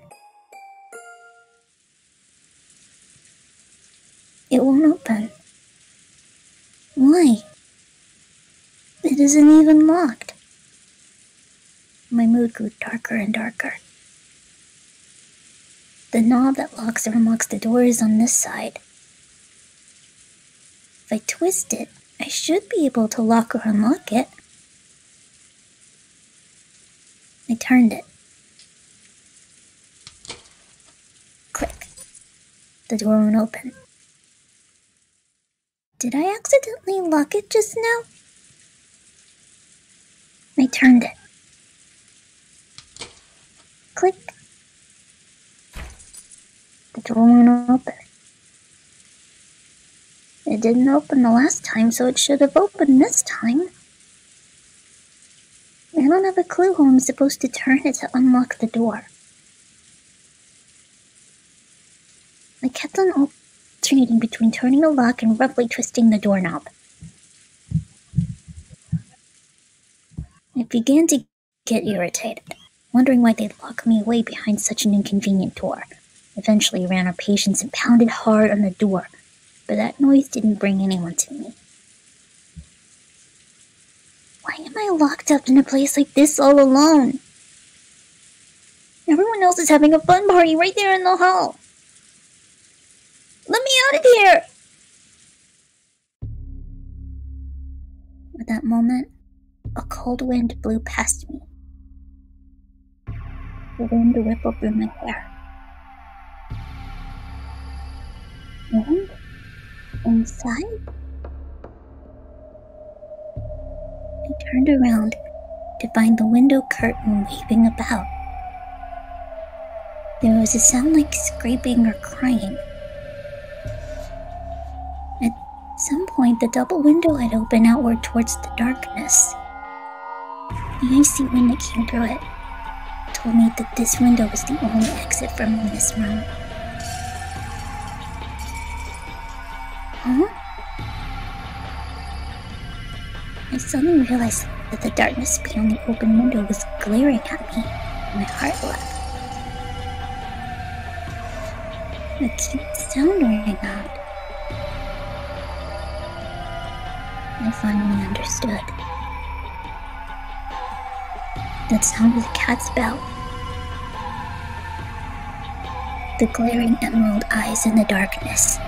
Speaker 8: It won't open. Why? It isn't even locked. My mood grew darker and darker. The knob that locks or unlocks the door is on this side. If I twist it, I should be able to lock or unlock it. I turned it. Click. The door won't open. Did I accidentally lock it just now? I turned it. Click. The door won't open. It didn't open the last time, so it should have opened this time. I don't have a clue how I'm supposed to turn it to unlock the door. I kept on alternating between turning the lock and roughly twisting the doorknob. I began to get irritated, wondering why they'd lock me away behind such an inconvenient door. Eventually ran out of patience and pounded hard on the door, but that noise didn't bring anyone to me. Why am I locked up in a place like this all alone? Everyone else is having a fun party right there in the hall. Let me out of here! At that moment, a cold wind blew past me. The wind rippled through my hair. And inside, I turned around to find the window curtain waving about. There was a sound like scraping or crying. At some point, the double window had opened outward towards the darkness. The icy wind that came through it told me that this window was the only exit from this room. Huh? I suddenly realized that the darkness beyond the open window was glaring at me. My heart leapt. A cute sound rang out. I finally understood. That sound was a cat's bell. The glaring emerald eyes in the darkness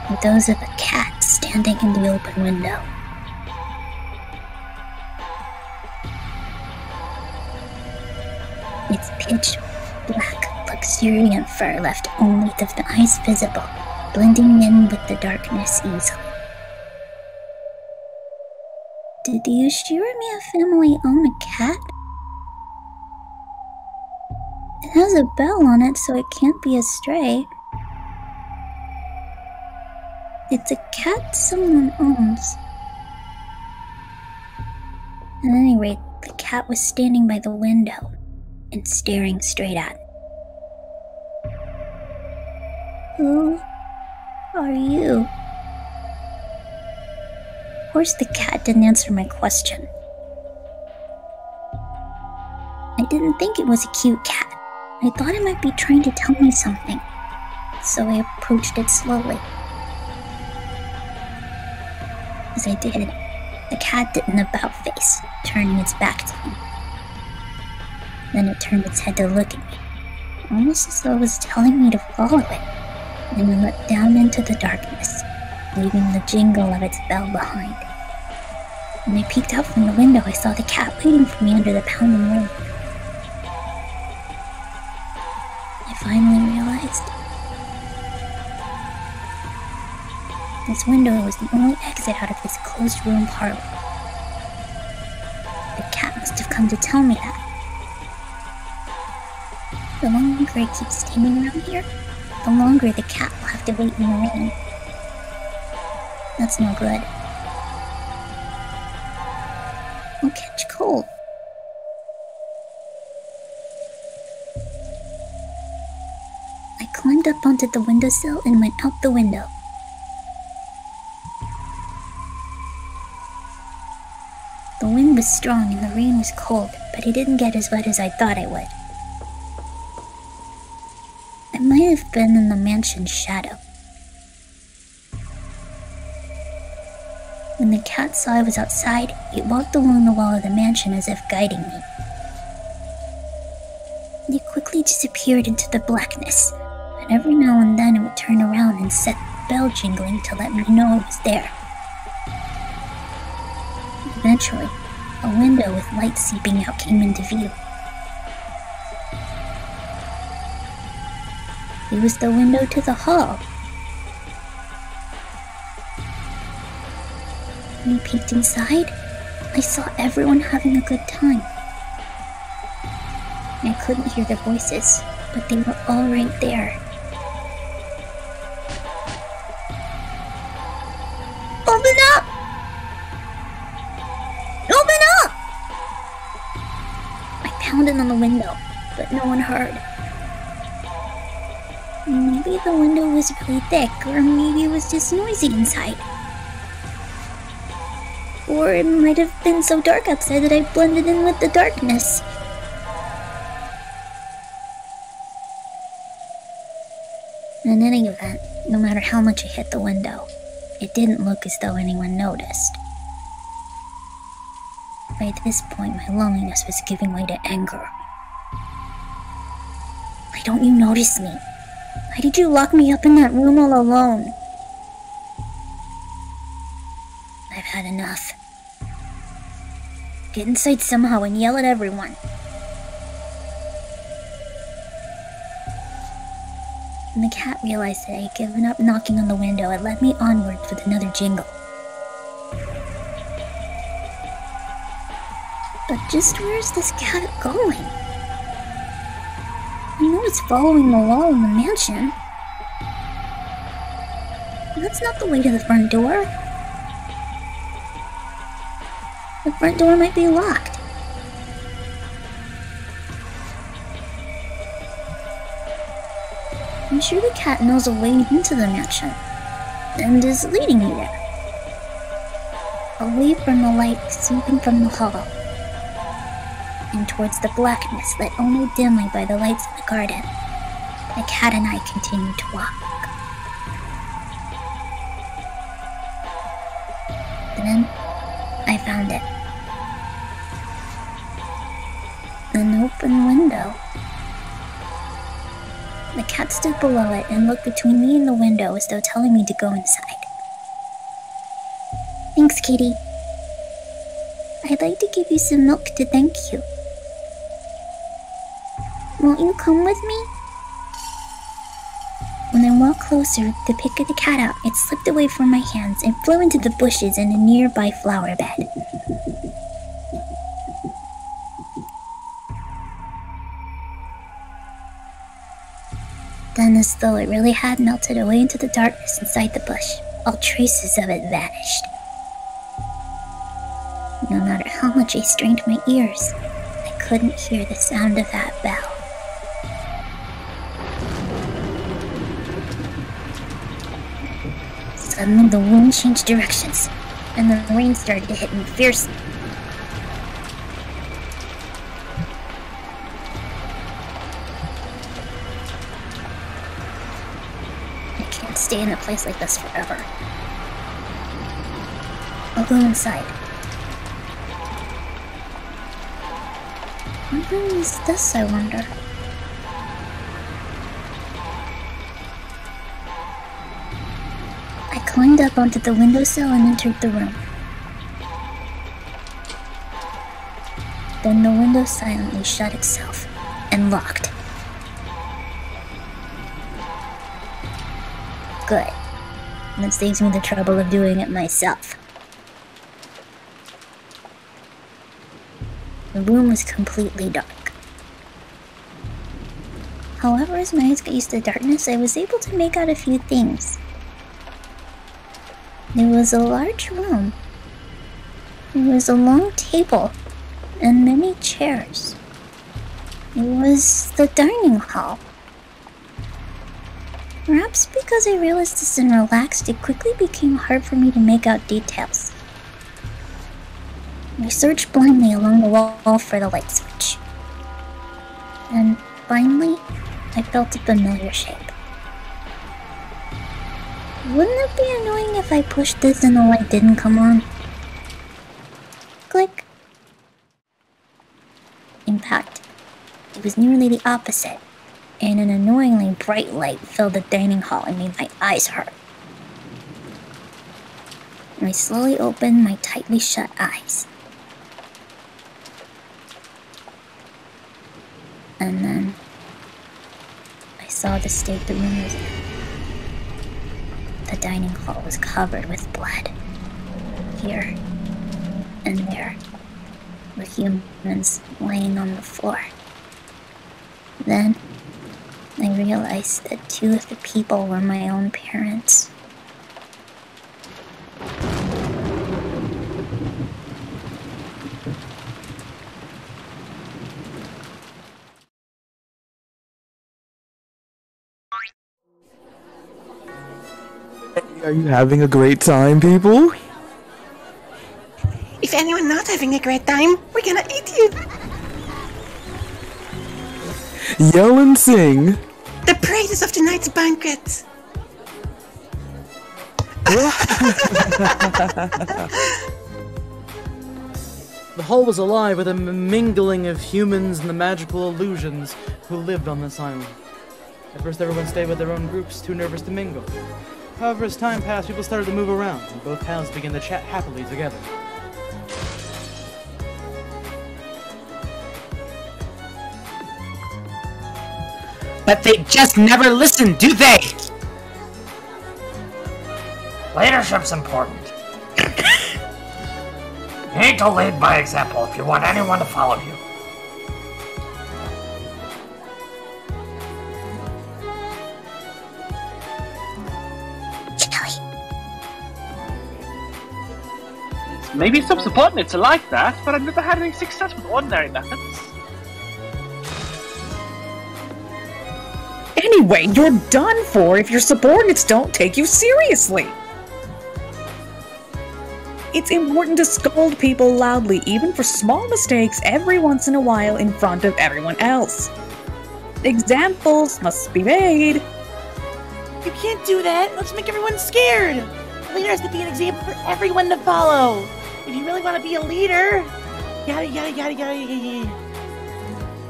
Speaker 8: were those of a cat standing in the open window. Its pitch black, luxuriant fur left only the eyes visible, blending in with the darkness easily. Did the Ushiramiya family own a cat? It has a bell on it, so it can't be a stray. It's a cat someone owns. At any rate, the cat was standing by the window and staring straight at me. Who are you? Of course, the cat didn't answer my question. I didn't think it was a cute cat. I thought it might be trying to tell me something, so I approached it slowly. As I did, the cat did an about face, turning its back to me. Then it turned its head to look at me, almost as though it was telling me to follow it. Then it looked down into the darkness, leaving the jingle of its bell behind. When I peeked out from the window, I saw the cat waiting for me under the pounding rain. I finally realized this window was the only exit out of this closed room parlor. The cat must have come to tell me that. The longer I keep standing around here, the longer the cat will have to wait in the rain. That's no good. I'll catch cold. I climbed up onto the windowsill and went out the window. The wind was strong and the rain was cold, but it didn't get as wet as I thought it would. I might have been in the mansion's shadow. When the cat saw I was outside, it walked along the wall of the mansion as if guiding me. It quickly disappeared into the blackness, but every now and then it would turn around and set the bell jingling to let me know I was there. Eventually, a window with light seeping out came into view. It was the window to the hall. When I peeked inside, I saw everyone having a good time. I couldn't hear their voices, but they were all right there. Open up! Open up! I pounded on the window, but no one heard. Maybe the window was really thick, or maybe it was just noisy inside. Or it might have been so dark outside that I blended in with the darkness. In any event, no matter how much I hit the window, it didn't look as though anyone noticed. By this point, my loneliness was giving way to anger. Why don't you notice me? Why did you lock me up in that room all alone? I've had enough. Get inside somehow and yell at everyone. When the cat realized that I had given up knocking on the window, it led me onwards with another jingle. But just where is this cat going? I know it's following the wall in the mansion. That's not the way to the front door. The front door might be locked. I'm sure the cat knows a way into the mansion, and is leading me there. Away from the light seeping from the hall, and towards the blackness lit only dimly by the lights in the garden, the cat and I continued to walk. Then, I found it. An open window. The cat stood below it and looked between me and the window as though telling me to go inside. Thanks, Kitty. I'd like to give you some milk to thank you. Won't you come with me? When I walked closer to pick the cat out, it slipped away from my hands and flew into the bushes in a nearby flower bed. Then, as though it really had melted away into the darkness inside the bush, all traces of it vanished. No matter how much I strained my ears, I couldn't hear the sound of that bell. Suddenly the wind changed directions, and the rain started to hit me fiercely. I can't stay in a place like this forever. I'll go inside. What room is this, I wonder? I climbed up onto the windowsill and entered the room. Then the window silently shut itself and locked. Good. That saves me the trouble of doing it myself. The room was completely dark. However, as my eyes got used to the darkness, I was able to make out a few things. It was a large room. There was a long table and many chairs. It was the dining hall. Perhaps because I realized this and relaxed, it quickly became hard for me to make out details. I searched blindly along the wall for the light switch. And finally, I felt a familiar shape. Wouldn't it be annoying if I pushed this and the light didn't come on? Click. In fact, it was nearly the opposite, and an annoyingly bright light filled the dining hall and made my eyes hurt. I slowly opened my tightly shut eyes. And then I saw the state the room was in. The dining hall was covered with blood. Here and there were humans laying on the floor. Then I realized that 2 of the people were my own parents.
Speaker 3: Are you having a great time, people?
Speaker 17: If anyone not having a great time, we're gonna eat you!
Speaker 3: Yell and sing!
Speaker 17: The praises of tonight's banquet!
Speaker 2: The hall was alive with a mingling of humans and the magical illusions who lived on this island. At first everyone stayed with their own groups, too nervous to mingle. However, as time passed, people started to move around, and both towns began to chat happily together.
Speaker 12: But they just never listen, do they?
Speaker 11: Leadership's important. You need to lead by example if you want anyone to follow you.
Speaker 20: Maybe some subordinates are like that, but I've never had any success with ordinary methods.
Speaker 9: Anyway, you're done for if your subordinates don't take you seriously. It's important to scold people loudly, even for small mistakes, every once in a while in front of everyone else. Examples must be made.
Speaker 18: You can't do that. Let's make everyone scared. The leader has to be an example for everyone to follow. If you really want to be a leader, yada yada yada yada yada.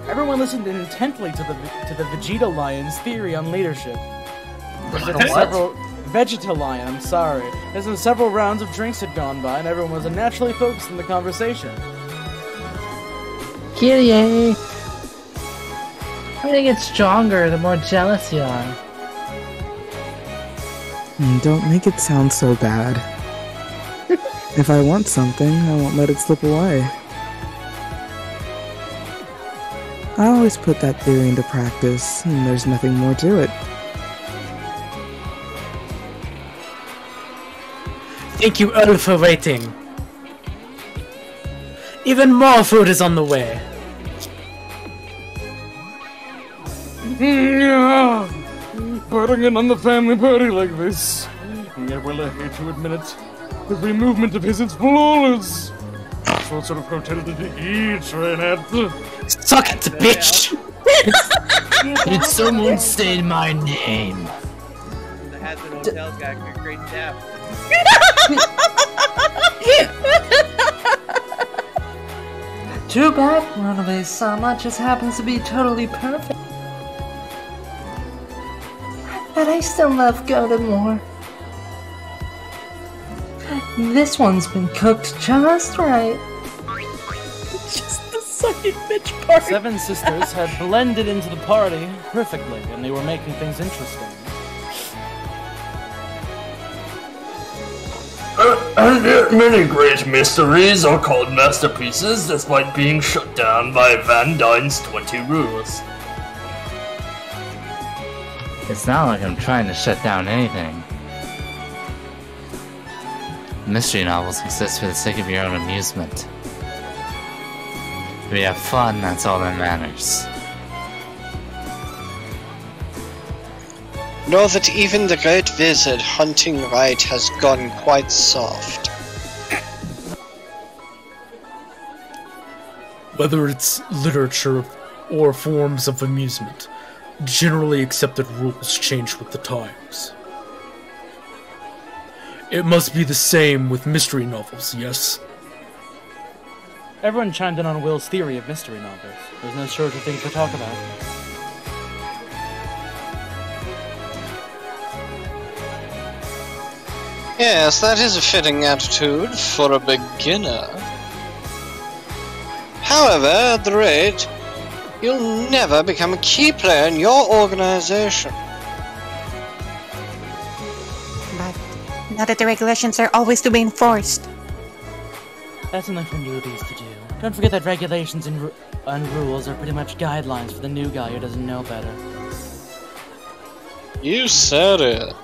Speaker 2: Everyone listened intently to the Vegeta Lion's theory on leadership. Vegeta Lion, I'm sorry. As in several rounds of drinks had gone by, and everyone was naturally focused on the conversation.
Speaker 14: Kyrie! I think it's stronger the more jealous you are.
Speaker 3: Don't make it sound so bad. If I want something, I won't let it slip away. I always put that theory into practice, and there's nothing more to it.
Speaker 12: Thank you all for waiting. Even more food is on the way.
Speaker 16: Butting in on the family party like this. Yeah, well, I hate to admit it. Every movement of his is flawless. That's what sort of hotel did he eat right at?
Speaker 12: Suck it, bitch!
Speaker 14: Did someone say my name?
Speaker 11: The Hazard Hotel's got a great staff.
Speaker 7: Too bad Runaway-sama just happens to be totally perfect. But I still love Goda more. This one's been cooked just right.
Speaker 9: Just the second bitch part.
Speaker 2: Seven sisters had blended into the party perfectly, and they were making things interesting.
Speaker 13: And yet many great mysteries are called masterpieces despite being shut down by Van Dyne's 20 rules.
Speaker 14: It's not like I'm trying to shut down anything. Mystery novels exist for the sake of your own amusement. If we have fun, that's all that matters.
Speaker 10: Know that even the great wizard hunting right has gone quite soft.
Speaker 21: Whether it's literature or forms of amusement, generally accepted rules change with the times. It must be the same with mystery novels, yes?
Speaker 2: Everyone chimed in on Will's theory of mystery novels. There's no shortage of things to talk about.
Speaker 10: Yes, that is a fitting attitude for a beginner. However, at the rate, you'll never become a key player in your organization.
Speaker 17: But now that the regulations are always to be enforced.
Speaker 2: That's something for newbies to do. Don't forget that regulations and rules are pretty much guidelines for the new guy who doesn't know better.
Speaker 10: You said it.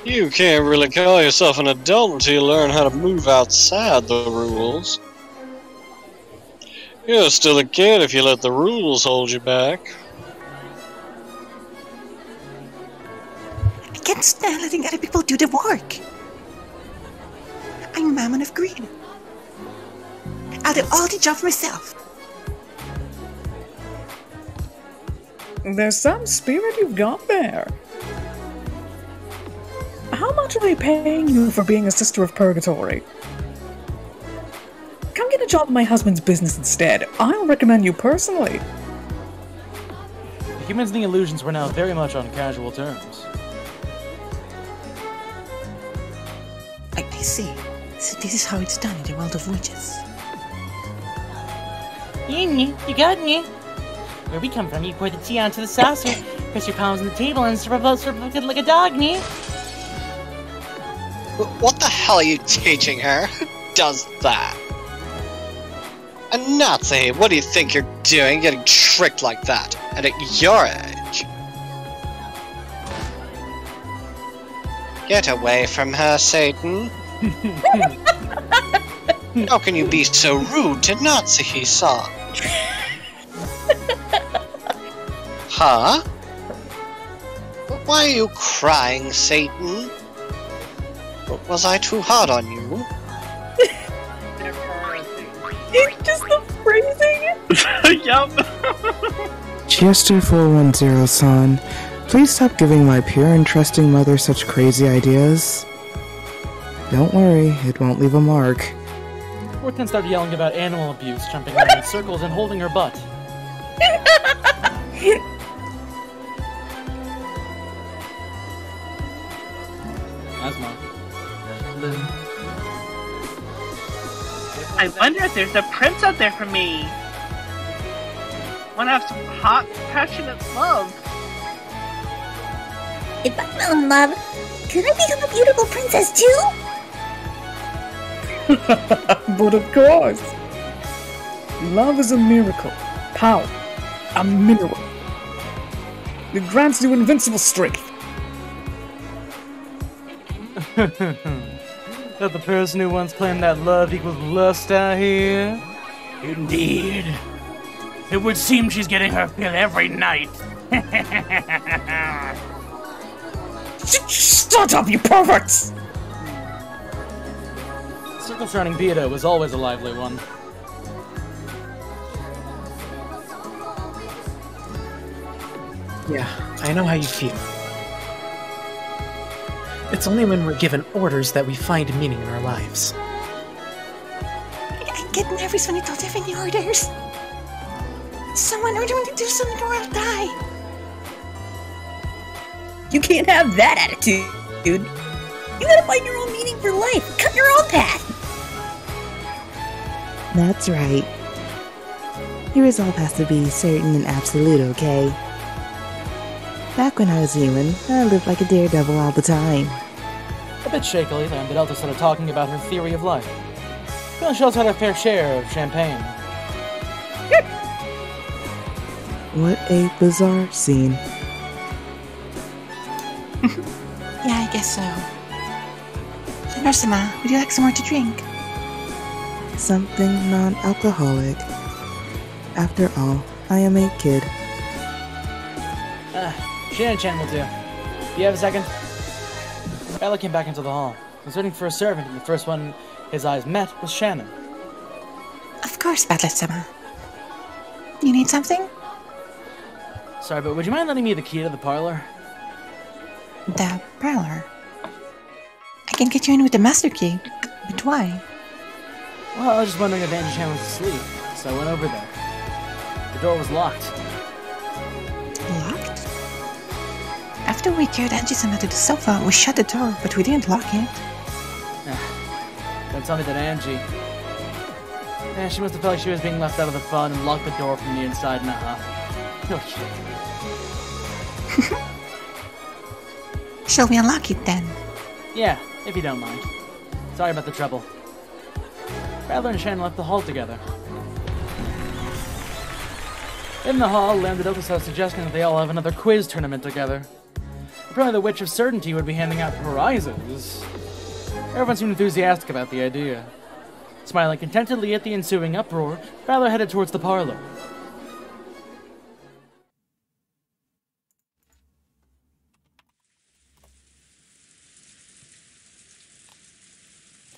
Speaker 10: You can't really call yourself an adult until you learn how to move outside the rules. You're still a kid if you let the rules hold you back.
Speaker 17: I can't stand letting other people do the work. I'm Mammon of Green. I'll do all the job myself.
Speaker 15: There's some spirit you've got there. How much are they paying you for being a sister of purgatory? Come get a job in my husband's business instead. I'll recommend you personally.
Speaker 2: The humans and the illusions were now very much on casual terms.
Speaker 17: I see. So this is how it's done in the world of witches.
Speaker 18: You got me. Where we come from, you pour the tea onto the saucer, press your palms on the table, and serve it like a dog, me.
Speaker 10: What the hell are you teaching her? Who does that? A Nazi, what do you think you're doing, getting tricked like that? And at your age? Get away from her, Satan. How can you be so rude to Nazi-san? Huh? Why are you crying, Satan? Was I too hard on you?
Speaker 15: It's just the phrasing.
Speaker 20: Yup.
Speaker 3: Chester410-san, please stop giving my pure and trusting mother such crazy ideas. Don't worry, it won't leave a mark.
Speaker 2: 410 started yelling about animal abuse, jumping around in circles and holding her butt. Asma.
Speaker 20: I wonder if there's a prince out there for me. Wanna have some hot, passionate love?
Speaker 8: If I fell in love, could I become a beautiful princess too?
Speaker 15: But of course. Love is a miracle. Power. A mineral. It grants you invincible strength.
Speaker 2: That the person who once claimed that love equals lust out here?
Speaker 12: Indeed. It would seem she's getting her fill every night.
Speaker 15: Shut up, you perverts!
Speaker 2: The circle surrounding Beata was always a lively one.
Speaker 12: Yeah, I know how you feel. It's only when we're given orders that we find meaning in our lives.
Speaker 17: I get nervous when you don't have any orders. Someone ordered me to do something or I'll die.
Speaker 4: You can't have that attitude, dude. You gotta find your own meaning for life. Cut your own path.
Speaker 3: That's right. Your resolve has to be certain and absolute, okay? Back when I was human, I lived like a daredevil all the time.
Speaker 2: A bit shakily, then Delta started talking about her theory of life. Feeling she also had her fair share of champagne.
Speaker 3: What a bizarre scene.
Speaker 17: Yeah, I guess so. Nurse-sama, would you like some more to drink?
Speaker 3: Something non-alcoholic. After all, I am a kid.
Speaker 2: Shannon will do. Do you have a second? Bella came back into the hall. He was waiting for a servant, and the first one his eyes met was Shannon.
Speaker 17: Of course, Butler-sama. You need something?
Speaker 2: Sorry, but would you mind lending me the key to the parlor?
Speaker 17: The parlor? I can get you in with the master key. But why?
Speaker 2: Well, I was just wondering if Angie Chan was asleep, so I went over there. The door was locked.
Speaker 17: Locked? After we carried Angie-sama to the sofa, we shut the door, but we didn't lock it.
Speaker 2: Don't tell me that Angie... Yeah, she must have felt like she was being left out of the fun and locked the door from the inside, Oh, shit.
Speaker 17: Shall we unlock it then?
Speaker 2: Yeah, if you don't mind. Sorry about the trouble. Rattler and Shannon left the hall together. In the hall, landed Okasawa suggesting that they all have another quiz tournament together. Apparently the Witch of Certainty would be handing out prizes. Everyone seemed enthusiastic about the idea. Smiling contentedly at the ensuing uproar, Rattler headed towards the parlor.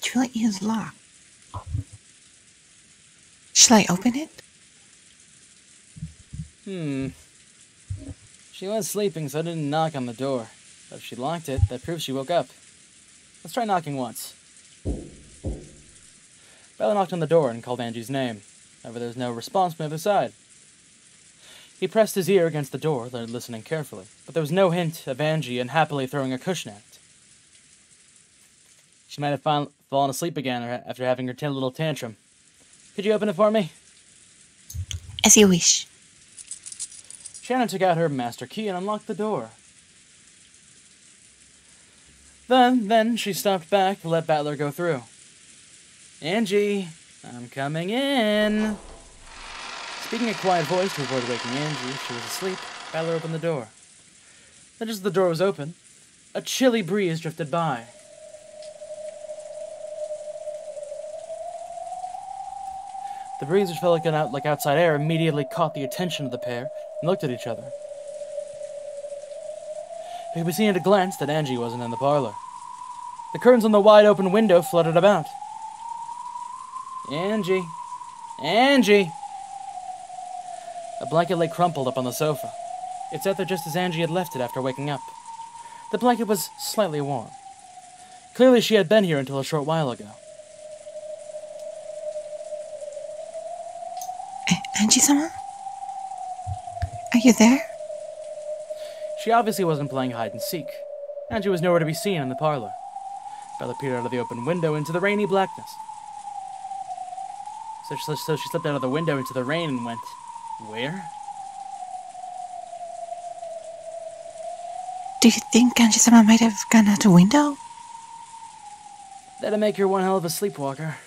Speaker 17: Truly is locked. Shall I open it?
Speaker 2: She was sleeping, so I didn't knock on the door. But if she locked it, that proves she woke up. Let's try knocking once. Bella knocked on the door and called Angie's name. However, there was no response from the other side. He pressed his ear against the door, listening carefully, but there was no hint of Angie unhappily throwing a cushion at it. She might have fallen asleep again after having her little tantrum. Could you open it for me?
Speaker 17: As you wish.
Speaker 2: Shannon took out her master key and unlocked the door. Then she stopped back to let Battler go through. Angie, I'm coming in. Speaking a quiet voice to avoid waking Angie if she was asleep, Battler opened the door. Then just as the door was open, a chilly breeze drifted by. The breeze, which felt like outside air, immediately caught the attention of the pair and looked at each other. It could be seen at a glance that Angie wasn't in the parlor. The curtains on the wide-open window fluttered about. Angie! Angie! A blanket lay crumpled up on the sofa. It sat there just as Angie had left it after waking up. The blanket was slightly warm. Clearly she had been here until a short while ago.
Speaker 17: Angie-sama? Are you there?
Speaker 2: She obviously wasn't playing hide-and-seek. Angie was nowhere to be seen in the parlor. Bella peered out of the open window into the rainy blackness. So she slipped out of the window into the rain and went, where?
Speaker 17: Do you think Angie-sama might have gone out the window?
Speaker 2: That'd make her one hell of a sleepwalker.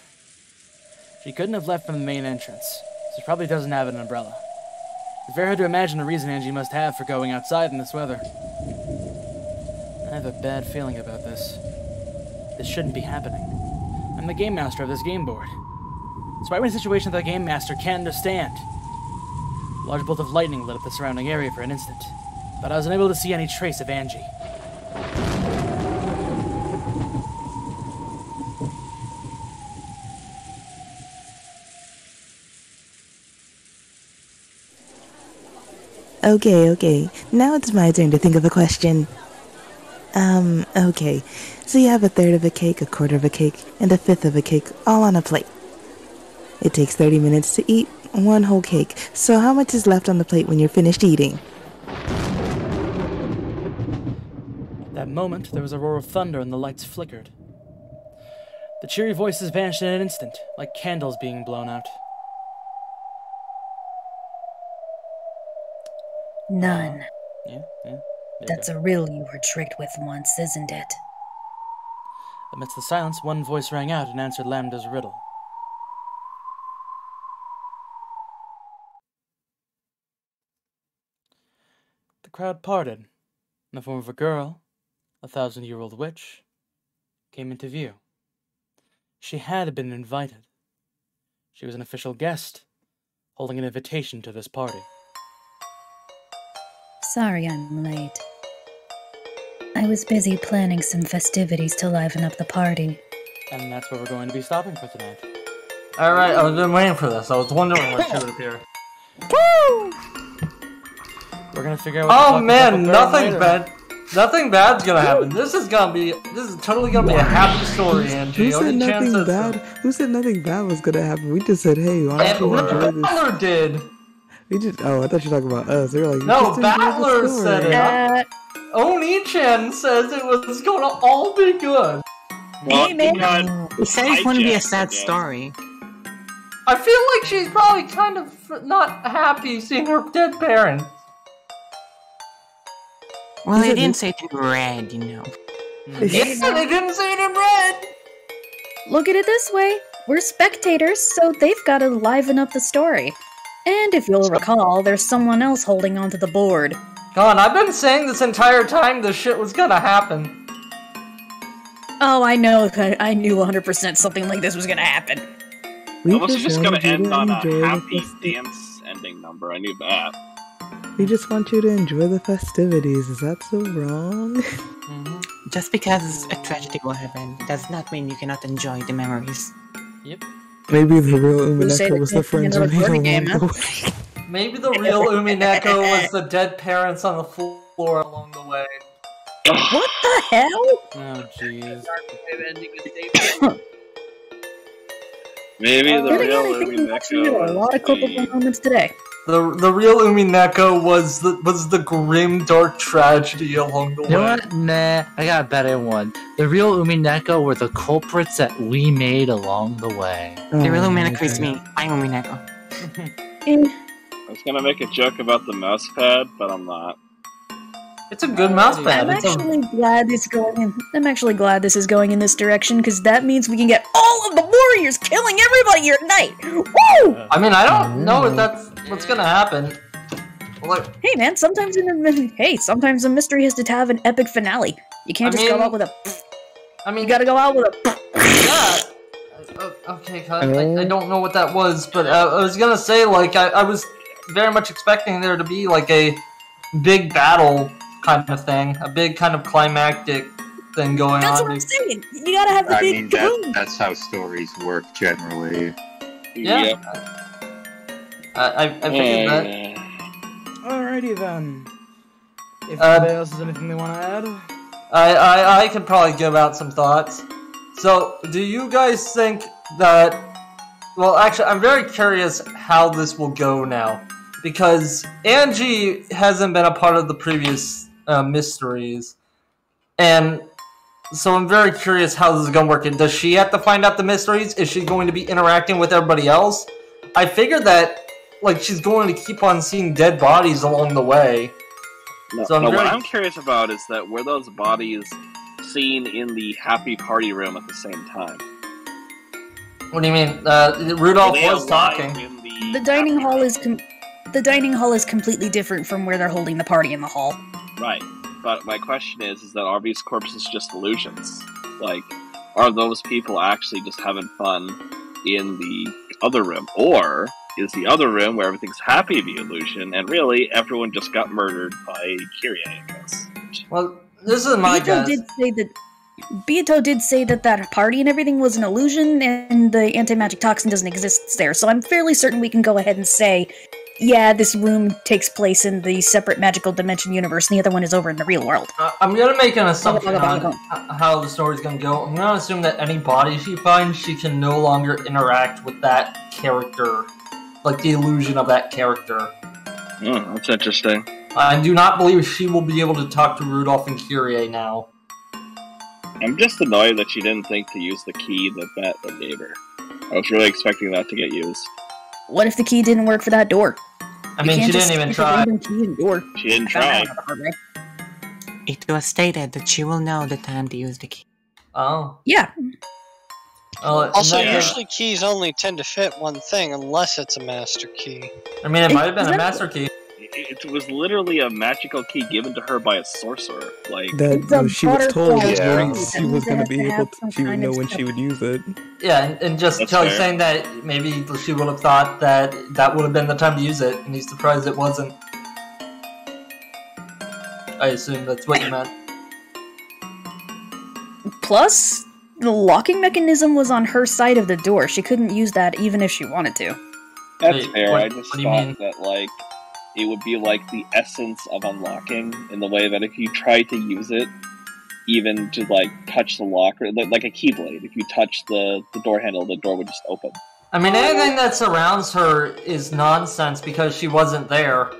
Speaker 2: She couldn't have left from the main entrance, so she probably doesn't have an umbrella. It's very hard to imagine the reason Angie must have for going outside in this weather. I have a bad feeling about this. This shouldn't be happening. I'm the game master of this game board. So I'm in a situation that the game master can't understand. A large bolt of lightning lit up the surrounding area for an instant, but I was unable to see any trace of Angie.
Speaker 3: Okay. Now it's my turn to think of a question. Okay. So you have a third of a cake, a quarter of a cake, and a fifth of a cake all on a plate. It takes 30 minutes to eat one whole cake, so how much is left on the plate when you're finished eating?
Speaker 2: At that moment, there was a roar of thunder and the lights flickered. The cheery voices vanished in an instant, like candles being blown out.
Speaker 9: None.
Speaker 2: Yeah.
Speaker 9: That's a riddle you were tricked with once, isn't it?
Speaker 2: Amidst the silence, one voice rang out and answered Lambda's riddle. The crowd parted. In the form of a girl, a 1,000-year-old witch, came into view. She had been invited. She was an official guest, holding an invitation to this party.
Speaker 9: Sorry I'm late. I was busy planning some festivities to liven up the party.
Speaker 2: And that's where we're going to be stopping for tonight.
Speaker 7: Alright, I was been waiting for this. I was wondering when she would appear.
Speaker 2: Woo! We're gonna figure out what
Speaker 7: Oh man, nothing bad's gonna happen. This is totally gonna be a happy story, Angie.
Speaker 3: Who said nothing bad? Who said nothing bad was gonna happen? We just said, hey, why don't you enjoy this?
Speaker 7: Battler did.
Speaker 3: We just, I thought you were talking about us. They were like,
Speaker 7: No,
Speaker 3: just enjoy the
Speaker 7: Battler
Speaker 3: story.
Speaker 7: said it. Oni-chan says it was gonna all be good.
Speaker 5: Hey man, he said it wouldn't be a sad story.
Speaker 7: I feel like she's probably kind of not happy seeing her dead parents.
Speaker 5: Well, they didn't say it in red, you know.
Speaker 7: Yeah, they didn't say it in red!
Speaker 9: Look at it this way. We're spectators, so they've got to liven up the story. And if you'll recall, there's someone else holding onto the board.
Speaker 7: God, I've been saying this entire time this shit was gonna happen.
Speaker 9: Oh, I know. I knew 100% something like this was gonna happen.
Speaker 19: It was just gonna end on a happy dance ending number. I knew that.
Speaker 3: We just want you to enjoy the festivities. Is that so wrong?
Speaker 5: Just because a tragedy will happen does not mean you cannot enjoy the memories.
Speaker 2: Yep.
Speaker 3: Maybe the real Umineko was the friends we made along the way.
Speaker 7: Maybe the real Umineko was the dead parents on the floor along the way.
Speaker 9: What the hell?
Speaker 2: Oh, jeez.
Speaker 19: Maybe the
Speaker 9: Then
Speaker 19: real
Speaker 9: again, I think we actually had a
Speaker 19: Umineko
Speaker 9: lot of culpable moments today.
Speaker 7: The real Umineko was the grim, dark tragedy along the way.
Speaker 14: You know what? Nah, I got a better one. The real Umineko were the culprits that we made along the way.
Speaker 5: The real Umineko is me. I'm Umineko.
Speaker 19: I was gonna make a joke about the mouse pad, but I'm not.
Speaker 7: It's a good mouse pad.
Speaker 9: I'm actually glad this is going in this direction because that means we can get all of the warriors killing everybody here tonight. Woo!
Speaker 7: I mean, I don't know if that's what's gonna happen. Like,
Speaker 9: hey man, sometimes a mystery has to have an epic finale. You can't just go out with a.
Speaker 7: I mean,
Speaker 9: you gotta go out with a.
Speaker 7: Yeah. Okay, I don't know what that was, but I was gonna say like I was very much expecting there to be like a big battle kind of thing, a big kind of climactic thing going
Speaker 9: That's
Speaker 7: on.
Speaker 9: what I'm saying. You gotta have the
Speaker 1: I
Speaker 9: big
Speaker 1: mean,
Speaker 9: kaboom.
Speaker 1: that's how stories work generally.
Speaker 7: Yeah.
Speaker 19: Yep.
Speaker 7: I figured that.
Speaker 2: Alrighty then. If anybody else has anything they want to add?
Speaker 7: I could probably give out some thoughts. So, do you guys think that... Well, actually, I'm very curious how this will go now. Because Angie hasn't been a part of the previous mysteries. And so I'm very curious how this is going to work. Does she have to find out the mysteries? Is she going to be interacting with everybody else? I figured that like she's going to keep on seeing dead bodies along the way.
Speaker 19: No,
Speaker 7: So
Speaker 19: what I'm curious about is that were those bodies seen in the happy party room at the same time?
Speaker 7: What do you mean? Rudolph
Speaker 19: Were they
Speaker 7: was
Speaker 19: alive
Speaker 7: talking.
Speaker 19: in the
Speaker 9: The dining hall is completely different from where they're holding the party in the hall.
Speaker 19: Right, but my question is that are these corpses just illusions? Like, are those people actually just having fun in the other room? Or is the other room where everything's happy the illusion, and really everyone just got murdered by Kyrie, I guess?
Speaker 7: Well, this is my guess.
Speaker 9: Beato did say that party and everything was an illusion, and the anti-magic toxin doesn't exist there, so I'm fairly certain we can go ahead and say yeah, this room takes place in the separate magical dimension universe, and the other one is over in the real world.
Speaker 7: I'm gonna make an assumption on how the story's gonna go. I'm gonna assume that any body she finds, she can no longer interact with that character. Like, the illusion of that character.
Speaker 19: That's interesting.
Speaker 7: I do not believe she will be able to talk to Rudolph and Kyrie now.
Speaker 19: I'm just annoyed that she didn't think to use the key that Bat gave her. I was really expecting that to get used.
Speaker 9: What if the key didn't work for that door?
Speaker 7: I mean, she didn't even try.
Speaker 19: She didn't try.
Speaker 5: It was stated that she will know the time to use the key.
Speaker 7: Oh.
Speaker 9: Yeah.
Speaker 10: Also, usually keys only tend to fit one thing unless it's a master key.
Speaker 7: I mean, it might have been a master key.
Speaker 19: It was literally a magical key given to her by a sorcerer. Like
Speaker 3: She was told
Speaker 19: Yeah.
Speaker 3: she was going to be able to. She would know when she would use it.
Speaker 7: Yeah, and just
Speaker 19: That's
Speaker 7: Kelly
Speaker 19: fair.
Speaker 7: saying that maybe she would have thought that that would have been the time to use it, and he's surprised it wasn't. I assume that's what you meant.
Speaker 9: Plus, the locking mechanism was on her side of the door. She couldn't use that even if she wanted to.
Speaker 19: That's
Speaker 7: Wait,
Speaker 19: fair.
Speaker 7: what-
Speaker 19: I just
Speaker 7: what do you
Speaker 19: thought
Speaker 7: mean?
Speaker 19: that like it would be like the essence of unlocking in the way that if you try to use it, even to like touch the lock, or like a keyblade, if you touch the door handle, the door would just open.
Speaker 7: I mean, anything that surrounds her is nonsense because she wasn't there.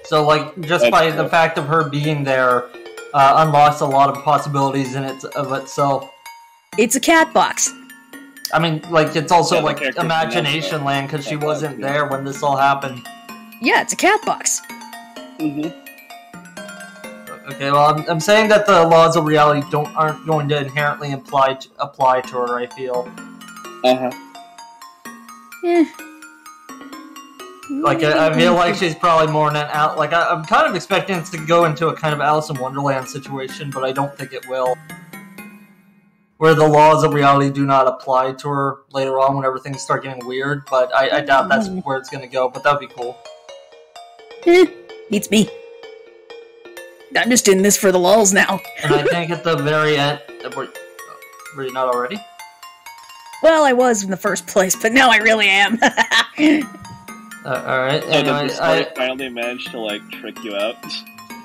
Speaker 7: So, like, just
Speaker 19: That's
Speaker 7: by
Speaker 19: true.
Speaker 7: the fact of her being there, unlocks a lot of possibilities in it of itself.
Speaker 9: It's a cat box.
Speaker 7: I mean, like, it's also
Speaker 19: Yeah, the
Speaker 7: like
Speaker 19: character
Speaker 7: imagination land because she wasn't there when this all happened.
Speaker 9: Yeah, it's a cat box.
Speaker 19: Mm-hmm.
Speaker 7: Okay, well, I'm saying that the laws of reality aren't going to inherently apply to her. I feel. Like, I feel like she's probably more than out. Like, I'm kind of expecting it to go into a kind of Alice in Wonderland situation, but I don't think it will. Where the laws of reality do not apply to her later on whenever things start getting weird, but I doubt that's where it's going to go, but that would be cool.
Speaker 9: Beats me. I'm just in this for the lulz now.
Speaker 7: And I think at the very end... Were you not already?
Speaker 9: Well, I was in the first place, but now I really am.
Speaker 7: Alright,
Speaker 19: So
Speaker 7: anyway,
Speaker 19: did the story finally manage to like trick you out?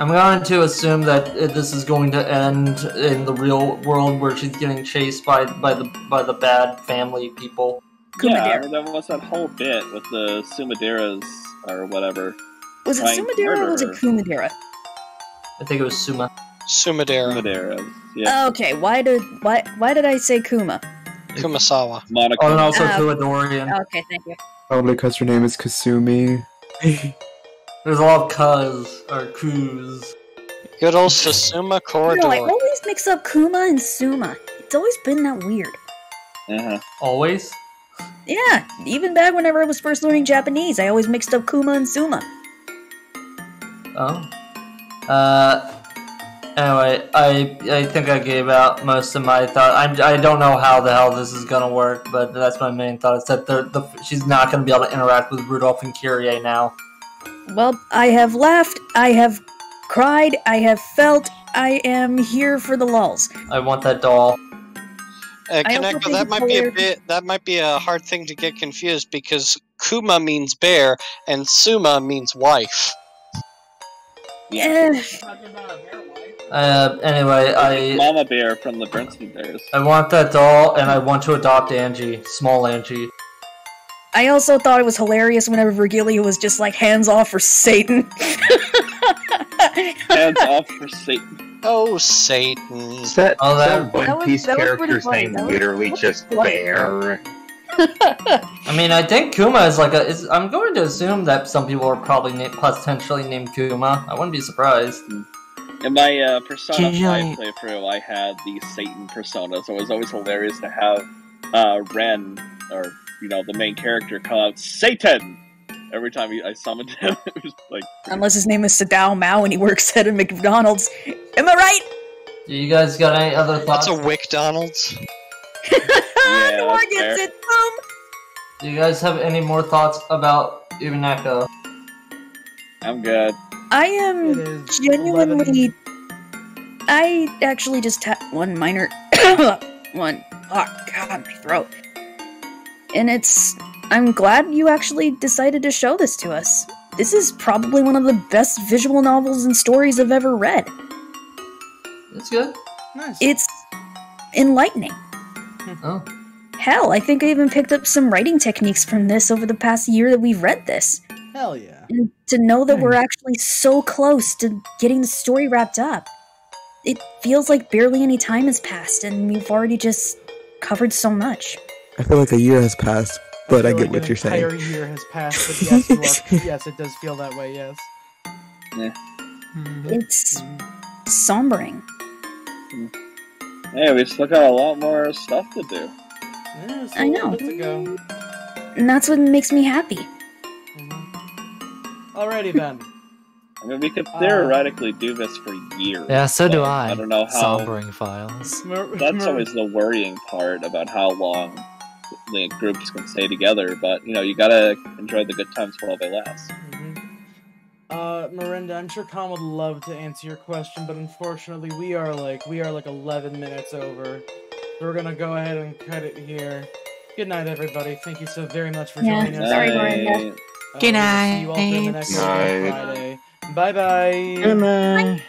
Speaker 7: I'm going to assume that this is going to end in the real world where she's getting chased by the bad family people.
Speaker 19: Yeah, there was that whole bit with the Sumaderas or whatever.
Speaker 9: Was it
Speaker 19: trying to
Speaker 9: Sumadera or
Speaker 19: murder
Speaker 9: was it
Speaker 19: her.
Speaker 9: Kumadera?
Speaker 7: I think it was Suma.
Speaker 10: Sumadera.
Speaker 19: Sumaderas, yeah.
Speaker 9: Okay, why did I say Kuma?
Speaker 10: Kumasawa.
Speaker 19: Monaco.
Speaker 7: Oh, and also
Speaker 9: Ah,
Speaker 7: Kuadorian.
Speaker 9: Okay, thank you.
Speaker 3: Probably because her name is Kasumi.
Speaker 7: There's a lot of Kuz, or Kuz.
Speaker 10: Good old Susuma Corridor.
Speaker 9: No, I always mix up Kuma and Suma. It's always been that weird.
Speaker 7: Always?
Speaker 9: Yeah, even back whenever I was first learning Japanese, I always mixed up Kuma and Suma.
Speaker 7: Oh. Anyway, I think I gave out most of my thought. I don't know how the hell this is gonna work, but that's my main thought. Is that she's not gonna be able to interact with Rudolph and Kyrie now.
Speaker 9: Well, I have laughed, I have cried, I have felt, I am here for the lulz.
Speaker 7: I want that doll.
Speaker 9: I also
Speaker 10: Kaneko,
Speaker 9: think
Speaker 10: that
Speaker 9: it's
Speaker 10: might be a
Speaker 9: hilarious-
Speaker 10: that might be a hard thing to get confused because Kuma means bear and Suma means wife.
Speaker 9: Yeah.
Speaker 7: Anyway,
Speaker 19: It's Mama Bear from the Bernstein Bears.
Speaker 7: I want that doll, and I want to adopt Angie, small Angie.
Speaker 9: I also thought it was hilarious whenever Virgilia was just like, hands off for Satan.
Speaker 19: Hands off for Satan.
Speaker 10: Oh, Satan.
Speaker 1: Is that,
Speaker 7: Oh,
Speaker 1: is
Speaker 7: that-
Speaker 1: that One Piece
Speaker 9: that was pretty
Speaker 1: character's
Speaker 9: funny.
Speaker 1: name
Speaker 9: That was-
Speaker 1: literally
Speaker 9: that was
Speaker 1: just
Speaker 9: funny.
Speaker 1: Bear?
Speaker 7: I mean, I think Kuma is like I'm going to assume that some people are probably potentially named Kuma. I wouldn't be surprised.
Speaker 19: In my Persona 5
Speaker 5: Usually-
Speaker 19: playthrough, I had the Satan persona, so it was always hilarious to have Ren, or the main character, call out Satan every time I summoned him. It was like,
Speaker 9: Unless his name is Sadao Mao and he works at a McDonald's. Am I right?
Speaker 7: Do you guys got any other thoughts?
Speaker 10: That's a Wickdonald's.
Speaker 19: yeah,
Speaker 9: No one
Speaker 19: that's
Speaker 9: gets
Speaker 19: fair.
Speaker 9: it. Boom.
Speaker 7: Do you guys have any more thoughts about Umineko?
Speaker 19: I'm good.
Speaker 9: I am genuinely. I actually just had one minor. one. Oh, God, my throat. And it's.
Speaker 4: I'm glad you actually decided to show this to us. This is probably one of the best visual novels and stories I've ever read.
Speaker 7: That's good.
Speaker 2: Nice.
Speaker 4: It's enlightening.
Speaker 7: Oh.
Speaker 4: Hell, I think I even picked up some writing techniques from this over the past year that we've read this.
Speaker 2: Hell yeah.
Speaker 4: And to know that we're actually so close to getting the story wrapped up. It feels like barely any time has passed, and we've already just covered so much.
Speaker 3: I feel like a year has passed, but I get what you're saying.
Speaker 2: An entire year has passed, but yes, you are. Yes, it does feel that way. Yes.
Speaker 19: Yeah.
Speaker 4: It's sombering.
Speaker 19: Hey, we still got a lot more stuff to do.
Speaker 2: Yeah,
Speaker 4: I know.
Speaker 2: To go.
Speaker 4: And that's what makes me happy.
Speaker 2: Alrighty then.
Speaker 19: I mean, we could theoretically do this for years.
Speaker 14: Yeah, so do
Speaker 19: but
Speaker 14: I.
Speaker 19: I don't know how.
Speaker 14: Sombering files.
Speaker 19: That's always the worrying part about how long the groups can stay together. But you know, you gotta enjoy the good times while they last.
Speaker 2: Miranda, I'm sure Khan would love to answer your question, but unfortunately, we are like 11 minutes over. So we're gonna go ahead and cut it here. Good night, everybody. Thank you so very much for joining us.
Speaker 8: Sorry, Miranda.
Speaker 17: Good night.
Speaker 2: See you all for the next Friday. Bye bye.
Speaker 17: Bye.